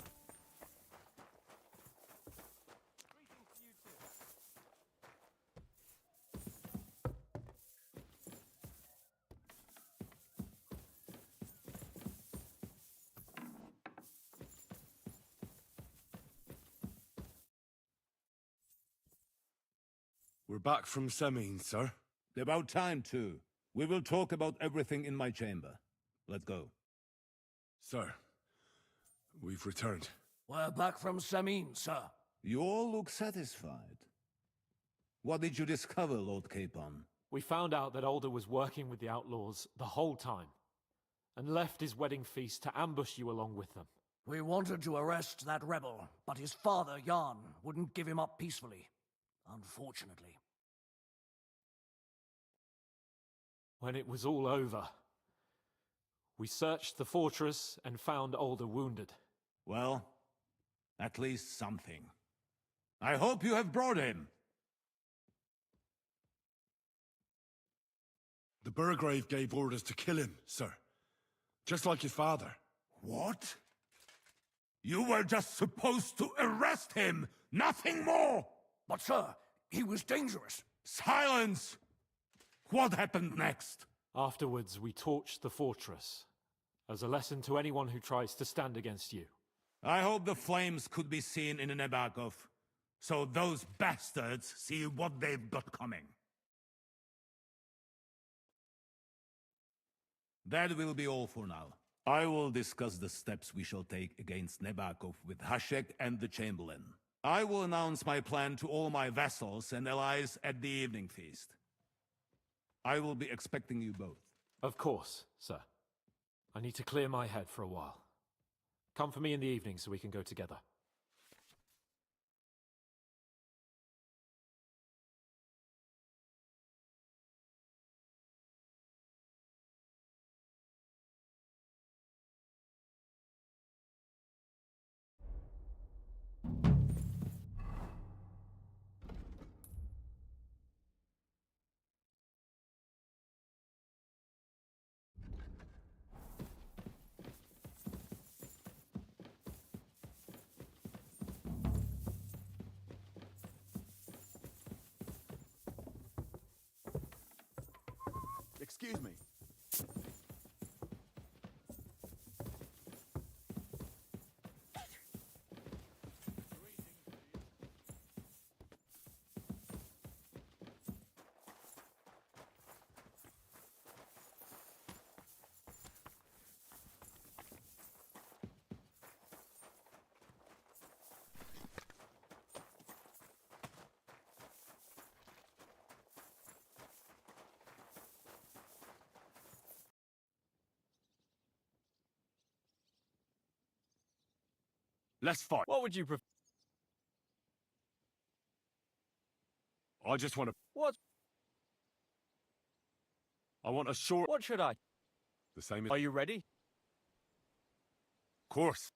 We're back from Semine, sir. About time, too. We will talk about everything in my chamber. Let's go. Sir, we've returned. We're back from Semine, sir. You all look satisfied. What did you discover, Lord Capon? We found out that Alder was working with the outlaws the whole time, and left his wedding feast to ambush you along with them. We wanted to arrest that rebel, but his father, Jan, wouldn't give him up peacefully. Unfortunately. When it was all over, we searched the fortress and found Alder wounded. Well, at least something. I hope you have brought him. The Burgrave gave orders to kill him, sir. Just like his father. What? You were just supposed to arrest him, nothing more! But sir, he was dangerous. Silence! What happened next? Afterwards, we torched the fortress, as a lesson to anyone who tries to stand against you. I hope the flames could be seen in Nebakov, so those bastards see what they've got coming. That will be all for now. I will discuss the steps we shall take against Nebakov with Hashek and the Chamberlain. I will announce my plan to all my vassals and allies at the evening feast. I will be expecting you both. Of course, sir. I need to clear my head for a while. Come for me in the evening so we can go together. Excuse me. Let's fight. What would you prefer? I just want to... What? I want a short... What should I? The same as... Are you ready? Of course.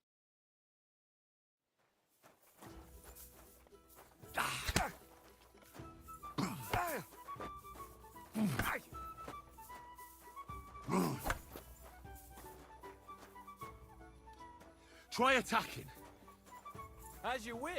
Try attacking. As you wish.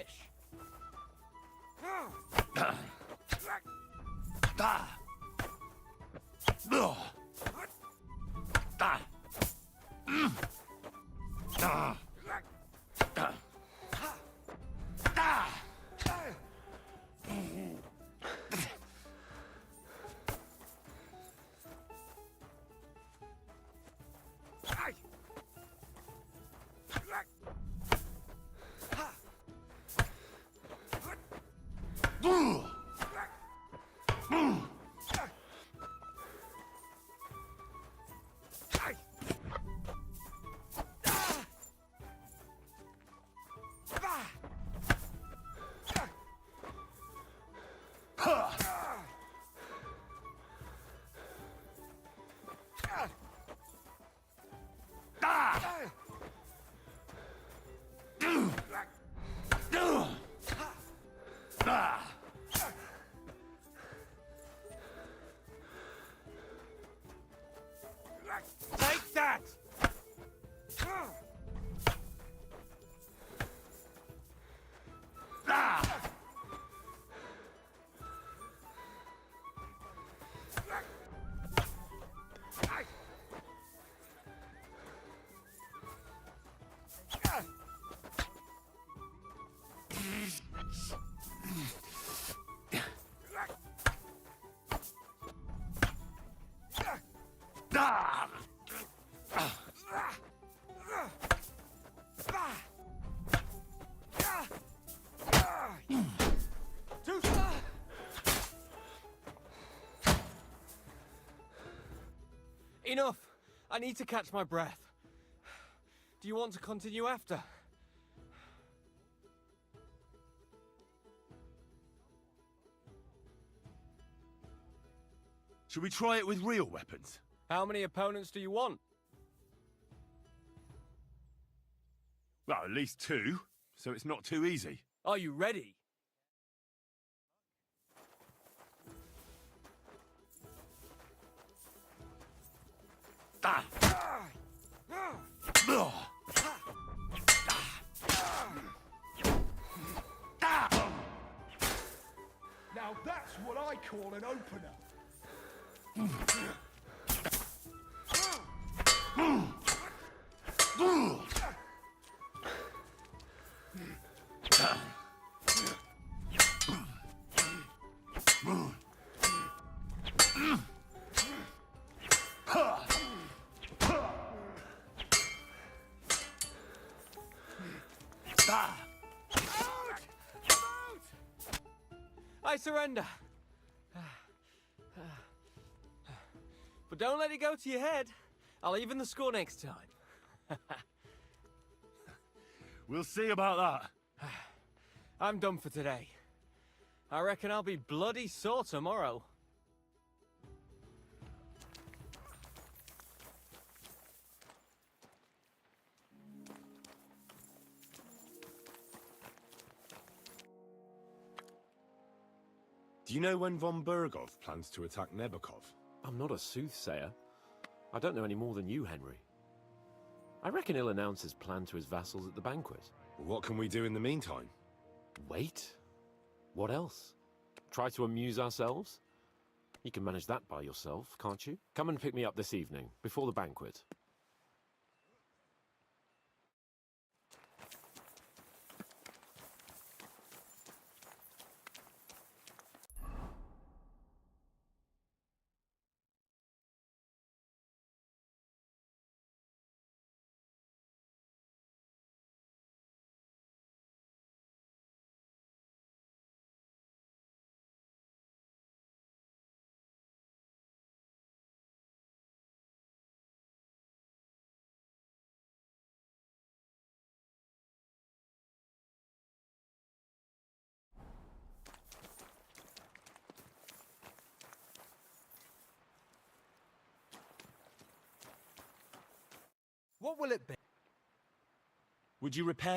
Take that! Enough! I need to catch my breath. Do you want to continue after? Should we try it with real weapons? How many opponents do you want? Well, at least 2, so it's not too easy. Are you ready? Ah. Now that's what I call an opener. I surrender. But don't let it go to your head. I'll even the score next time. We'll see about that. I'm done for today. I reckon I'll be bloody sore tomorrow. Do you know when von Bergov plans to attack Nebukov? I'm not a soothsayer. I don't know any more than you, Henry. I reckon he'll announce his plan to his vassals at the banquet. What can we do in the meantime? Wait? What else? Try to amuse ourselves? You can manage that by yourself, can't you? Come and pick me up this evening, before the banquet. What will it be? Would you repair?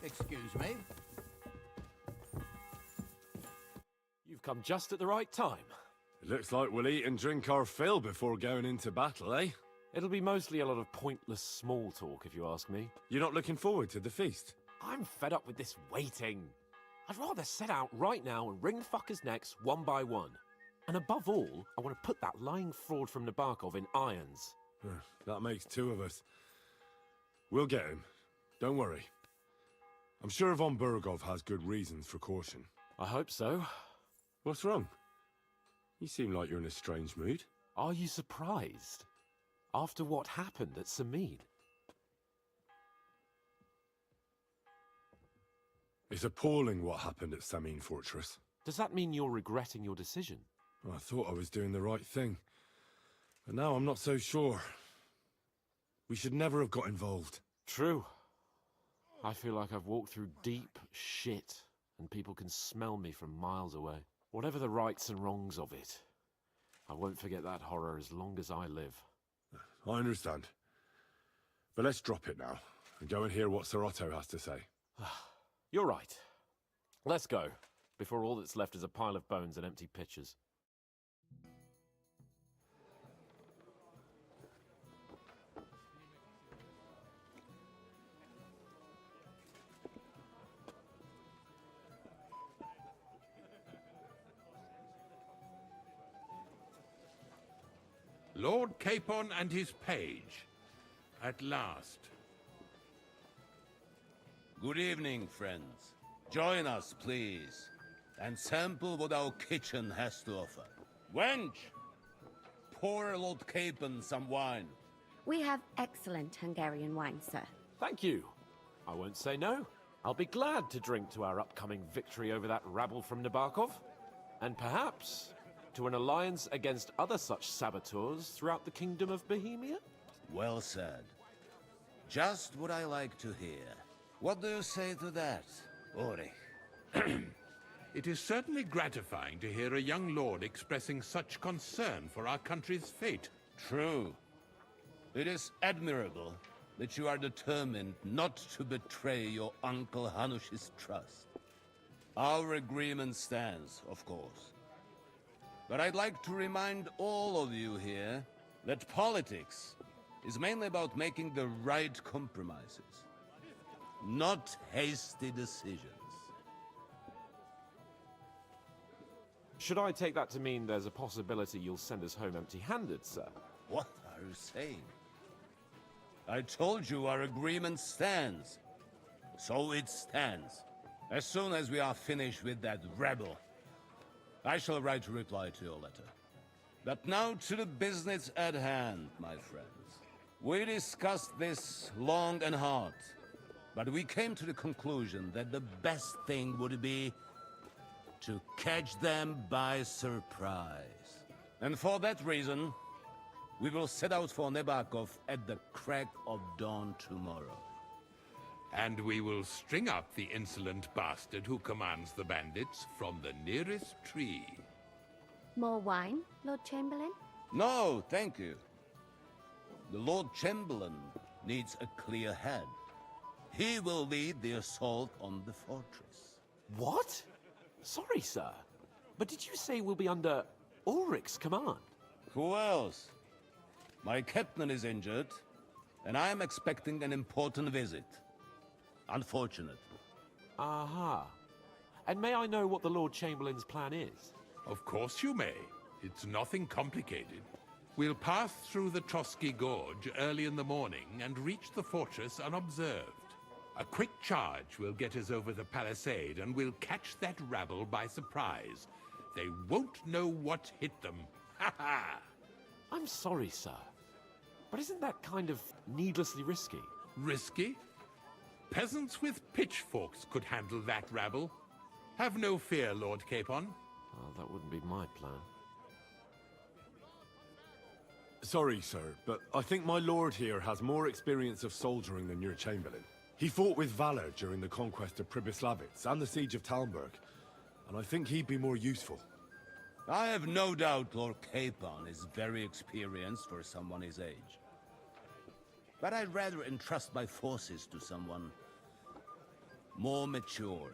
Excuse me. You've come just at the right time. It looks like we'll eat and drink our fill before going into battle, eh? It'll be mostly a lot of pointless small talk, if you ask me. You're not looking forward to the feast? I'm fed up with this waiting. I'd rather set out right now and wring fuckers' necks one by one. And above all, I want to put that lying fraud from Nabokov in irons. That makes two of us. We'll get him. Don't worry. I'm sure Von Burgov has good reasons for caution. I hope so. What's wrong? You seem like you're in a strange mood. Are you surprised? After what happened at Samin? It's appalling what happened at Samin Fortress. Does that mean you're regretting your decision? I thought I was doing the right thing. But now I'm not so sure. We should never have got involved. True. I feel like I've walked through deep shit, and people can smell me from miles away. Whatever the rights and wrongs of it, I won't forget that horror as long as I live. I understand. But let's drop it now, and go and hear what Sir Otto has to say. You're right. Let's go, before all that's left is a pile of bones and empty pitchers. Lord Capon and his page. At last. Good evening, friends. Join us, please, and sample what our kitchen has to offer. Wench, pour Lord Capon some wine. We have excellent Hungarian wine, sir. Thank you. I won't say no. I'll be glad to drink to our upcoming victory over that rabble from Nabokov. And perhaps to an alliance against other such saboteurs throughout the Kingdom of Bohemia? Well said. Just what I like to hear. What do you say to that, Ulrich? It is certainly gratifying to hear a young lord expressing such concern for our country's fate. True. It is admirable that you are determined not to betray your Uncle Hanush's trust. Our agreement stands, of course. But I'd like to remind all of you here that politics is mainly about making the right compromises, not hasty decisions. Should I take that to mean there's a possibility you'll send us home empty-handed, sir? What are you saying? I told you our agreement stands. So it stands. As soon as we are finished with that rebel, I shall write a reply to your letter. But now to the business at hand, my friends. We discussed this long and hard, but we came to the conclusion that the best thing would be to catch them by surprise. And for that reason, we will set out for Nabokov at the crack of dawn tomorrow. And we will string up the insolent bastard who commands the bandits from the nearest tree. More wine, Lord Chamberlain? No, thank you. The Lord Chamberlain needs a clear head. He will lead the assault on the fortress. What? Sorry, sir. But did you say we'll be under Ulrich's command? Who else? My captain is injured, and I am expecting an important visit. Unfortunate. Aha. And may I know what the Lord Chamberlain's plan is? Of course you may. It's nothing complicated. We'll pass through the Trotsky Gorge early in the morning and reach the fortress unobserved. A quick charge will get us over the palisade, and we'll catch that rabble by surprise. They won't know what hit them. Ha ha! I'm sorry, sir. But isn't that kind of needlessly risky? Risky? Peasants with pitchforks could handle that rabble. Have no fear, Lord Capon. Oh, that wouldn't be my plan. Sorry, sir, but I think my lord here has more experience of soldiering than your Chamberlain. He fought with valor during the conquest of Pribyslavitz and the siege of Talmberg, and I think he'd be more useful. I have no doubt Lord Capon is very experienced for someone his age. But I'd rather entrust my forces to someone more mature.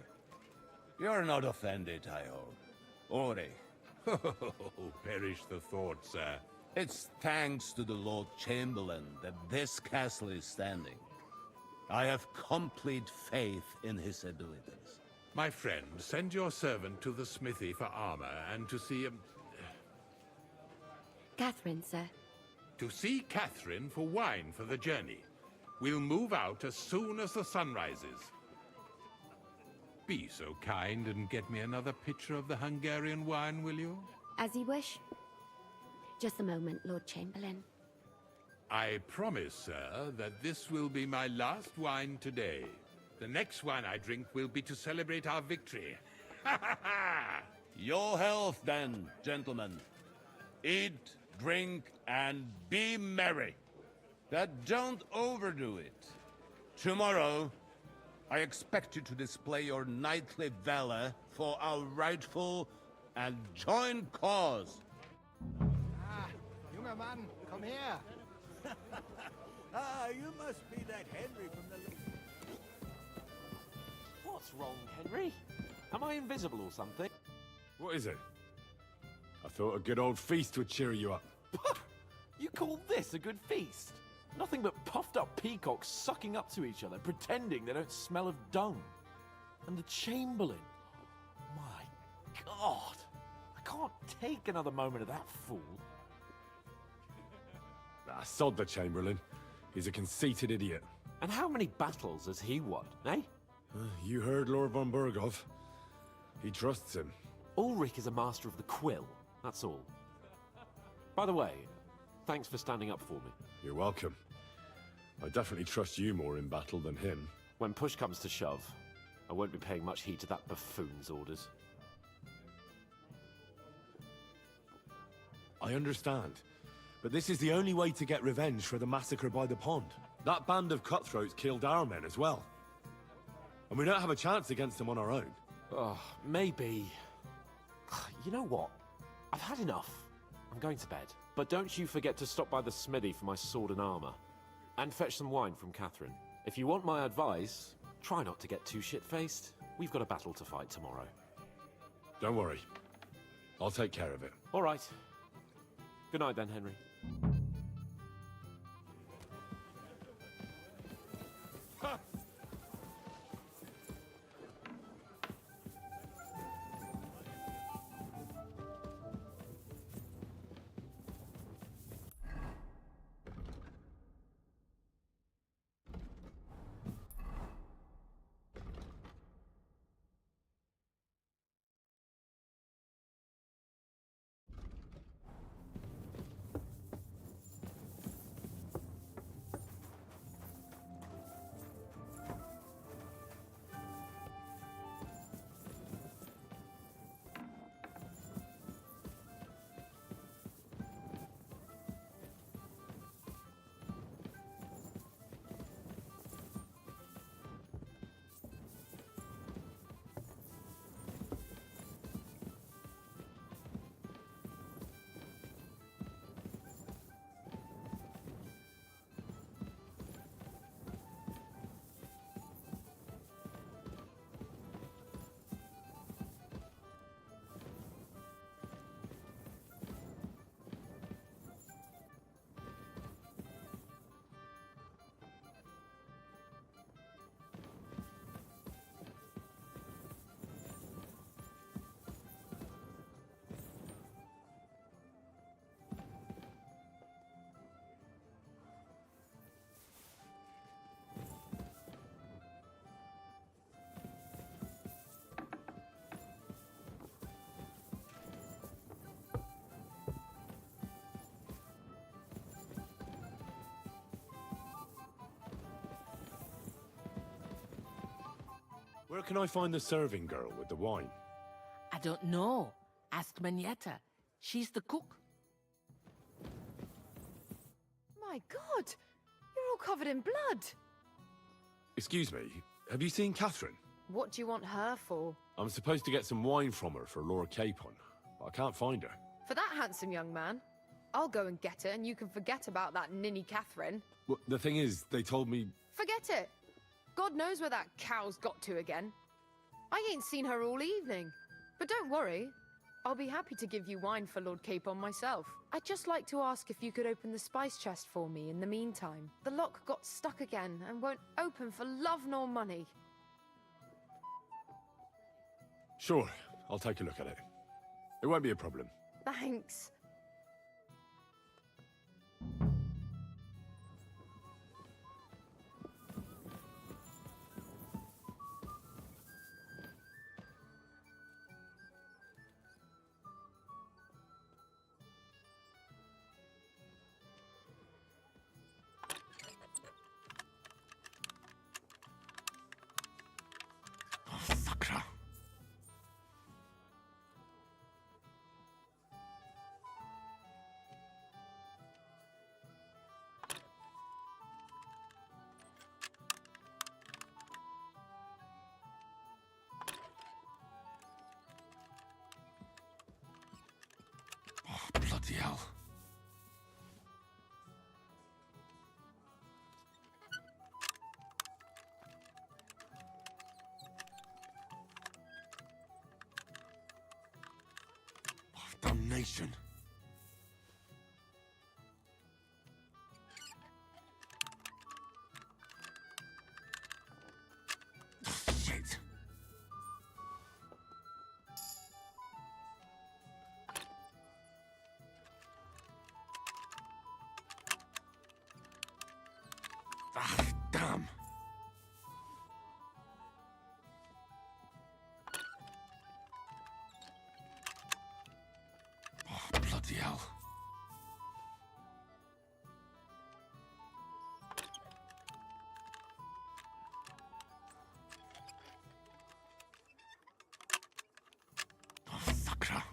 You're not offended, I hope. Ore. Perish the thought, sir. It's thanks to the Lord Chamberlain that this castle is standing. I have complete faith in his abilities. My friend, send your servant to the smithy for armor and to see Catherine, sir. To see Catherine for wine for the journey. We'll move out as soon as the sun rises. Be so kind and get me another pitcher of the Hungarian wine, will you? As you wish. Just a moment, Lord Chamberlain. I promise, sir, that this will be my last wine today. The next wine I drink will be to celebrate our victory. Your health, then, gentlemen. Eat, drink, and be merry. But don't overdo it. Tomorrow, I expect you to display your knightly valor for our rightful and joint cause. Ah, younger man, come here. You must be that Henry from the... What's wrong, Henry? Am I invisible or something? What is it? I thought a good old feast would cheer you up. You call this a good feast? Nothing but puffed up peacocks sucking up to each other, pretending they don't smell of dung. And the Chamberlain. My God. I can't take another moment of that fool. Sod the Chamberlain. He's a conceited idiot. And how many battles has he won, eh? You heard Lord von Burgov. He trusts him. Ulrich is a master of the quill, that's all. By the way, thanks for standing up for me. You're welcome. I definitely trust you more in battle than him. When push comes to shove, I won't be paying much heed to that buffoon's orders. I understand. But this is the only way to get revenge for the massacre by the pond. That band of cutthroats killed our men as well. And we don't have a chance against them on our own. Oh, maybe. You know what? I've had enough. I'm going to bed. But don't you forget to stop by the smithy for my sword and armor. And fetch some wine from Catherine. If you want my advice, try not to get too shit-faced. We've got a battle to fight tomorrow. Don't worry. I'll take care of it. All right. Good night then, Henry. Where can I find the serving girl with the wine? I don't know. Ask Manietta. She's the cook. My God! You're all covered in blood! Excuse me, have you seen Catherine? What do you want her for? I'm supposed to get some wine from her for Lord Capon, but I can't find her. For that handsome young man? I'll go and get her, and you can forget about that ninny Catherine. Well, the thing is, they told me... Forget it! God knows where that cow's got to again. I ain't seen her all evening. But don't worry, I'll be happy to give you wine for Lord Capon myself. I'd just like to ask if you could open the spice chest for me in the meantime. The lock got stuck again and won't open for love nor money. Sure, I'll take a look at it. It won't be a problem. Thanks. Bloody hell. Damnation. Shit. Damn. Bloody hell. Sakra.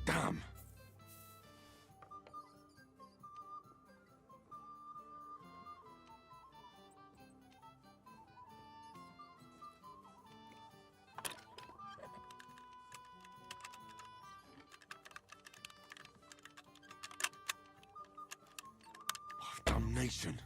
Damn. Damnation.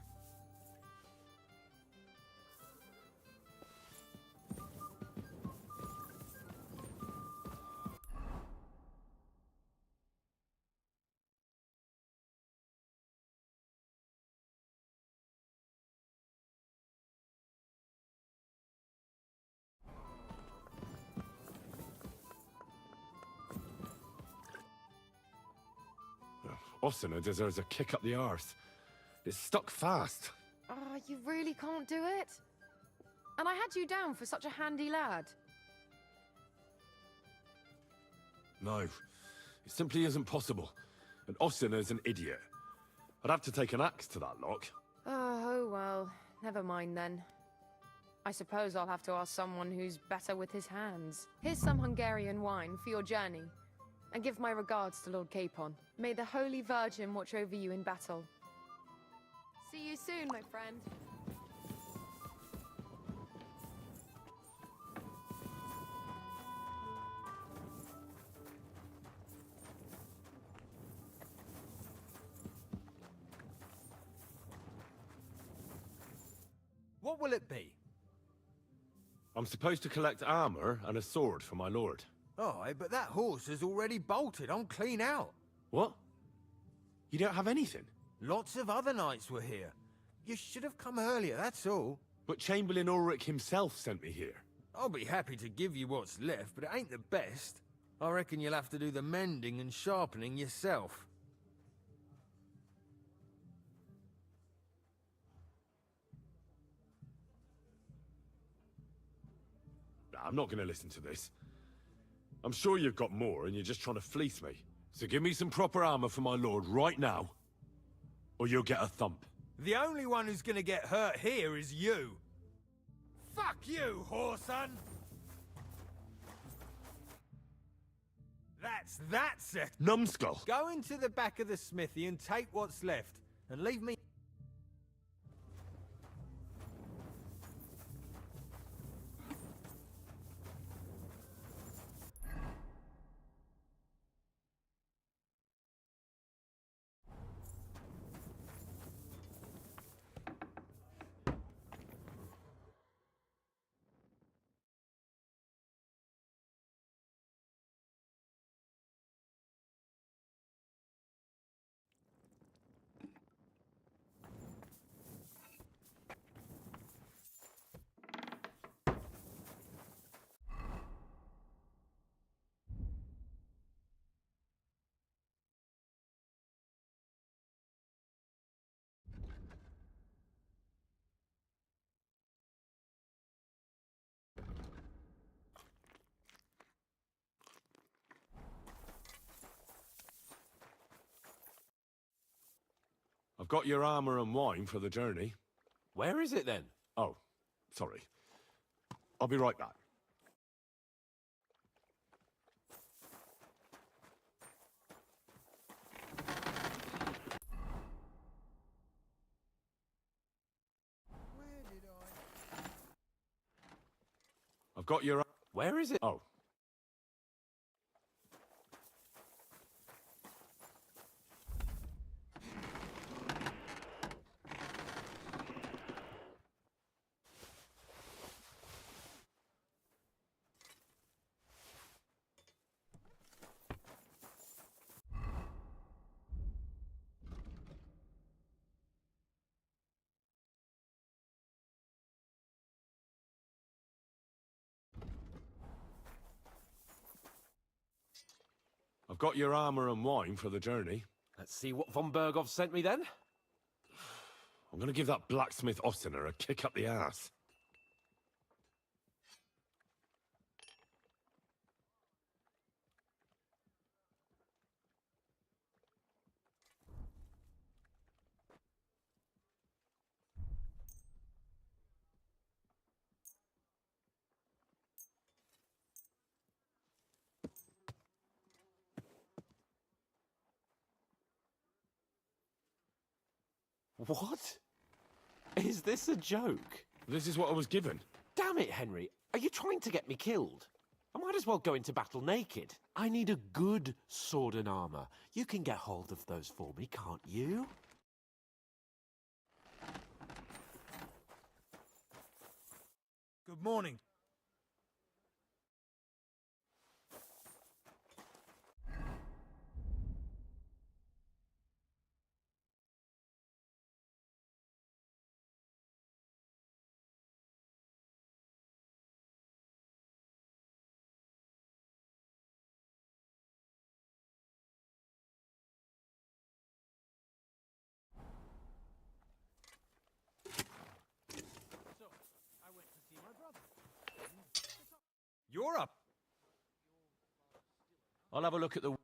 Ossina deserves a kick up the arse. It's stuck fast. Oh, you really can't do it? And I had you down for such a handy lad. No, it simply isn't possible. And Ossina's an idiot. I'd have to take an axe to that lock. Oh, well, never mind then. I suppose I'll have to ask someone who's better with his hands. Here's some Hungarian wine for your journey. And give my regards to Lord Capon. May the Holy Virgin watch over you in battle. See you soon, my friend. What will it be? I'm supposed to collect armor and a sword for my lord. Aye, but that horse has already bolted. I'm clean out. What? You don't have anything? Lots of other knights were here. You should have come earlier, that's all. But Chamberlain Ulrich himself sent me here. I'll be happy to give you what's left, but it ain't the best. I reckon you'll have to do the mending and sharpening yourself. I'm not going to listen to this. I'm sure you've got more and you're just trying to fleece me. So give me some proper armor for my lord right now, or you'll get a thump. The only one who's gonna get hurt here is you. Fuck you, whoreson! That's it. Numbskull! Go into the back of the smithy and take what's left, and leave me... got your armor and wine for the journey. Where is it then? Oh, sorry. I'll be right back. I've got your... Where is it? Oh. I've got your armor and wine for the journey. Let's see what von Berghoff sent me then. I'm gonna give that blacksmith Ostener a kick up the ass. What? Is this a joke? This is what I was given. Damn it, Henry. Are you trying to get me killed? I might as well go into battle naked. I need a good sword and armor. You can get hold of those for me, can't you? Good morning. You're up. I'll have a look at the...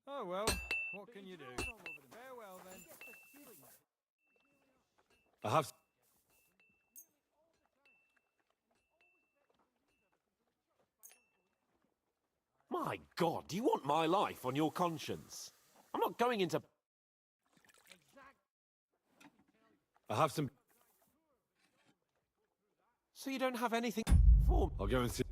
Oh well, what can you do? Farewell then. I have... My God, do you want my life on your conscience? I'm not going into... I have some... So you don't have anything for... I'll go and see...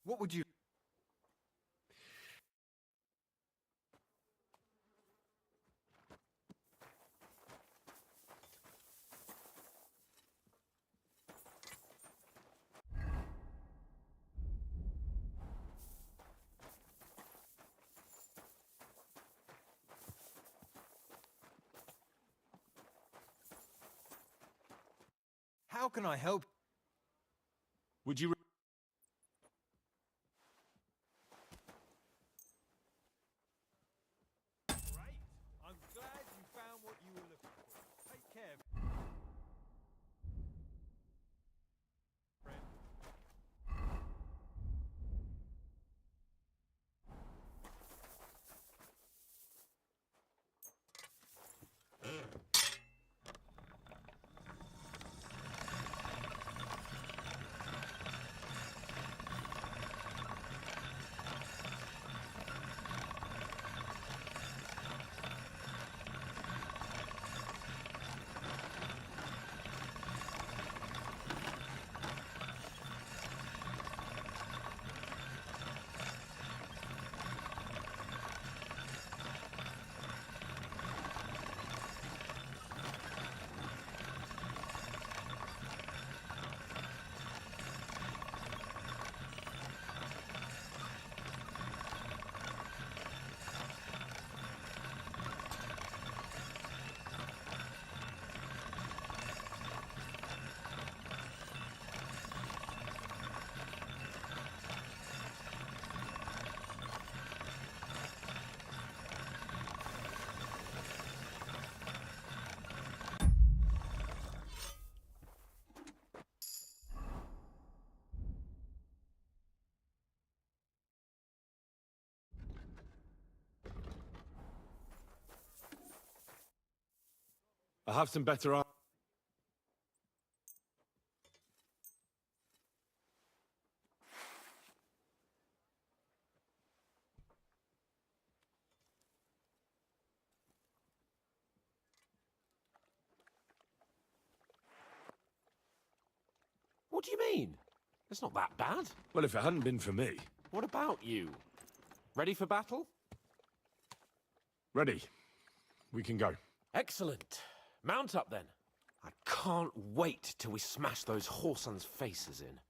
What would you... How can I help? Would you... Great. I'm glad you found what you were looking for. Take care. Friend. I have some better ar- What do you mean? It's not that bad. Well, if it hadn't been for me. What about you? Ready for battle? Ready. We can go. Excellent. Mount up then. I can't wait till we smash those whoresons' faces in.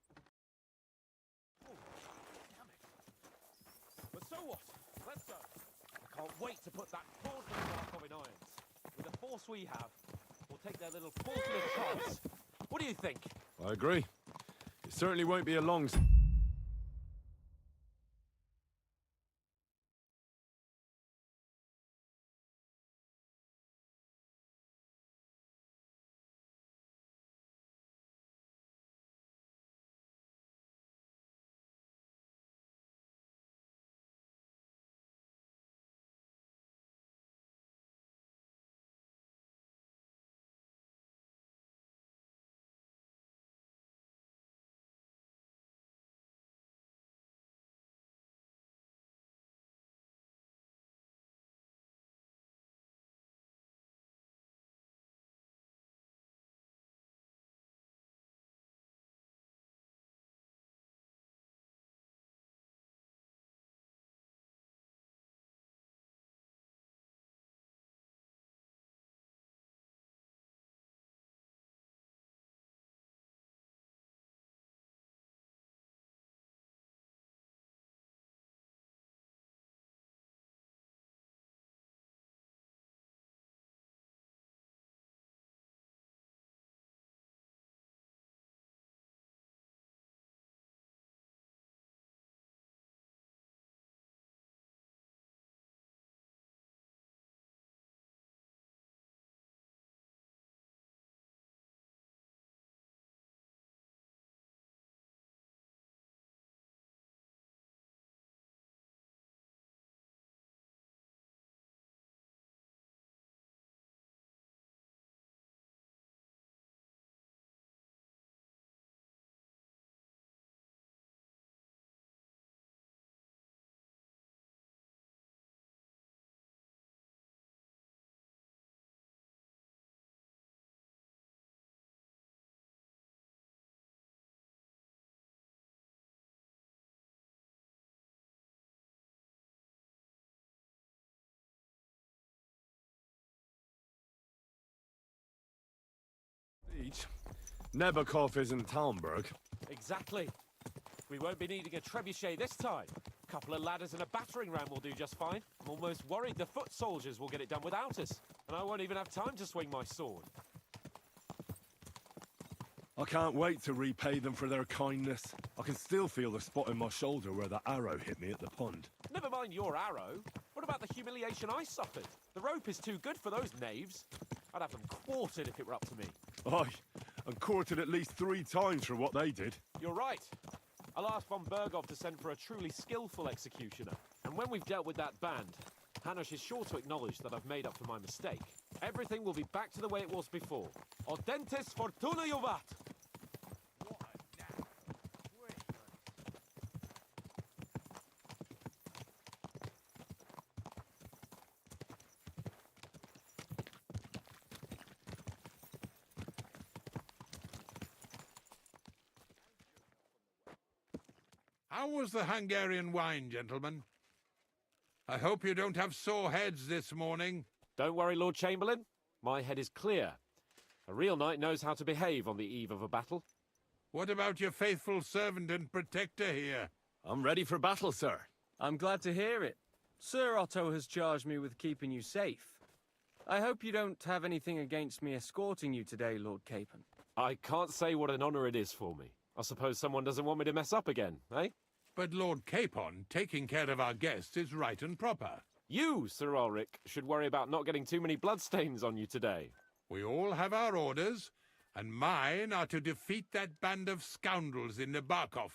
But so what? Let's go. I can't wait to put that fraudulent Markov in irons. With the force we have, we'll take their little fortunate chance. What do you think? I agree. It certainly won't be a long... Nebakov isn't Talmberg. Exactly. We won't be needing a trebuchet this time. A couple of ladders and a battering ram will do just fine. I'm almost worried the foot soldiers will get it done without us. And I won't even have time to swing my sword. I can't wait to repay them for their kindness. I can still feel the spot in my shoulder where that arrow hit me at the pond. Never mind your arrow. What about the humiliation I suffered? The rope is too good for those knaves. I'd have them quartered if it were up to me. Aye, and quartered at least 3 times for what they did. You're right. I'll ask von Bergov to send for a truly skillful executioner. And when we've dealt with that band, Hanush is sure to acknowledge that I've made up for my mistake. Everything will be back to the way it was before. Audentes fortuna juvat! How was the Hungarian wine, gentlemen? I hope you don't have sore heads this morning. Don't worry, Lord Chamberlain. My head is clear. A real knight knows how to behave on the eve of a battle. What about your faithful servant and protector here? I'm ready for battle, sir. I'm glad to hear it. Sir Otto has charged me with keeping you safe. I hope you don't have anything against me escorting you today, Lord Capon. I can't say what an honor it is for me. I suppose someone doesn't want me to mess up again, eh? But Lord Capon, taking care of our guests is right and proper. You, Sir Ulrich, should worry about not getting too many bloodstains on you today. We all have our orders, and mine are to defeat that band of scoundrels in Nabokov.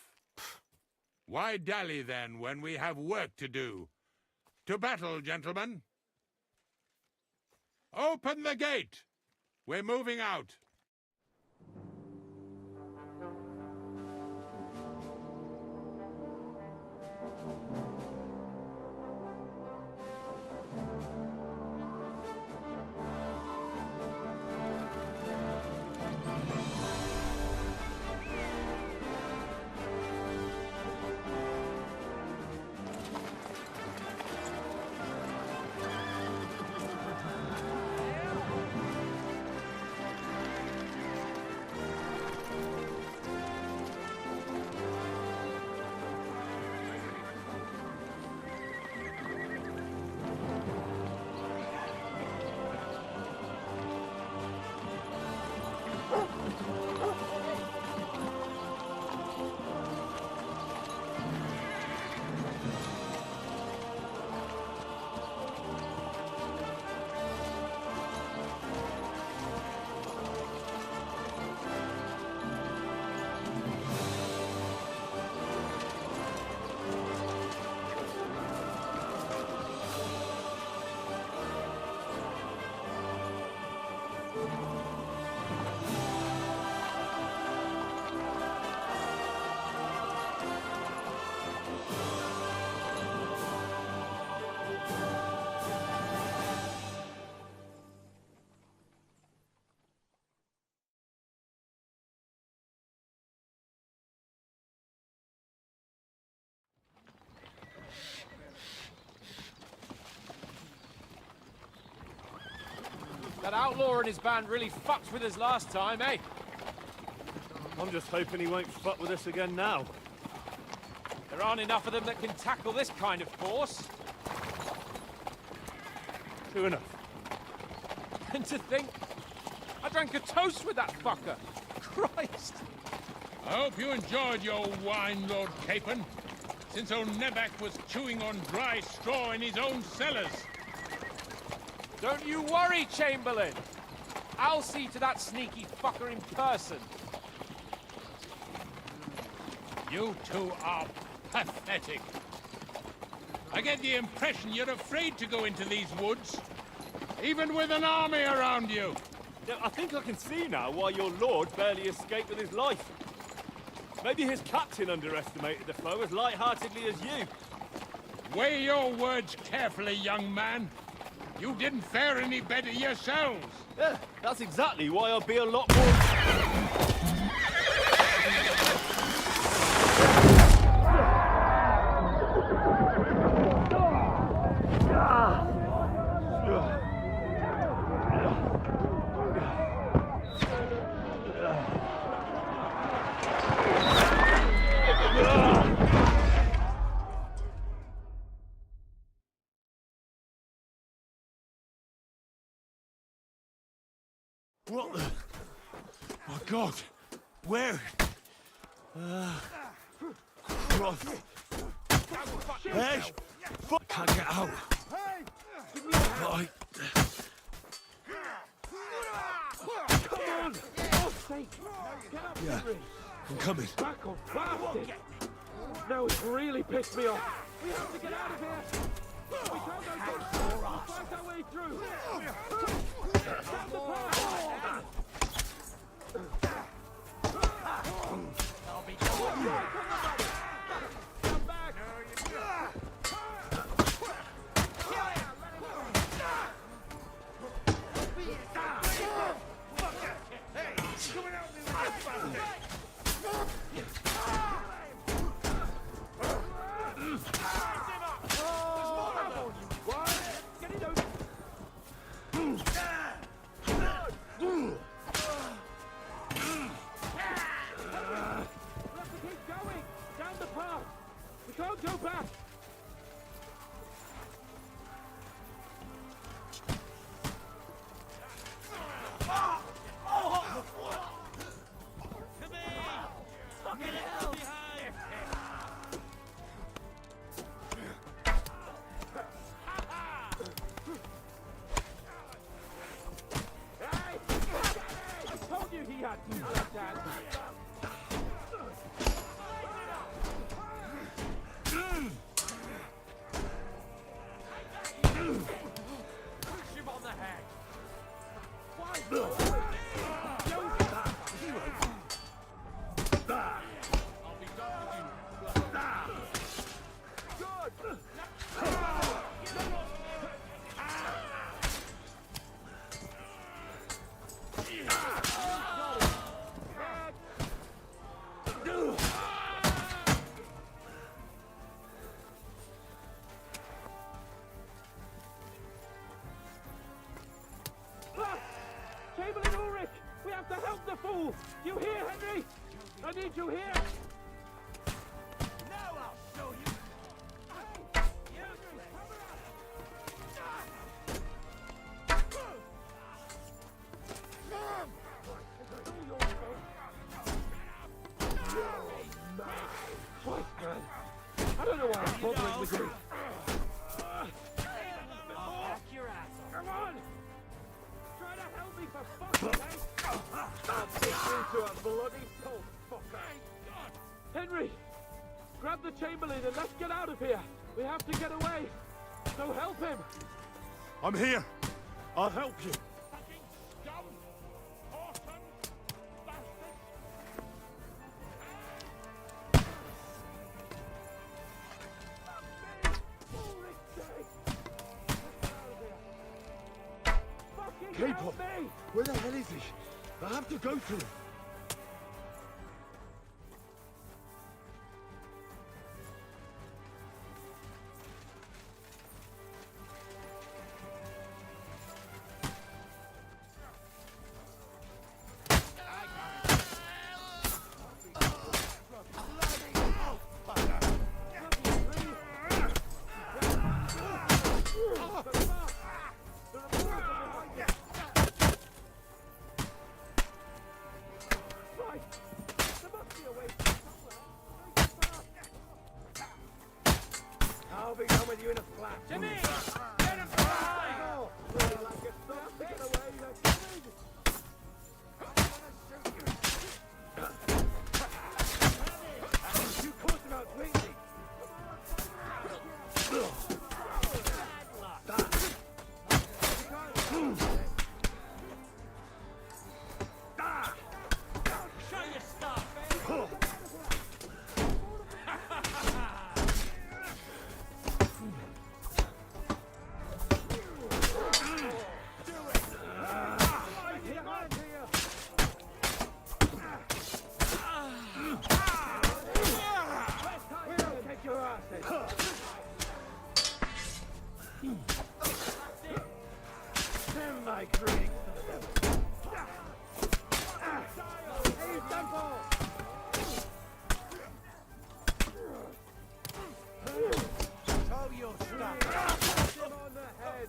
Why dally, then, when we have work to do? To battle, gentlemen! Open the gate! We're moving out. That outlaw and his band really fucked with us last time, eh? I'm just hoping he won't fuck with us again now. There aren't enough of them that can tackle this kind of force. True enough. And to think, I drank a toast with that fucker. Christ! I hope you enjoyed your wine, Lord Capon, since old Nevac was chewing on dry straw in his own cellars. Don't you worry, Chamberlain. I'll see to that sneaky fucker in person. You two are pathetic. I get the impression you're afraid to go into these woods, even with an army around you. Yeah, I think I can see now why your lord barely escaped with his life. Maybe his captain underestimated the foe as light-heartedly as you. Weigh your words carefully, young man. You didn't fare any better yourselves. Yeah, that's exactly why I'll be a lot more... What the... My God! Where? Christ! Hey! Fuck! Can't get out! Right. Come on! For sake! Get up, Yeah, I'm coming. Back off, bastard! Now it's really pissed me off. We have to get out of here! We can't go down. We'll fight our way through! Down the path! I'll be going. Come back! Can't go back! I told you he had two left hands! you here? Now I'll show you. Christ, man. I don't know why I'm bothering with you. Come on! Try to help me for fuck's sake! I'll put you to a bloody pulp, fucker! Henry! Grab the Chamberlain and let's get out of here! We have to get away! So help him! I'm here. I'll help you. Fucking scum! Orphan! Bastards! Capon, where the hell is he? I have to go to him. I'll be done with you in a flash. Jimmy! Get him from behind! Oh, really like a stop to get away, like Jimmy! You caught him out quickly! Show your stuff! Send my greetings to the devil. Hey, Temple! Show your stuff! Him on the head!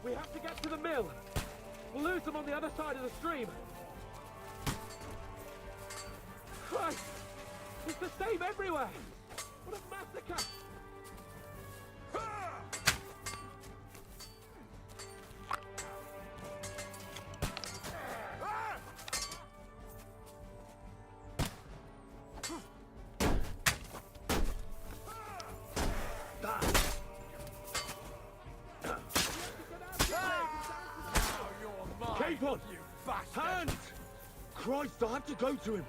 We have to get to the mill. We'll lose them on the other side of the stream. Christ! It's the same everywhere! What a massacre! Capon! Hands! Christ, I have to go to him.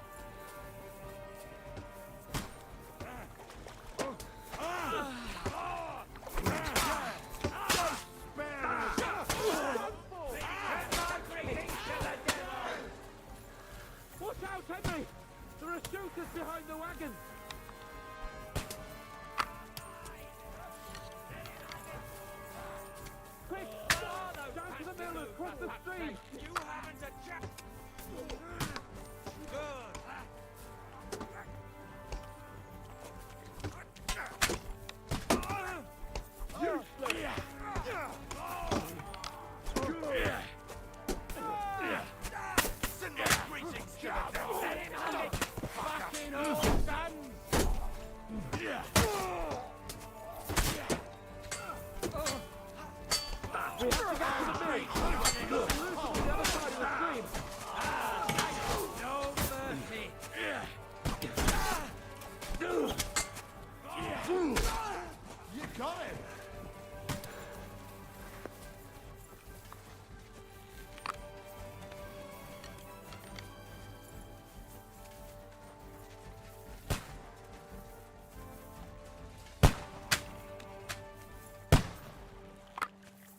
Watch out, Henry! There are shooters behind the wagon! Quick! Down to the mill and across the street! You haven't a chance! Good! got him!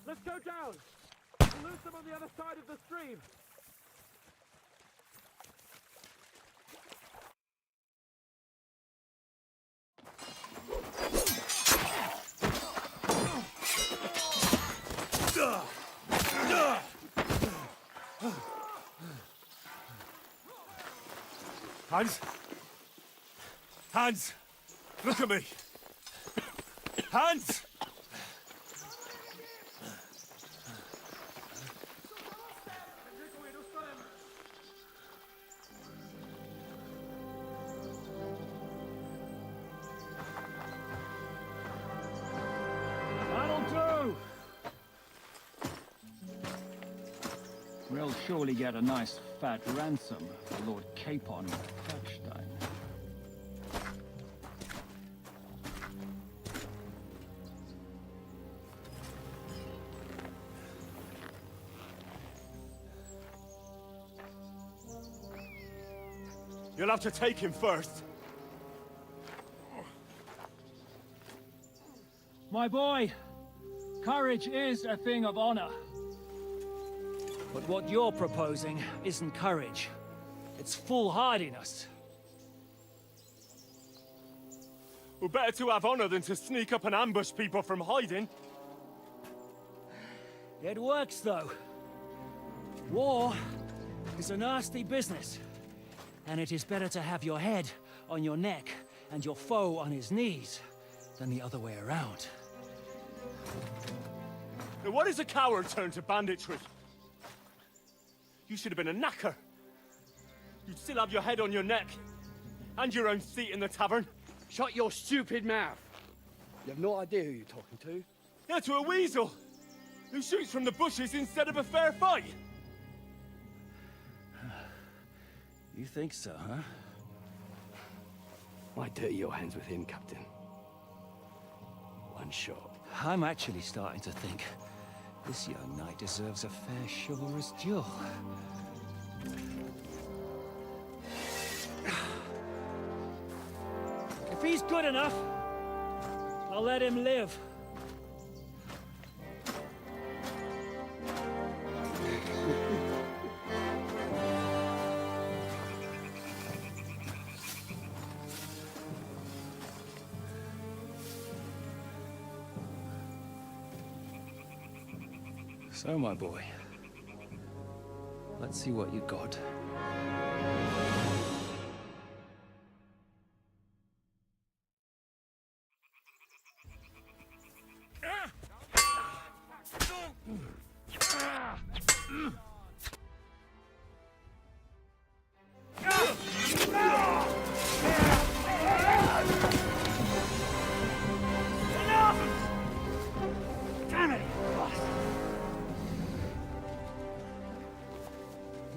Let's go down! We'll lose them on the other side of the stream! Hans? Hans! Look at me! Hans! That'll do! We'll surely get a nice fat ransom for Lord Capon Kirkstein. You'll have to take him first. My boy, courage is a thing of honor. But what you're proposing isn't courage. It's foolhardiness. Well, better to have honor than to sneak up and ambush people from hiding. It works, though. War is a nasty business. And it is better to have your head on your neck and your foe on his knees than the other way around. Now, what is a coward turned to banditry? You should have been a knacker. You'd still have your head on your neck. And your own seat in the tavern. Shut your stupid mouth. You have no idea who you're talking to. Yeah, to a weasel. Who shoots from the bushes instead of a fair fight. You think so, huh? Why dirty your hands with him, Captain? One shot. I'm actually starting to think this young knight deserves a fair chivalrous duel. If he's good enough, I'll let him live. So, my boy, let's see what you got.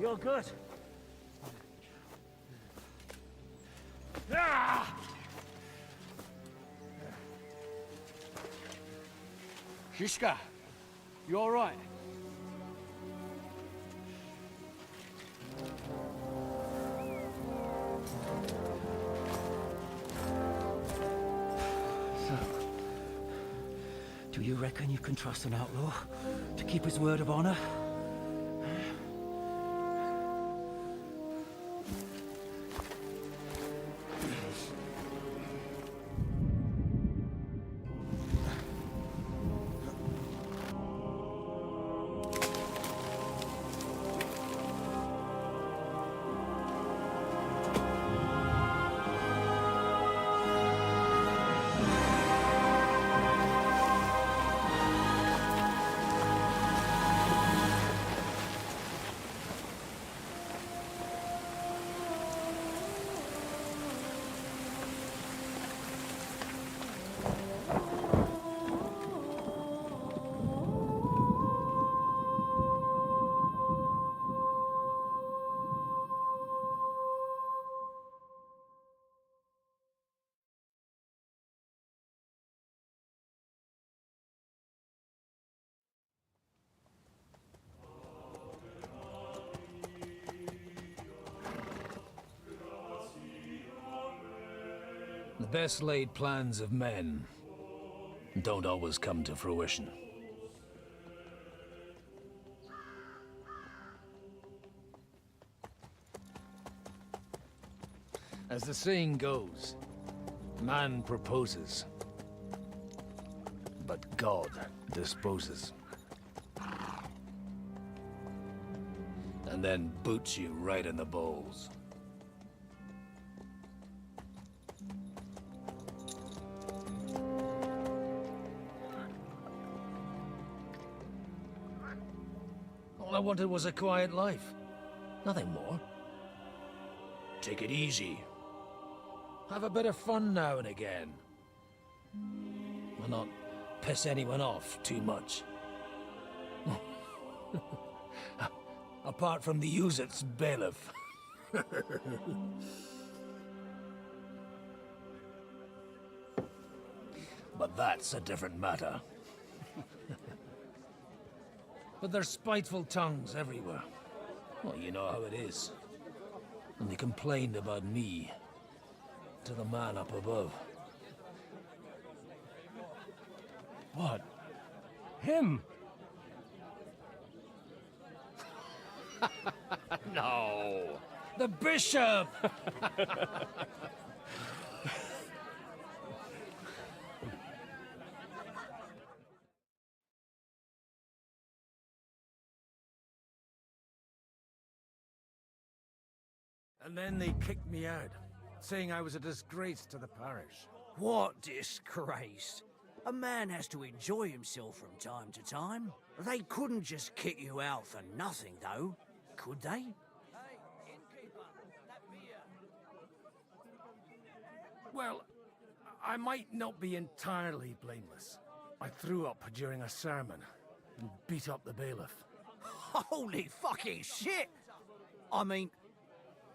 You're good. Shishka, you all right? So, do you reckon you can trust an outlaw to keep his word of honor? The best laid plans of men don't always come to fruition. As the saying goes, man proposes, but God disposes. And then boots you right in the balls. All I wanted was a quiet life. Nothing more. Take it easy. Have a bit of fun now and again. Will not piss anyone off too much. Apart from the Uzit's bailiff. But that's a different matter. But there's spiteful tongues everywhere. Well, you know how it is. And they complained about me to the man up above. What? Him? No! The bishop! And then they kicked me out, saying I was a disgrace to the parish. What disgrace? A man has to enjoy himself from time to time. They couldn't just kick you out for nothing, though, could they? Well, I might not be entirely blameless. I threw up during a sermon and beat up the bailiff. Holy fucking shit! I mean,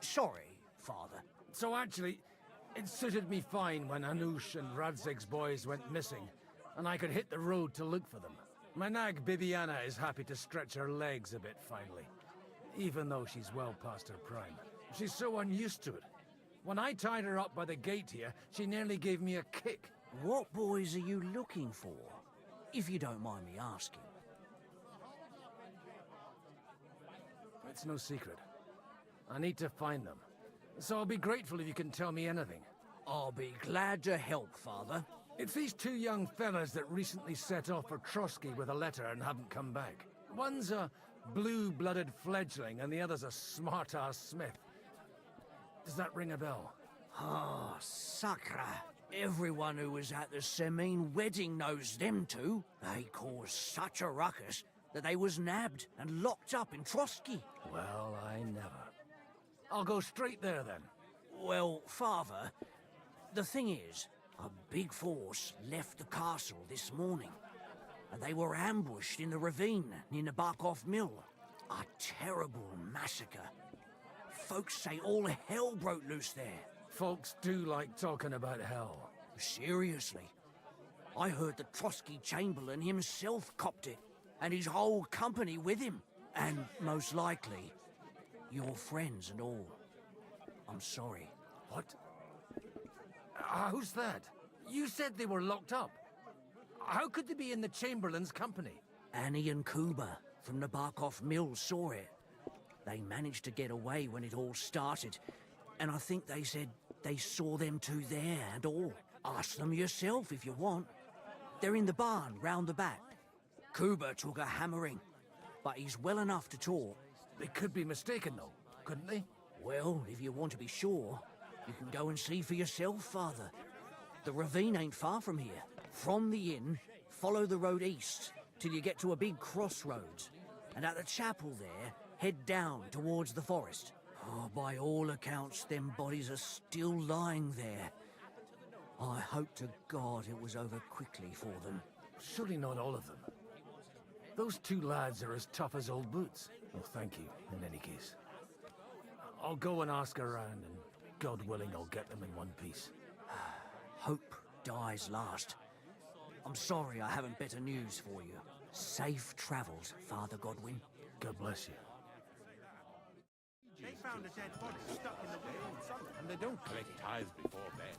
sorry, Father. So actually, it suited me fine when Anush and Radzig's boys went missing, and I could hit the road to look for them. My nag Bibiana is happy to stretch her legs a bit finally, even though she's well past her prime. She's so unused to it. When I tied her up by the gate here, she nearly gave me a kick. What boys are you looking for, if you don't mind me asking? It's no secret. I need to find them. So I'll be grateful if you can tell me anything. I'll be glad to help, Father. It's these two young fellas that recently set off for Trotsky with a letter and haven't come back. One's a blue-blooded fledgling and the other's a smart-ass smith. Does that ring a bell? Ah, Sakra. Everyone who was at the Semine wedding knows them two. They caused such a ruckus that they was nabbed and locked up in Trotsky. Well, I never. I'll go straight there, then. Well, Father, the thing is, a big force left the castle this morning, and they were ambushed in the ravine near Nabokov Mill. A terrible massacre. Folks say all hell broke loose there. Folks do like talking about hell. Seriously. I heard the Trotsky Chamberlain himself copped it, and his whole company with him. And most likely, your friends and all. I'm sorry. What? Who's that? You said they were locked up. How could they be in the Chamberlain's company? Annie and Kuba from Nabokov Mill saw it. They managed to get away when it all started, and I think they said they saw them two there and all. Ask them yourself if you want. They're in the barn round the back. Kuba took a hammering, but he's well enough to talk. They could be mistaken, though, couldn't they? Well, if you want to be sure, you can go and see for yourself, Father. The ravine ain't far from here. From the inn, follow the road east till you get to a big crossroads. And at the chapel there, head down towards the forest. Oh, by all accounts, them bodies are still lying there. I hope to God it was over quickly for them. Surely not all of them. Those two lads are as tough as old boots. Well, thank you, in any case. I'll go and ask around, and God willing, I'll get them in one piece. Hope dies last. I'm sorry I haven't better news for you. Safe travels, Father Godwin. God bless you. They found a dead body stuck in the wheel, and they don't collect tithes before bed.